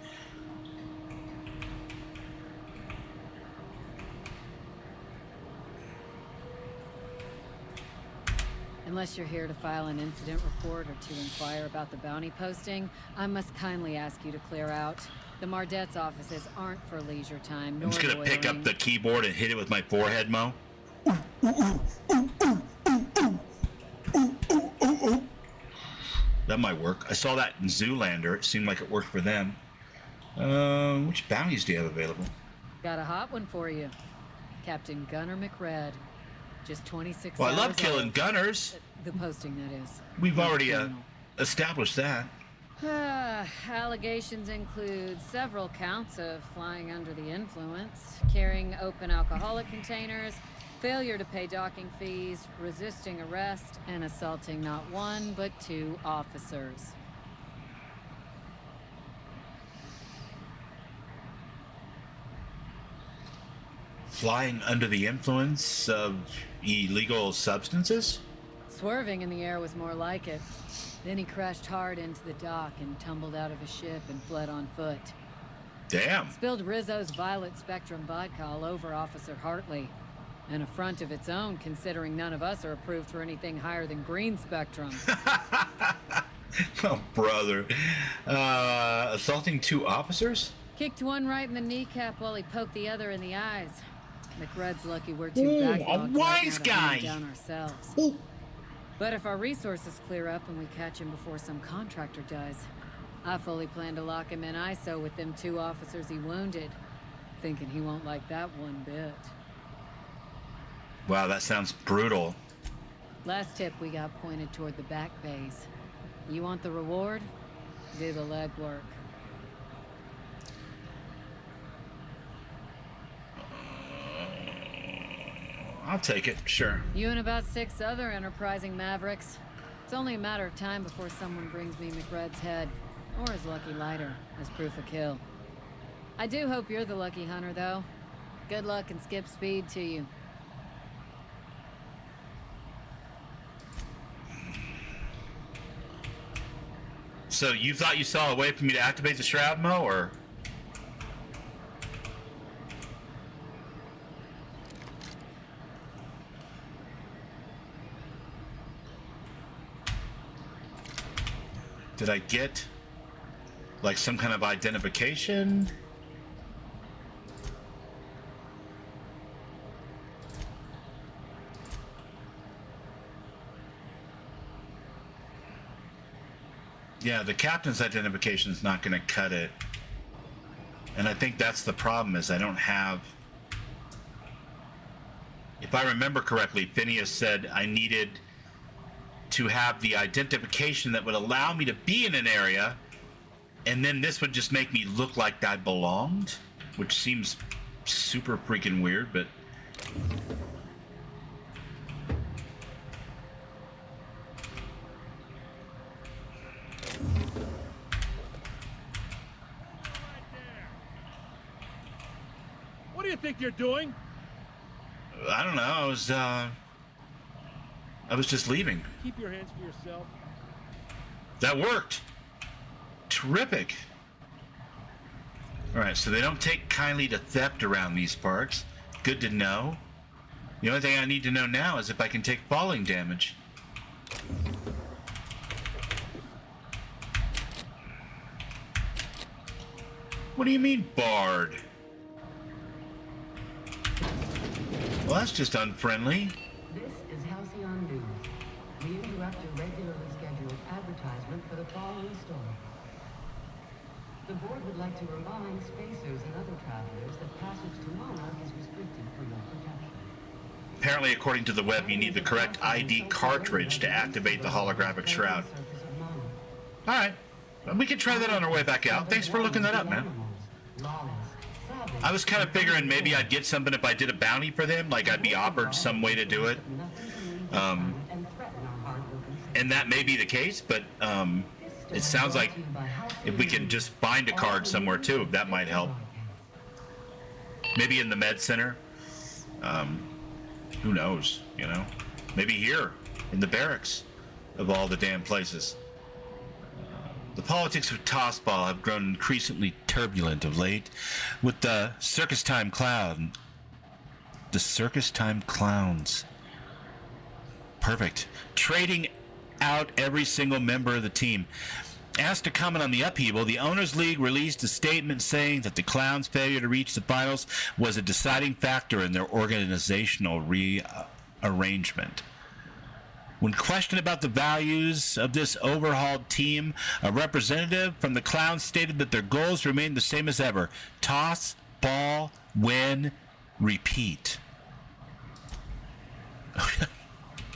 S15: Unless you're here to file an incident report or to inquire about the bounty posting, I must kindly ask you to clear out. The Mardet's offices aren't for leisure time, nor
S1: I'm just gonna pick up the keyboard and hit it with my forehead, Mo. That might work. I saw that in Zoolander. It seemed like it worked for them. Which bounties do you have available?
S15: Got a hot one for you. Captain Gunner McRed. Just 26
S1: Well, I
S15: hours
S1: love killing
S15: old.
S1: gunners.
S15: The posting, that is.
S1: We've already established that.
S15: Allegations include several counts of flying under the influence, carrying open alcoholic containers, failure to pay docking fees, resisting arrest, and assaulting not one, but 2 officers.
S1: Flying under the influence of illegal substances?
S15: Swerving in the air was more like it. Then he crashed hard into the dock and tumbled out of his ship and fled on foot.
S1: Damn.
S15: Spilled Rizzo's Violet Spectrum vodka all over Officer Hartley. An affront of its own, considering none of us are approved for anything higher than green spectrum.
S1: Oh, brother. Assaulting 2 officers?
S15: Kicked one right in the kneecap while he poked the other in the eyes. McRed's lucky we're too
S1: Ooh,
S15: backlogged
S1: a
S15: right
S1: wise
S15: now to hunt
S1: guy.
S15: him down ourselves. But if our resources clear up and we catch him before some contractor does, I fully plan to lock him in ISO with them 2 officers he wounded, thinking he won't like that one bit.
S1: Wow, that sounds brutal.
S15: Last tip we got pointed toward the back bays. You want the reward? Do the legwork.
S1: I'll take it, sure.
S15: You and about 6 other enterprising mavericks. It's only a matter of time before someone brings me McRed's head, or his lucky lighter, as proof of kill. I do hope you're the lucky hunter, though. Good luck and skip speed to you.
S1: So you thought you saw a way for me to activate the shroud, Mo, or? Did I get like some kind of identification? Yeah, the captain's identification is not going to cut it. And I think that's the problem, is I don't have... If I remember correctly, Phineas said I needed to have the identification that would allow me to be in an area, and then this would just make me look like I belonged, which seems super freaking weird, but...
S14: What do you think you're doing?
S1: I don't know, I was just leaving.
S14: Keep your hands for yourself.
S1: That worked. Terrific. All right, so they don't take kindly to theft around these parts. Good to know. The only thing I need to know now is if I can take falling damage. What do you mean, barred? Well, that's just unfriendly.
S16: This is Halcyon News. We interrupt your regularly scheduled advertisement for the following story. The board would like to remind spacers and other travelers that passage to Monarch is restricted for your protection.
S1: Apparently, according to the web, you need the correct ID cartridge to activate the holographic shroud. Alright, we can try that on our way back out. Thanks for looking that up, man. I was kind of figuring maybe I'd get something if I did a bounty for them, like I'd be offered some way to do it. And that may be the case, but it sounds like if we can just find a card somewhere too, that might help. Maybe in the med center. Who knows, you know? Maybe here, in the barracks, of all the damn places. The politics of Tossball have grown increasingly turbulent of late, with the circus time clown. The circus time clowns. Perfect. Trading out every single member of the team. Asked to comment on the upheaval, the Owners League released a statement saying that the Clowns' failure to reach the finals was a deciding factor in their organizational rearrangement. When questioned about the values of this overhauled team, a representative from the Clowns stated that their goals remained the same as ever. Toss, ball, win, repeat.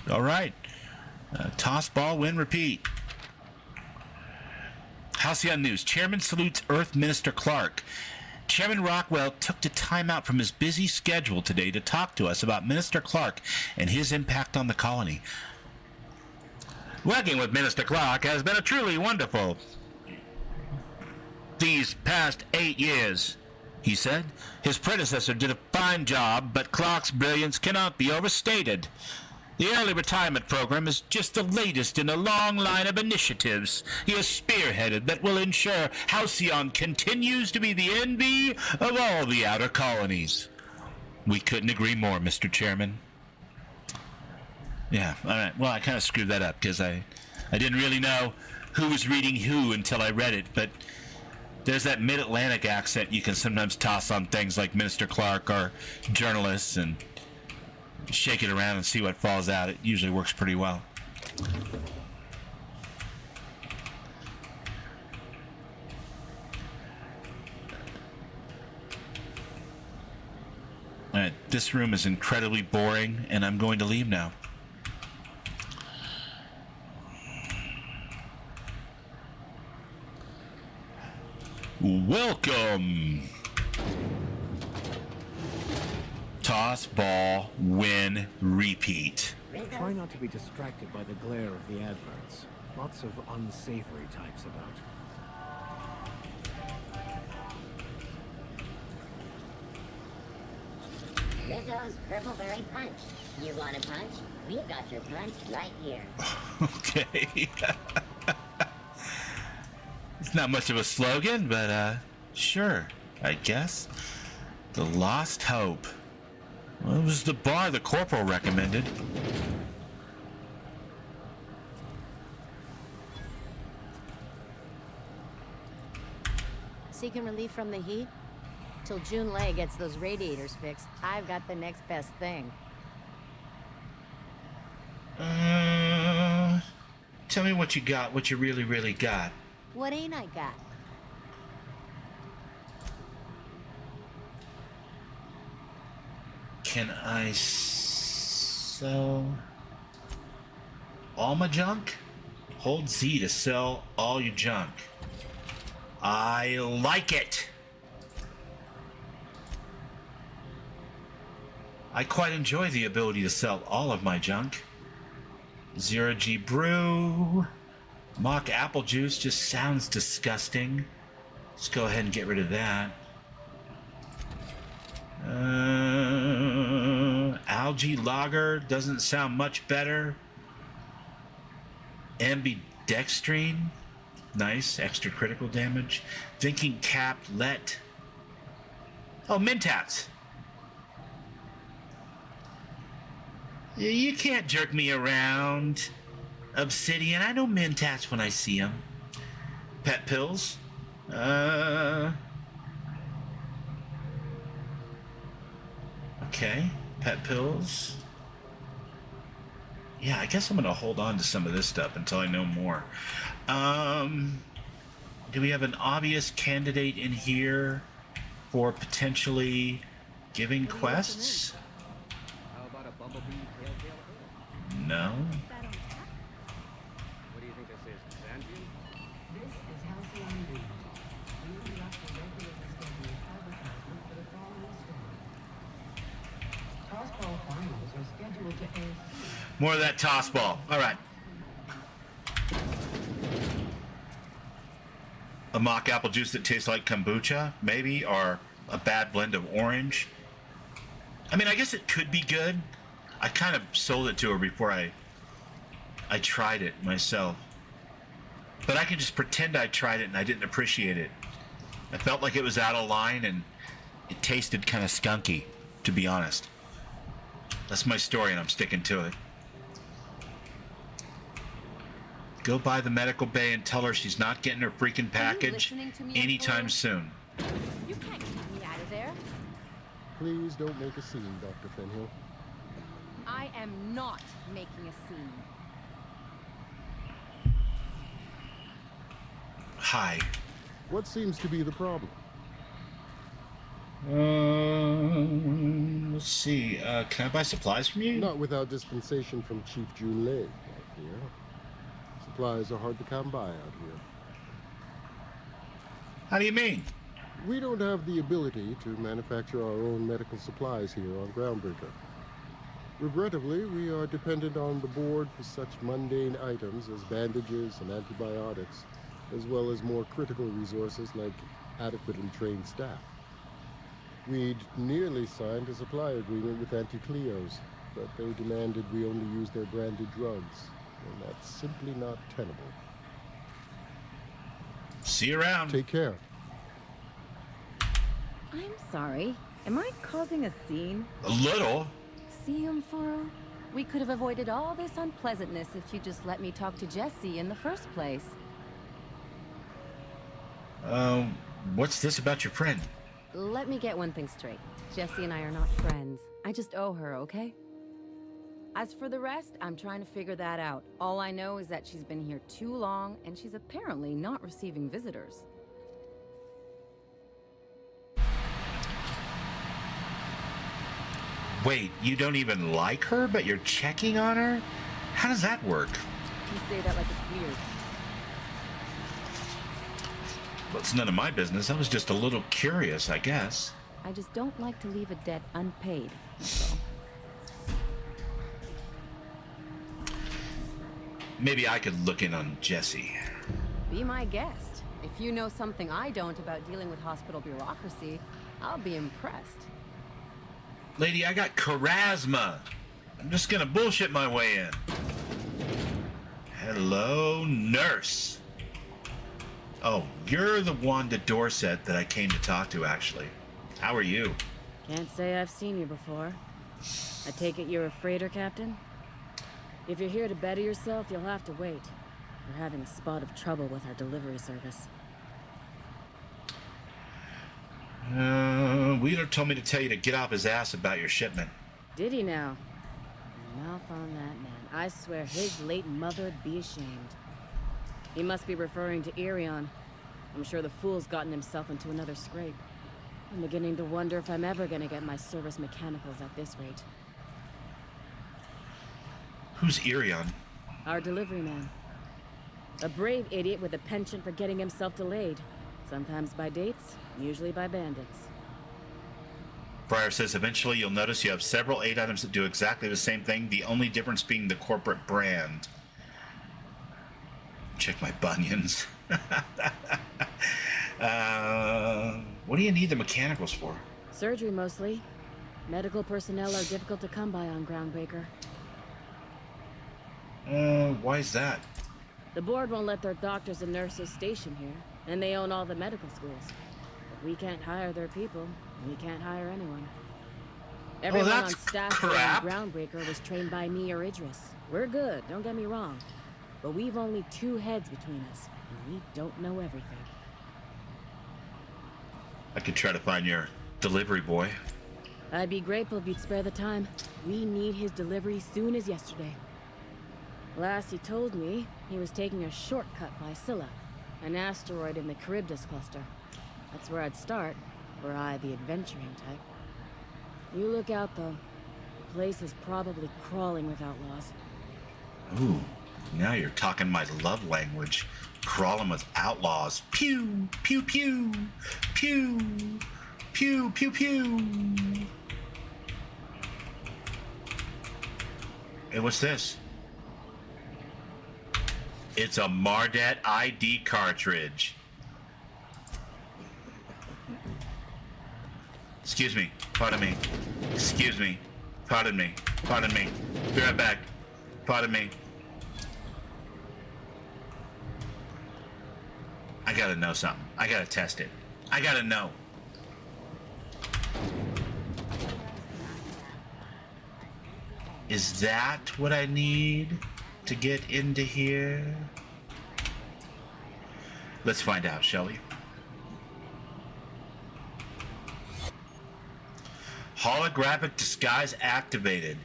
S1: All right. Toss, ball, win, repeat. Halcyon News. Chairman salutes Earth Minister Clark. Chairman Rockwell took the time out from his busy schedule today to talk to us about Minister Clark and his impact on the colony. Working with Minister Clark has been a truly wonderful these past 8 years, he said. His predecessor did a fine job, but Clark's brilliance cannot be overstated. The early retirement program is just the latest in a long line of initiatives he has spearheaded that will ensure Halcyon continues to be the envy of all the outer colonies. We couldn't agree more, Mr. Chairman. Yeah, all right. Well, I kind of screwed that up because I didn't really know who was reading who until I read it, but there's that mid-Atlantic accent you can sometimes toss on things like Minister Clark or journalists and shake it around and see what falls out. It usually works pretty well. All right, this room is incredibly boring, and I'm going to leave now. Welcome. Toss, ball, win, repeat.
S9: Try not to be distracted by the glare of the adverts. Lots of unsavory types about.
S17: Rizzo's Purple Berry Punch. You want a punch? We've got your punch right here.
S1: Okay. It's not much of a slogan, but sure, I guess. The Lost Hope. Well, it was the bar the corporal recommended.
S17: Seeking relief from the heat? Till June Lay gets those radiators fixed, I've got the next best thing.
S1: Tell me what you got, what you really, really got.
S17: What ain't I got?
S1: Can I sell all my junk? Hold Z to sell all your junk. I like it. I quite enjoy the ability to sell all of my junk. Zero G Brew. Mock apple juice just sounds disgusting. Let's go ahead and get rid of that. Algae lager doesn't sound much better. Ambidextrine. Nice, extra critical damage. Thinking cap, let. Oh, Mentats. You can't jerk me around. Obsidian, I know Mentats when I see them. Pet pills. Okay, pet pills. Yeah, I guess I'm gonna hold on to some of this stuff until I know more. Do we have an obvious candidate in here for potentially giving quests?
S8: How about a bumblebee pale-tail?
S1: No.
S8: What do you think this is, Byzantium?
S16: This is Halcyon News. We interrupt the regularly scheduled advertisement for the following story. Tossball finals are scheduled to air soon.
S1: More of that toss ball. All right. A mock apple juice that tastes like kombucha, maybe, or a bad blend of orange. I mean, I guess it could be good. I kind of sold it to her before I tried it myself. But I can just pretend I tried it and I didn't appreciate it. I felt like it was out of line and it tasted kind of skunky, to be honest. That's my story and I'm sticking to it. Go by the medical bay and tell her she's not getting her freaking package anytime soon.
S6: You can't keep me out of there.
S18: Please don't make a scene, Dr. Fenhill.
S6: I am not making a scene.
S1: Hi.
S18: What seems to be the problem?
S1: Let's see. Can I buy supplies from you?
S18: Not without dispensation from Chief June Lay, I fear. Supplies are hard to come by out here.
S1: How do you mean?
S18: We don't have the ability to manufacture our own medical supplies here on Groundbreaker. Regrettably, we are dependent on the board for such mundane items as bandages and antibiotics, as well as more critical resources like adequately trained staff. We'd nearly signed a supply agreement with Anti-Cleos, but they demanded we only use their branded drugs, and that's simply not tenable.
S1: See you around.
S18: Take care.
S19: I'm sorry. Am I causing a scene?
S1: A little.
S19: See, Furrow? We could have avoided all this unpleasantness if you just let me talk to Jesse in the first place.
S1: What's this about your friend?
S19: Let me get one thing straight. Jesse and I are not friends. I just owe her, okay? As for the rest, I'm trying to figure that out. All I know is that she's been here too long, and she's apparently not receiving visitors.
S1: Wait, you don't even like her, but you're checking on her? How does that work?
S19: You say that like it's weird.
S1: Well, it's none of my business. I was just a little curious, I guess.
S19: I just don't like to leave a debt unpaid, so.
S1: Maybe I could look in on Jesse.
S19: Be my guest. If you know something I don't about dealing with hospital bureaucracy, I'll be impressed.
S1: Lady, I got charisma. I'm just gonna bullshit my way in. Hello, nurse. Oh, you're the Wanda Dorset that I came to talk to, actually. How are you?
S15: Can't say I've seen you before. I take it you're a freighter captain? If you're here to better yourself, you'll have to wait. We're having a spot of trouble with our delivery service.
S1: Wheeler told me to tell you to get off his ass about your shipment.
S15: Did he now? Mouth on that man. I swear his late mother'd be ashamed. He must be referring to Irion. I'm sure the fool's gotten himself into another scrape. I'm beginning to wonder if I'm ever gonna get my service mechanicals at this rate.
S1: Who's Irion?
S15: Our delivery man. A brave idiot with a penchant for getting himself delayed. Sometimes by dates, usually by bandits.
S1: Briar says eventually you'll notice you have several 8 items that do exactly the same thing, the only difference being the corporate brand. Check my bunions. What do you need the mechanicals for?
S15: Surgery mostly. Medical personnel are difficult to come by on Groundbreaker.
S1: Why is that?
S15: The board won't let their doctors and nurses station here, and they own all the medical schools. If we can't hire their people, we can't hire anyone. Everyone on staff here on Groundbreaker was trained by me or Idris. We're good, don't get me wrong. But we've only 2 heads between us, and we don't know everything.
S1: I could try to find your delivery boy.
S15: I'd be grateful if you'd spare the time. We need his delivery soon as yesterday. Last he told me, he was taking a shortcut by Scylla, an asteroid in the Charybdis cluster. That's where I'd start, were I the adventuring type. You look out, though. The place is probably crawling with outlaws.
S1: Ooh, now you're talking my love language. Crawling with outlaws. Pew, pew, pew, pew, pew, pew, pew. Hey, what's this? It's a Mardet ID cartridge. Excuse me. Pardon me. Excuse me. Pardon me. Pardon me. Be right back. Pardon me. I gotta know something. I gotta test it. I gotta know. Is that what I need to get into here? Let's find out, shall we? Holographic disguise activated.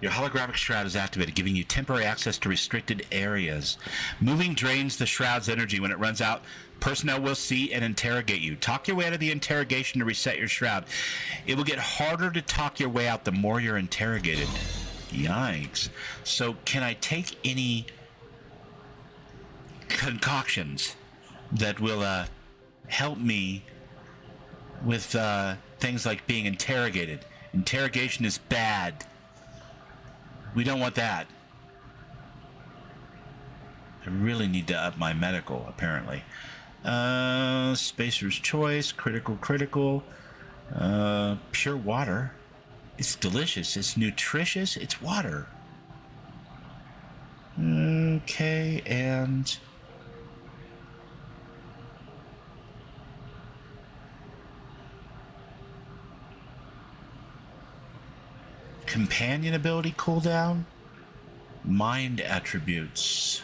S1: Your holographic shroud is activated, giving you temporary access to restricted areas. Moving drains the shroud's energy. When it runs out, personnel will see and interrogate you. Talk your way out of the interrogation to reset your shroud. It will get harder to talk your way out the more you're interrogated. Yikes. So can I take any concoctions that will help me with things like being interrogated? Interrogation is bad. We don't want that. I really need to up my medical, apparently. Spacer's Choice, critical, pure water. It's delicious, it's nutritious, it's water. Okay, and... companion ability cooldown, mind attributes.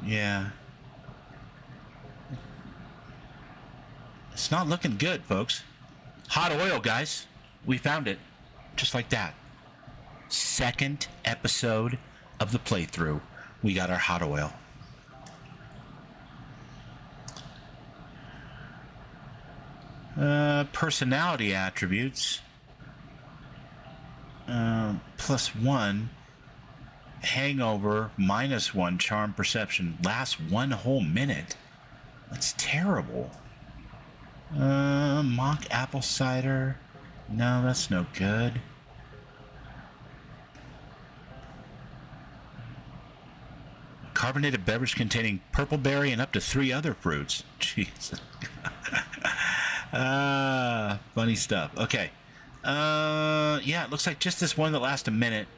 S1: Yeah. It's not looking good, folks. Hot oil, guys. We found it. Just like that. Second episode of the playthrough. We got our hot oil. Personality attributes. +1 hangover, -1 charm perception, lasts 1 whole minute. That's terrible. Mock apple cider, no, that's no good. Carbonated beverage containing purple berry and up to 3 other fruits. Jeez. Funny stuff. Okay. Yeah, it looks like just this one that lasts a minute.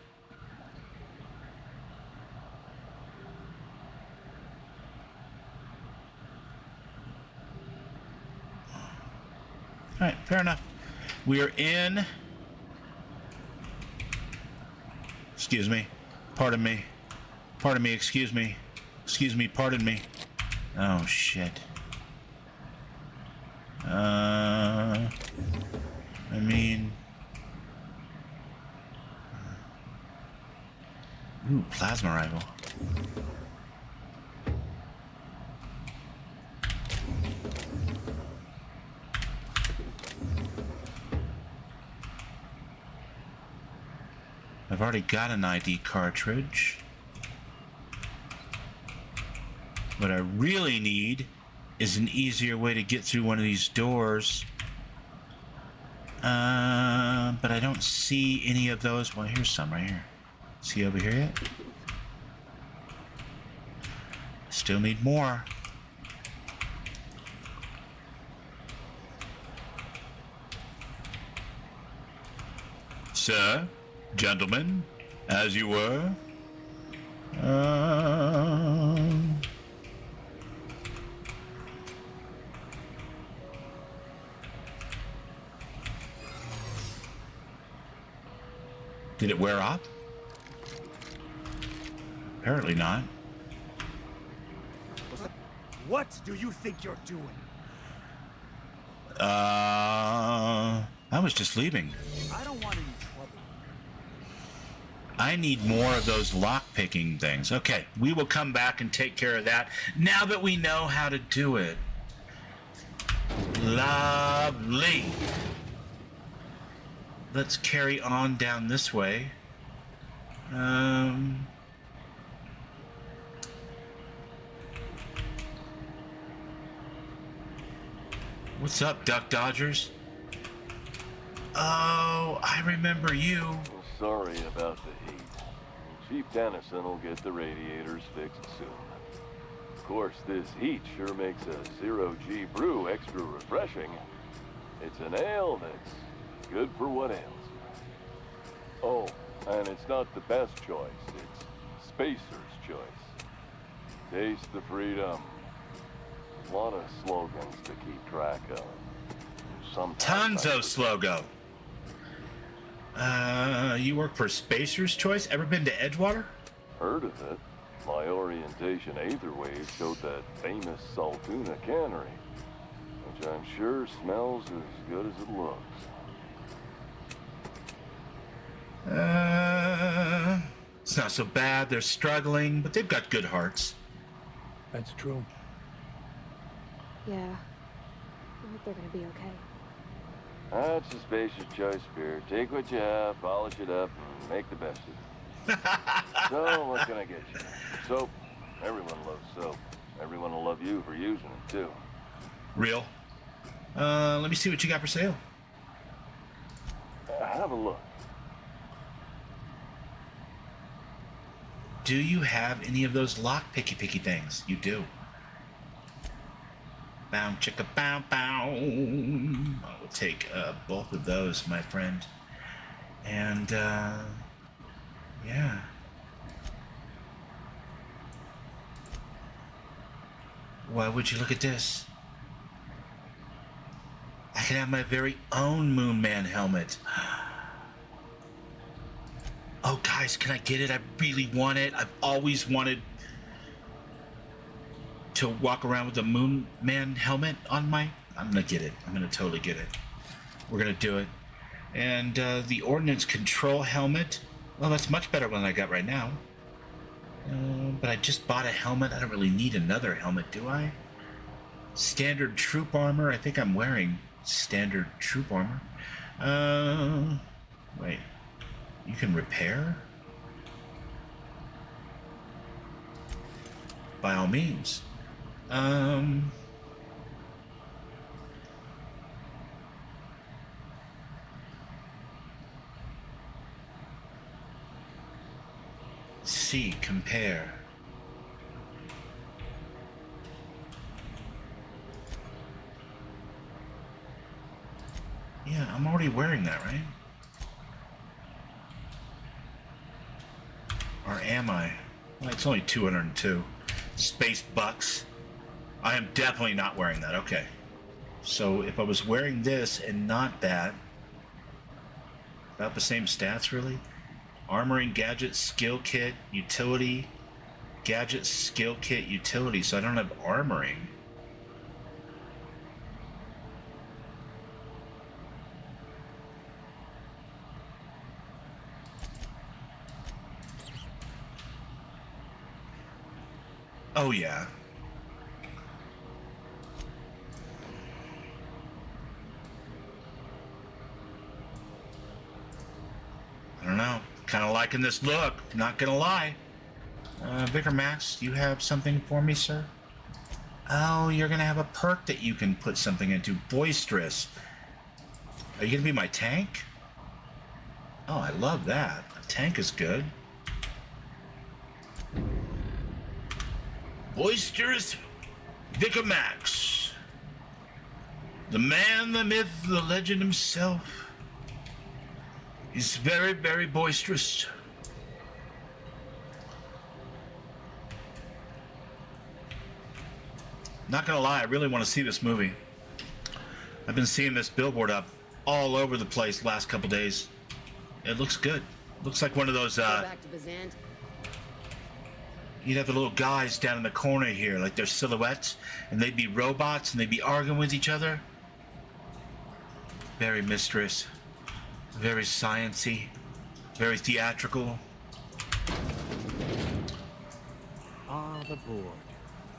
S1: Alright, fair enough. We are in... Excuse me. Pardon me. Pardon me, excuse me. Excuse me, pardon me. Oh, shit. I mean... Ooh, plasma rifle. I've already got an ID cartridge. What I really need is an easier way to get through one of these doors. But I don't see any of those. Well, here's some right here. See over here yet? Still need more. Sir, gentlemen, as you were. Did it wear off? Apparently not.
S20: What do you think you're doing?
S1: I was just leaving.
S20: I don't want any trouble.
S1: I need more of those lock-picking things. Okay, we will come back and take care of that now that we know how to do it. Lovely. Let's carry on down this way. What's up, Duck Dodgers? Oh, I remember you.
S21: Sorry about the heat. Chief Dennison will get the radiators fixed soon. Of course, this heat sure makes a zero-G brew extra refreshing. It's an ale that's good for what ails you. Oh, and it's not the best choice. It's Spacer's choice. Taste the freedom. A lot of slogans to keep track of. Sometimes
S1: Tons of slogo. You work for Spacer's Choice? Ever been to Edgewater?
S21: Heard of it. My orientation Aetherwave showed that famous Saltuna cannery, which I'm sure smells as good as it looks.
S1: It's not so bad. They're struggling, but they've got good hearts.
S9: That's true.
S6: Yeah. I hope they're gonna be okay.
S21: That's a Spacer's Choice beer. Take what you have, polish it up, and make the best of it. So, what can I get you? Soap. Everyone loves soap. Everyone will love you for using it, too.
S1: Real? Let me see what you got for sale.
S21: Have a look.
S1: Do you have any of those lock picky things? You do. Bow chicka bow bow. I will take both of those, my friend. And yeah. Why would you look at this? I can have my very own Moon Man helmet. Oh, guys, can I get it? I really want it. I've always wanted to walk around with a Moon Man helmet on my... I'm gonna get it. I'm gonna totally get it. We're gonna do it. And the Ordnance Control helmet. Well, that's much better than I got right now. But I just bought a helmet. I don't really need another helmet, do I? Standard troop armor. I think I'm wearing standard troop armor. Wait. You can repair? By all means. See, compare. Yeah, I'm already wearing that, right? Or am I? Well, it's only 202. Space bucks. I am definitely not wearing that. Okay. So if I was wearing this and not that, about the same stats, really? Armoring, gadget, skill kit, utility. Gadget, skill kit, utility. So I don't have armoring. Oh, yeah. I don't know. Kind of liking this look. Not gonna lie. Vicar Max, you have something for me, sir? Oh, you're gonna have a perk that you can put something into. Boisterous. Are you gonna be my tank? Oh, I love that. A tank is good. Boisterous Vicar Max. The man, the myth, the legend himself. He's very, very boisterous. Not gonna lie, I really want to see this movie. I've been seeing this billboard up all over the place the last couple days. It looks good. Looks like one of those,
S17: Go back to Bazant.
S1: You'd have the little guys down in the corner here, like their silhouettes, and they'd be robots, and they'd be arguing with each other. Very mysterious, very science-y, very theatrical.
S9: Ah, the board.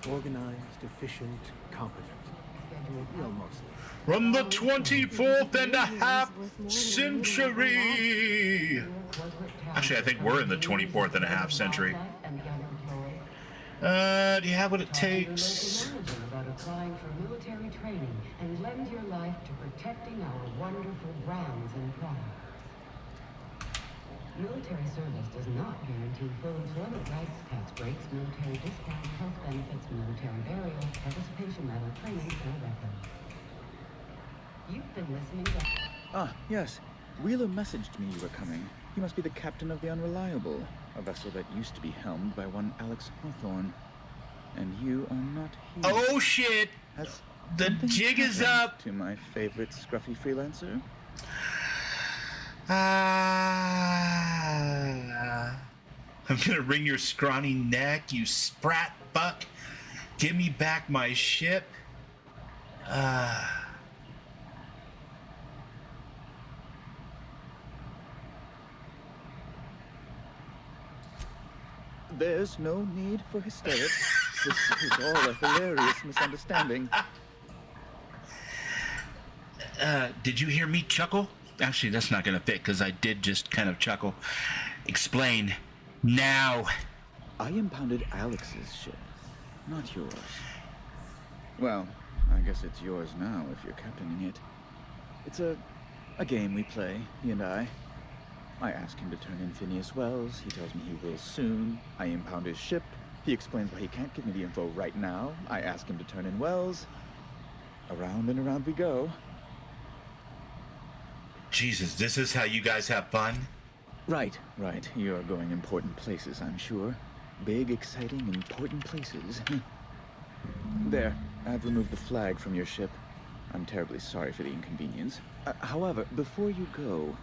S9: Organized, efficient, competent. Well, mostly.
S1: From the 24th and a half century. Actually, I think we're in the 24th and a half century. Do you have what it takes?
S16: About applying for military training and lend your life to protecting our wonderful brands and products. Military service does not guarantee full employment rights, tax breaks, military discount, health benefits, military burial, participation level, training, or record. You've been listening to...
S3: Ah, yes. Wheeler messaged me you were coming. He must be the captain of the Unreliable, a vessel that used to be helmed by one Alex Hawthorne. And you are not here.
S1: Oh, shit!
S3: Has
S1: the jig is up!
S3: To my favorite scruffy freelancer?
S1: I'm gonna wring your scrawny neck, you sprat fuck. Give me back my ship.
S3: There's no need for hysterics. This is all a hilarious misunderstanding.
S1: Did you hear me chuckle? Actually, that's not gonna fit, because I did just kind of chuckle. Explain. Now.
S3: I impounded Alex's ship, not yours. Well, I guess it's yours now if you're captaining it. It's a game we play, he and I. I ask him to turn in Phineas Wells. He tells me he will soon. I impound his ship. He explains why he can't give me the info right now. I ask him to turn in Wells. Around and around we go.
S1: Jesus, this is how you guys have fun?
S3: Right. You're going important places, I'm sure. Big, exciting, important places. There, I've removed the flag from your ship. I'm terribly sorry for the inconvenience. However, before you go,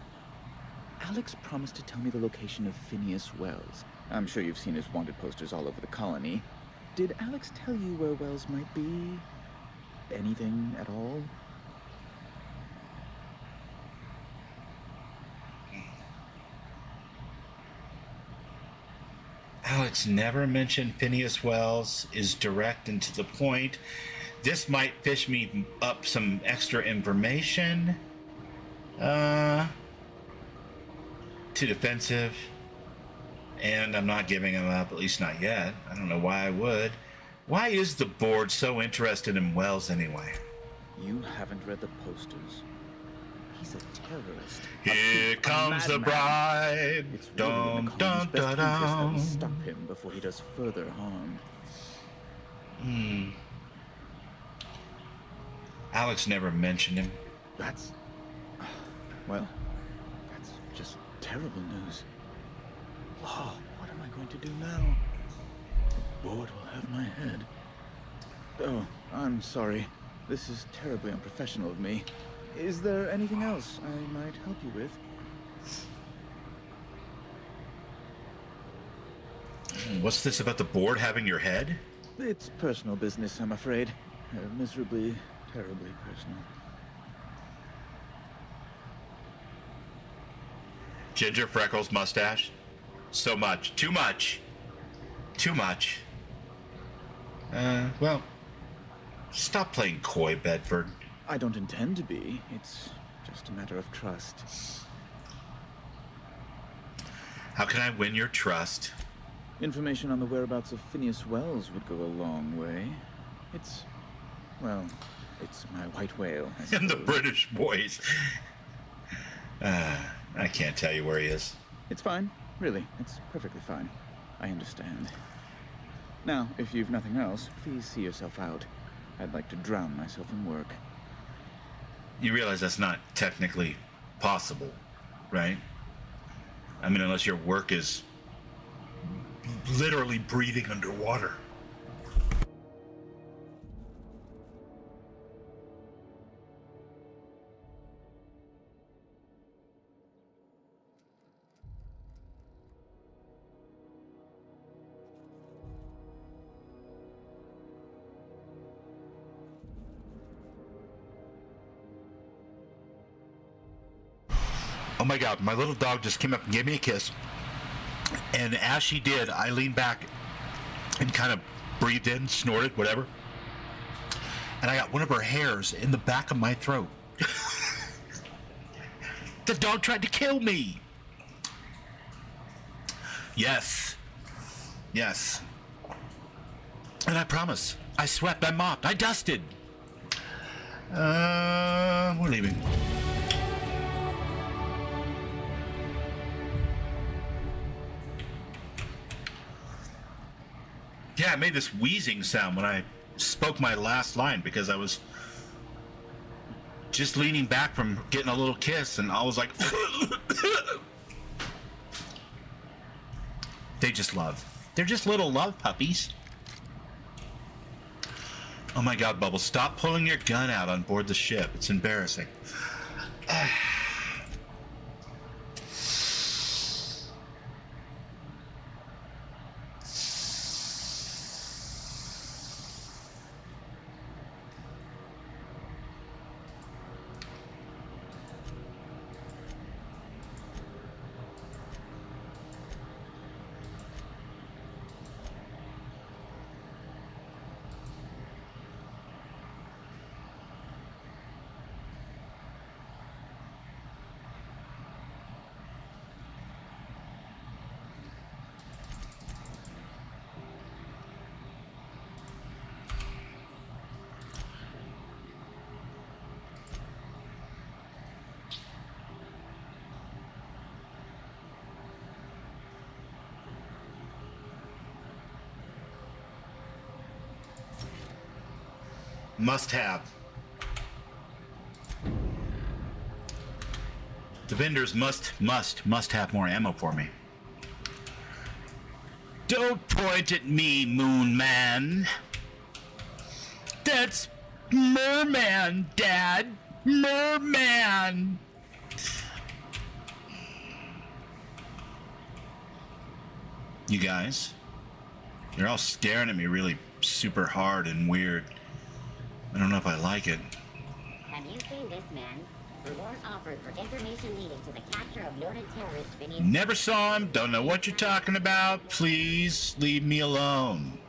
S3: Alex promised to tell me the location of Phineas Wells. I'm sure you've seen his wanted posters all over the colony. Did Alex tell you where Wells might be? Anything at all?
S1: Alex never mentioned Phineas Wells, is direct and to the point. This might fish me up some extra information. Too defensive. And I'm not giving him up, at least not yet. I don't know why I would. Why is the board so interested in Wells anyway?
S3: You haven't read the posters. He's a terrorist.
S1: Here comes the bride.
S3: It's really in the colony's best interest that we stop him before he does further harm.
S1: Alex never mentioned him.
S3: That's just terrible news. Oh, what am I going to do now? The board will have my head. Oh, I'm sorry. This is terribly unprofessional of me. Is there anything else I might help you with?
S1: What's this about the board having your head?
S3: It's personal business, I'm afraid. Miserably, terribly personal.
S1: Ginger, freckles, mustache. So much. Too much. Too much. Well, stop playing coy, Bedford.
S3: I don't intend to be. It's just a matter of trust.
S1: How can I win your trust?
S3: Information on the whereabouts of Phineas Wells would go a long way. It's, well, it's my white whale.
S1: And the British boys. I can't tell you where he is.
S3: It's fine. Really, it's perfectly fine. I understand. Now, if you've nothing else, please see yourself out. I'd like to drown myself in work.
S1: You realize that's not technically possible, right? I mean, unless your work is literally breathing underwater. Oh my God, my little dog just came up and gave me a kiss. And as she did, I leaned back and kind of breathed in, snorted, whatever. And I got one of her hairs in the back of my throat. The dog tried to kill me. Yes. Yes. And I promise, I swept, I mopped, I dusted. We're leaving. Yeah, I made this wheezing sound when I spoke my last line because I was just leaning back from getting a little kiss, and I was like, they just love. They're just little love puppies. Oh my God, Bubbles, stop pulling your gun out on board the ship. It's embarrassing. Must have. The vendors must have more ammo for me. Don't point at me, Moon Man. That's Merman, Dad. Merman. You guys, you're all staring at me really super hard and weird. I don't know if I like it.
S17: Have you seen this man? Reward offered for information leading to the capture of noted terrorist Phineas.
S1: Never saw him. Don't know what you're talking about. Please leave me alone.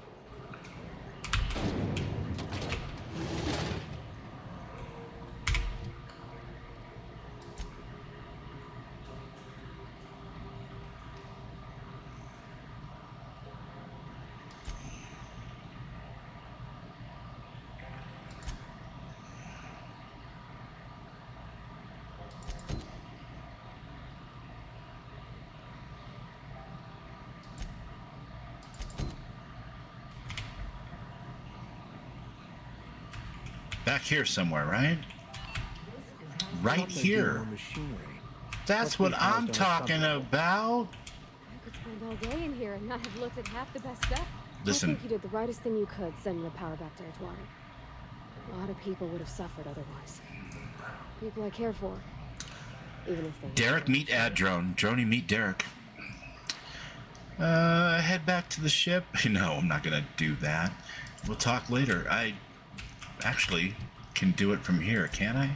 S1: Back here somewhere, right? Right here. That's what I'm talking about.
S6: could spend all day in here and not have looked at half the best stuff.
S1: Listen.
S6: I think you did the rightest thing you could, sending the power back to Edgewater. A lot of people would have suffered otherwise. People I care for. Even if they...
S1: Derek meet Drone. Droney meet Derek. Head back to the ship. No, I'm not gonna do that. We'll talk later. I actually can do it from here, can I?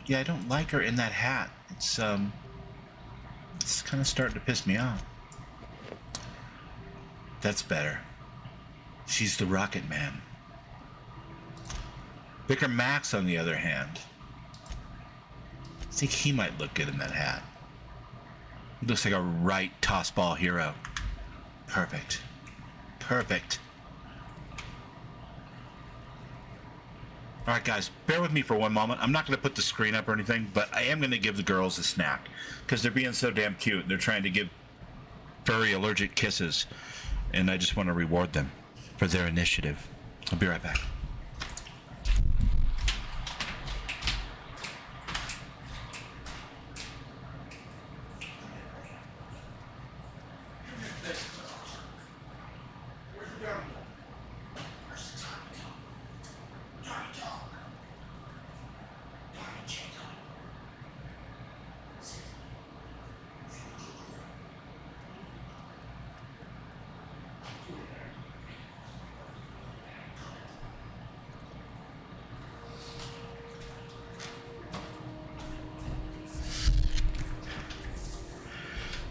S1: Yeah, I don't like her in that hat. It's kind of starting to piss me off. That's better. She's the Rocket Man. Vicar Max, on the other hand, I think he might look good in that hat. He looks like a right tossball hero. Perfect. Perfect. Alright guys, bear with me for one moment. I'm not going to put the screen up or anything, but I am going to give the girls a snack. Because they're being so damn cute. They're trying to give furry allergic kisses. And I just want to reward them for their initiative. I'll be right back.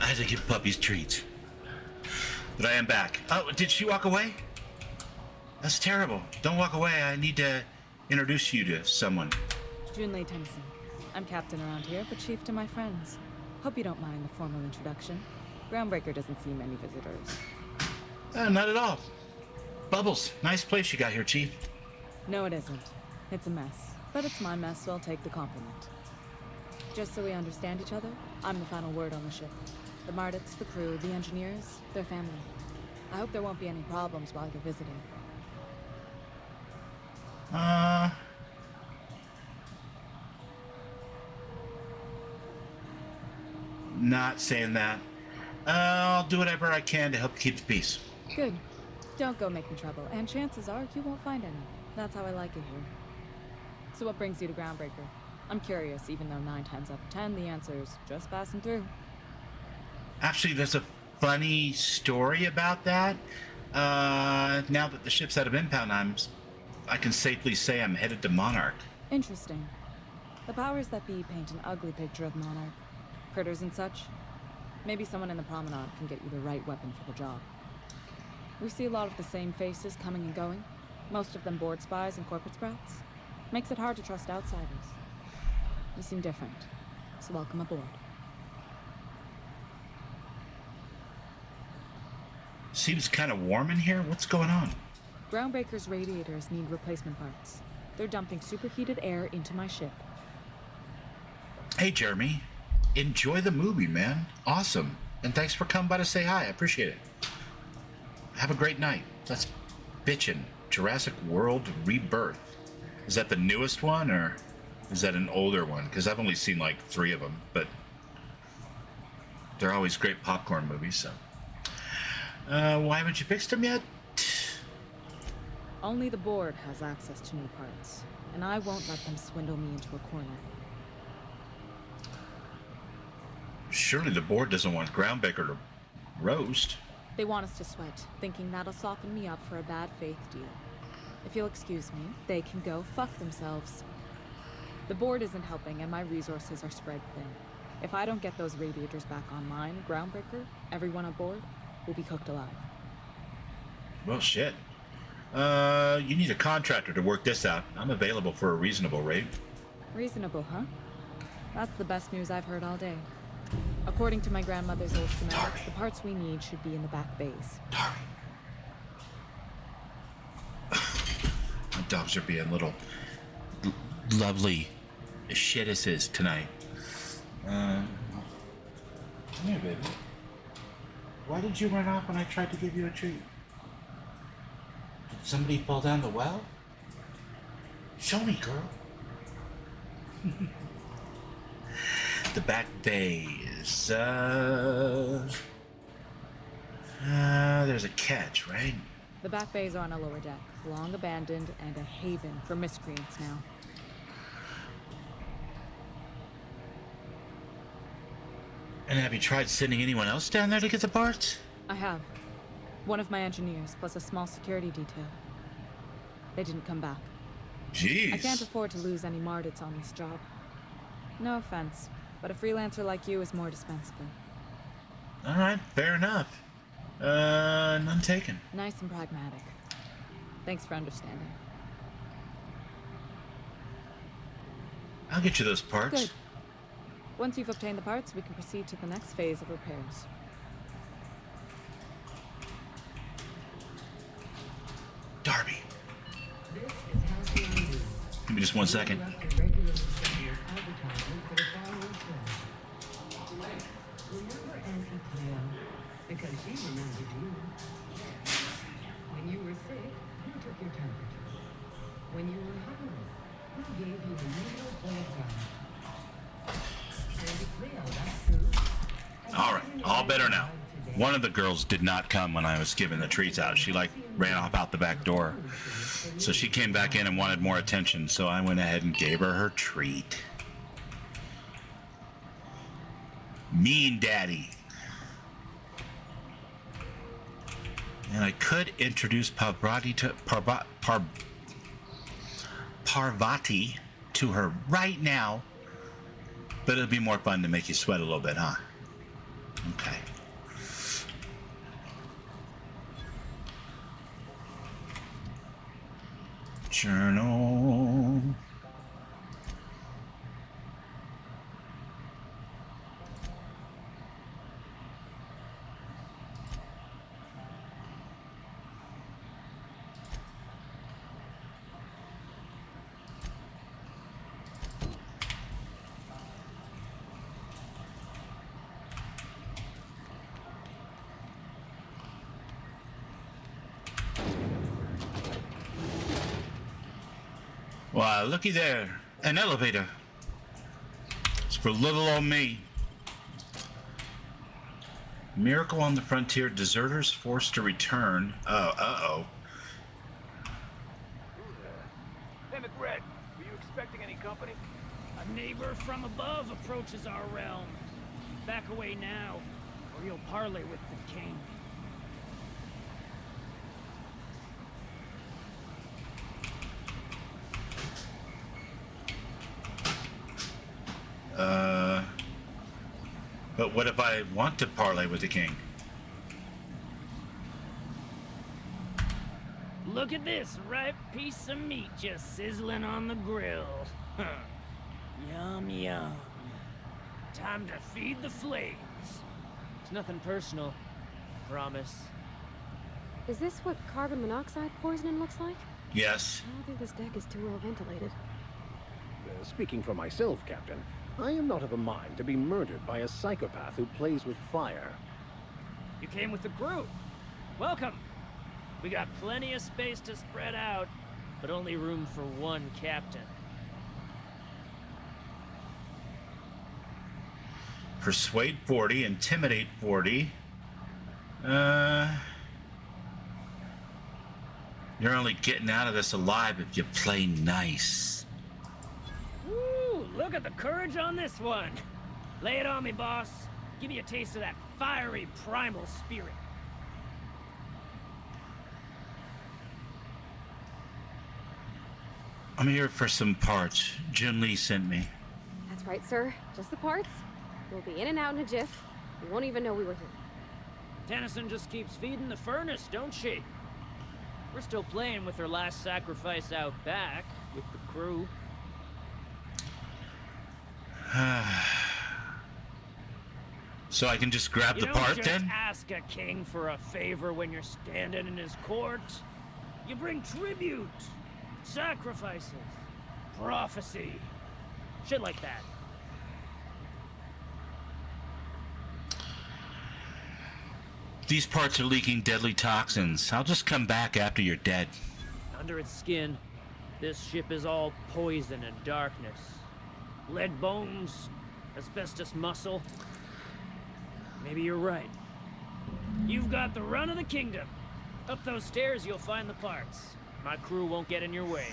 S1: I had to give puppies treats. But I am back. Oh, did she walk away? That's terrible. Don't walk away. I need to introduce you to someone.
S4: Junlei Tennyson. I'm captain around here, but chief to my friends. Hope you don't mind the formal introduction. Groundbreaker doesn't see many visitors.
S1: Not at all. Bubbles, nice place you got here, Chief.
S4: No, it isn't. It's a mess. But it's my mess, so I'll take the compliment. Just so we understand each other, I'm the final word on the ship. The Mardits, the crew, the engineers, their family. I hope there won't be any problems while you're visiting.
S1: Not saying that. I'll do whatever I can to help keep the peace.
S4: Good. Don't go making trouble, and chances are you won't find any. That's how I like it here. So what brings you to Groundbreaker? I'm curious, even though 9 times out of 10 the answer's just passing through.
S1: Actually, there's a funny story about that. Now that the ship's out of impound, I can safely say I'm headed to Monarch.
S4: Interesting. The powers that be paint an ugly picture of Monarch. Critters and such. Maybe someone in the promenade can get you the right weapon for the job. We see a lot of the same faces coming and going. Most of them board spies and corporate sprats. Makes it hard to trust outsiders. You seem different, so welcome aboard.
S1: Seems kind of warm in here. What's going on?
S4: Groundbreaker's radiators need replacement parts. They're dumping superheated air into my ship.
S1: Hey, Jeremy. Enjoy the movie, man. Awesome. And thanks for coming by to say hi. I appreciate it. Have a great night. That's bitchin'. Jurassic World Rebirth. Is that the newest one, or is that an older one? Because I've only seen like 3 of them, but they're always great popcorn movies, so. Why haven't you fixed them yet?
S4: Only the board has access to new parts, and I won't let them swindle me into a corner.
S1: Surely the board doesn't want Groundbreaker to roast.
S4: They want us to sweat, thinking that'll soften me up for a bad faith deal. If you'll excuse me, they can go fuck themselves. The board isn't helping, and my resources are spread thin. If I don't get those radiators back online, Groundbreaker, everyone aboard, will be cooked alive.
S1: Well, shit. You need a contractor to work this out. I'm available for a reasonable rate.
S4: Reasonable, huh? That's the best news I've heard all day. According to my grandmother's old schematics, the parts we need should be in the back bays.
S1: My dogs are being little lovely shittises tonight. Come here, baby. Why did you run off when I tried to give you a treat? Did somebody fall down the well? Show me, girl. The back bay is, there's a catch, right?
S4: The back bays are on a lower deck, long abandoned and a haven for miscreants now.
S1: And have you tried sending anyone else down there to get the parts?
S4: I have. One of my engineers, plus a small security detail. They didn't come back.
S1: Jeez.
S4: I can't afford to lose any Mardits on this job. No offense, but a freelancer like you is more dispensable.
S1: All right, fair enough. None taken.
S4: Nice and pragmatic. Thanks for understanding.
S1: I'll get you those parts.
S4: Good. Once you've obtained the parts, we can proceed to the next phase of repairs.
S1: Darby. Give me just 1 second.
S16: Remember Auntie Cleo, because she remembered you. When you were sick, who took your temperature? When you were hungry, who gave you the needle for a gun? Auntie Cleo, that's true.
S1: All right, all better now. One of the girls did not come when I was giving the treats out. She ran off out the back door. So she came back in and wanted more attention, so I went ahead and gave her treat. Mean daddy. And I could introduce Parvati to her right now, but it'll be more fun to make you sweat a little bit, huh? Okay. Journal. Why, looky there. An elevator. It's for little old me. Miracle on the frontier. Deserters forced to return. Oh, uh-oh.
S7: Hey, McRed, were you expecting any company?
S13: A neighbor from above approaches our realm. Back away now, or you'll parley with the king.
S1: But what if I want to parley with the king?
S13: Look at this ripe piece of meat just sizzling on the grill. Yum, yum. Time to feed the flames.
S22: It's nothing personal. Promise.
S6: Is this what carbon monoxide poisoning looks like?
S1: Yes.
S6: I don't think this deck is too well ventilated.
S9: Speaking for myself, Captain, I am not of a mind to be murdered by a psychopath who plays with fire.
S13: You came with the crew. Welcome. We got plenty of space to spread out, but only room for one captain.
S1: Persuade 40, Intimidate 40. You're only getting out of this alive if you play nice.
S13: Ooh, look at the courage on this one. Lay it on me, boss. Give me a taste of that fiery primal spirit.
S1: I'm here for some parts. Jim Lee sent me.
S6: That's right, sir. Just the parts. We'll be in and out in a jiff. You won't even know we were here.
S13: Tennyson just keeps feeding the furnace, don't she? We're still playing with her last sacrifice out back with the crew.
S1: So I can just grab the part
S13: You don't
S1: then?
S13: just ask a king for a favor when you're standing in his court. You bring tribute, sacrifices, prophecy, shit like that.
S1: These parts are leaking deadly toxins. I'll just come back after you're dead.
S13: Under its skin, this ship is all poison and darkness. Lead bones, asbestos muscle. Maybe you're right. You've got the run of the kingdom. Up those stairs, you'll find the parts. My crew won't get in your way.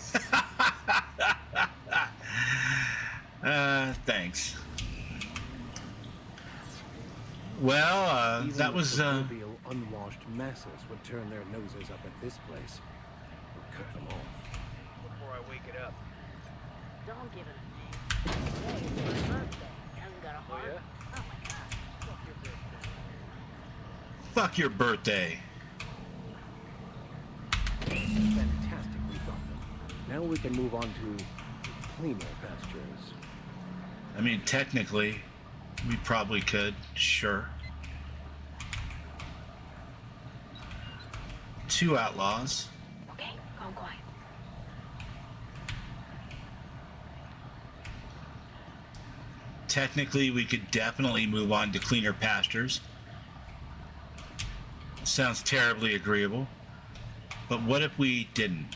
S1: Thanks. Well,
S9: Even
S1: that
S9: the
S1: was,
S9: proverbial unwashed masses would turn their noses up at this place. We'll cut them off.
S7: Before I wake it up.
S17: Don't give it a name. Hey, it's my birthday. Hasn't got a heart.
S7: yeah?
S17: Oh my god.
S1: fuck your birthday.
S9: Fantastically thought. Now we can move on to cleaner pastures.
S1: I mean, technically, we probably could, sure. 2 outlaws.
S17: Okay, calm quiet.
S1: Technically, we could definitely move on to cleaner pastures. Sounds terribly agreeable. But what if we didn't?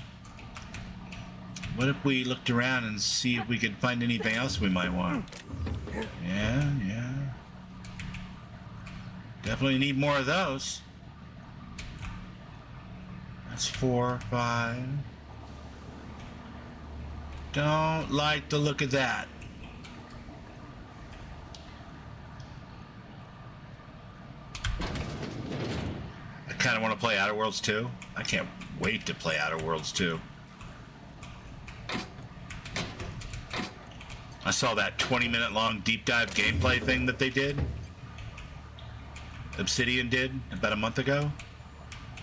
S1: What if we looked around and see if we could find anything else we might want? Yeah. Definitely need more of those. That's 4, 5. Don't like the look of that. I kind of want to play Outer Worlds 2. I can't wait to play Outer Worlds 2. I saw that 20-minute long deep dive gameplay thing that they did. Obsidian did about a month ago.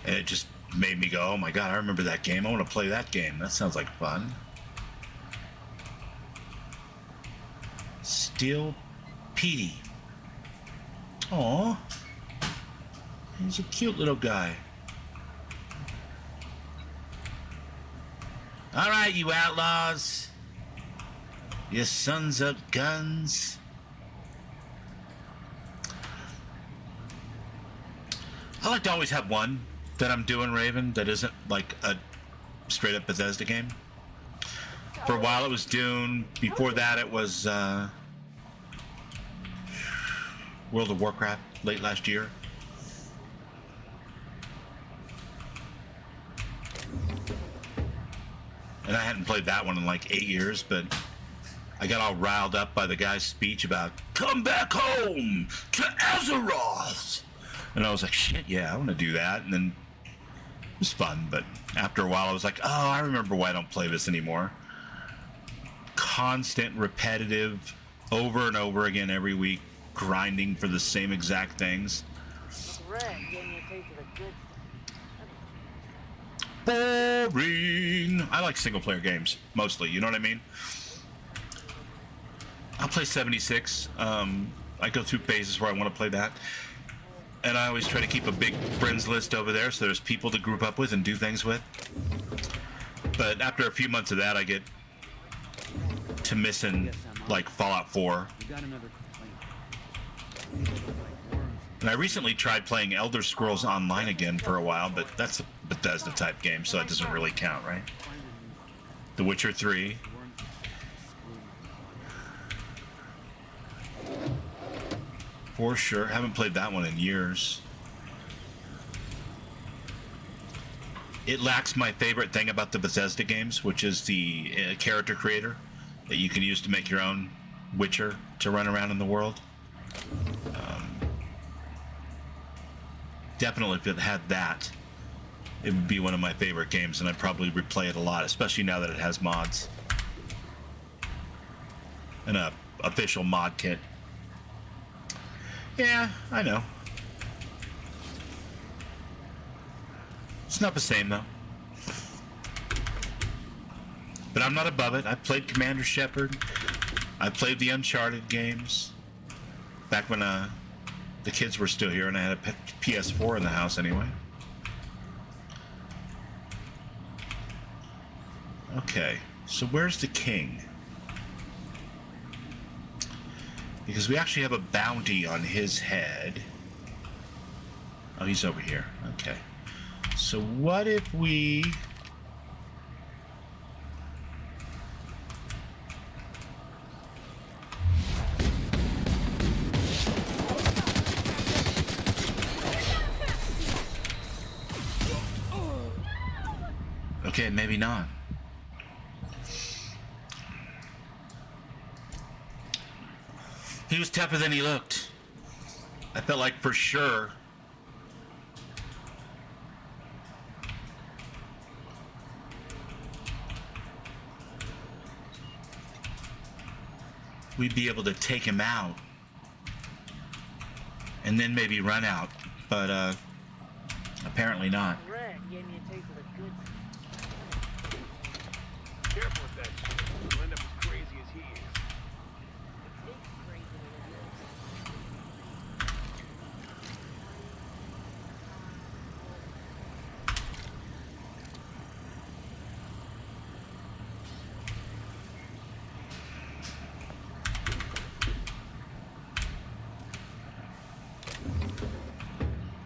S1: And it just made me go, oh my god, I remember that game. I want to play that game. That sounds like fun. Steel Petey. Aw. He's a cute little guy. Alright, you outlaws. You sons of guns. I like to always have one that I'm doing, Raven, that isn't like a straight up Bethesda game. For a while it was Dune. Before that it was World of Warcraft late last year. And I hadn't played that one in like 8 years, but I got all riled up by the guy's speech about come back home to Azeroth. And I was like, shit, yeah, I want to do that. And then it was fun, but after a while I was like, oh, I remember why I don't play this anymore. Constant, repetitive, over and over again every week, grinding for the same exact things. Boring. I like single player games, mostly, you know what I mean? I'll play 76. I go through phases where I want to play that. And I always try to keep a big friends list over there so there's people to group up with and do things with. But after a few months of that, I get to missing like Fallout 4. And I recently tried playing Elder Scrolls Online again for a while, but that's a Bethesda type game, so it doesn't really count, right? The Witcher 3. For sure. Haven't played that one in years. It lacks my favorite thing about the Bethesda games, which is the character creator that you can use to make your own Witcher to run around in the world. Definitely, if it had that, it would be one of my favorite games, and I'd probably replay it a lot, especially now that it has mods. And a official mod kit. Yeah, I know. It's not the same, though. But I'm not above it. I played Commander Shepard. I played the Uncharted games. Back when the kids were still here and I had a PS4 in the house anyway. Okay, so where's the king? Because we actually have a bounty on his head. Oh, he's over here. Okay. So what if we... Okay, maybe not. He was tougher than he looked. I felt like for sure we'd be able to take him out and then maybe run out, but apparently not.
S13: Red gave me a taste of the good.
S7: Careful with that shit. You'll end up as crazy as he is.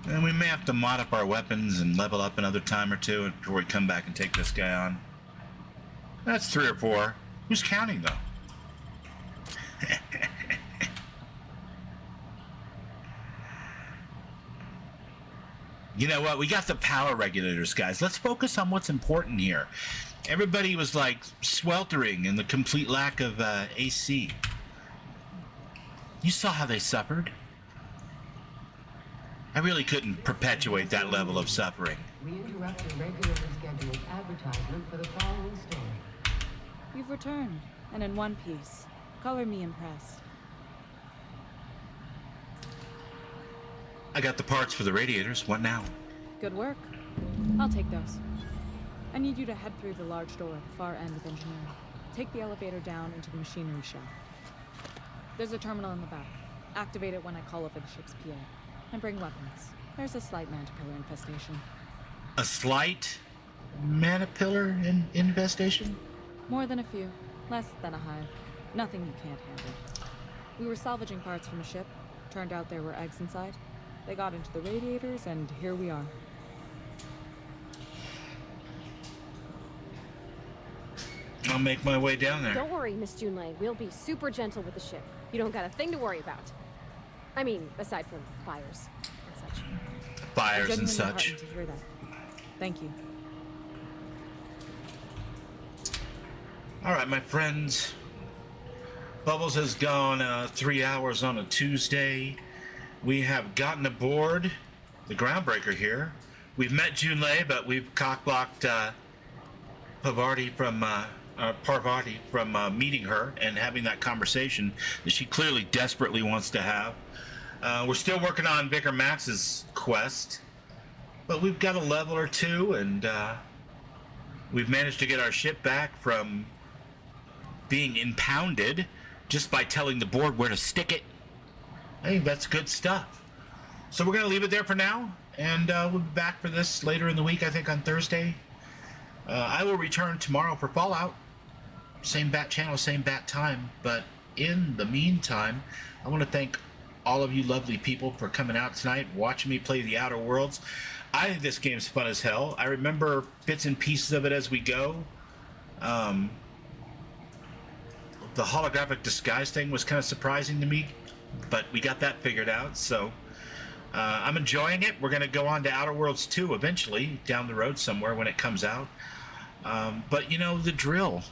S1: And we may have to mod up our weapons and level up another time or two before we come back and take this guy on. That's 3 or 4. Who's counting, though? You know what? We got the power regulators, guys. Let's focus on what's important here. Everybody was, like, sweltering in the complete lack of AC. You saw how they suffered? I really couldn't perpetuate that level of suffering.
S16: We interrupt your regularly scheduled advertisement for the following story.
S4: You've returned, and in one piece. Color me impressed.
S1: I got the parts for the radiators. What now?
S4: Good work. I'll take those. I need you to head through the large door at the far end of engineering. Take the elevator down into the machinery shop. There's a terminal in the back. Activate it when I call over the ship's PA. And bring weapons. There's a slight manticore infestation.
S1: A slight manipillar infestation?
S4: More than a few. Less than a hive. Nothing you can't handle. We were salvaging parts from a ship. Turned out there were eggs inside. They got into the radiators, and here we are.
S1: I'll make my way down there.
S6: Don't worry, Miss Junlei. We'll be super gentle with the ship. You don't got a thing to worry about. I mean, aside from fires and such.
S1: Fires
S4: I'm
S1: and
S4: genuinely
S1: such.
S4: heartened to hear that. Thank you.
S1: All right, my friends. Bubbles has gone 3 hours on a Tuesday. We have gotten aboard the Groundbreaker here. We've met Junlei, but we've cockblocked Parvati from meeting her and having that conversation that she clearly desperately wants to have. We're still working on Vicar Max's quest, but we've got a level or two, and we've managed to get our ship back from being impounded just by telling the board where to stick it. I think that's good stuff. So we're going to leave it there for now, and we'll be back for this later in the week, I think on Thursday. I will return tomorrow for Fallout. Same bat channel, same bat time. But in the meantime, I want to thank all of you lovely people for coming out tonight, watching me play the Outer Worlds. I think this game's fun as hell. I remember bits and pieces of it as we go. The holographic disguise thing was kind of surprising to me, but we got that figured out, so I'm enjoying it. We're going to go on to Outer Worlds 2 eventually, down the road somewhere when it comes out. But you know the drill.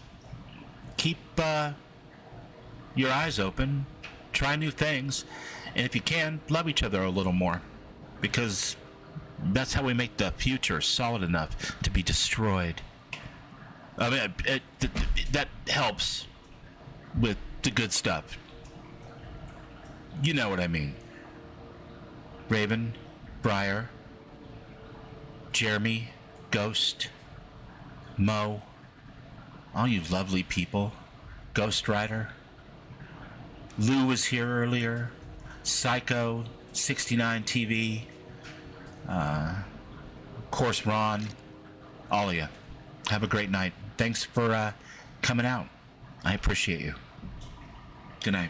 S1: Keep your eyes open, try new things, and if you can, love each other a little more, because that's how we make the future solid enough to be destroyed. I mean, that helps with the good stuff. You know what I mean. Raven, Briar, Jeremy, Ghost, Mo, all you lovely people, Ghost Rider, Lou was here earlier, Psycho, 69 TV, of course Ron, all of you. Have a great night. Thanks for coming out. I appreciate you. Good night.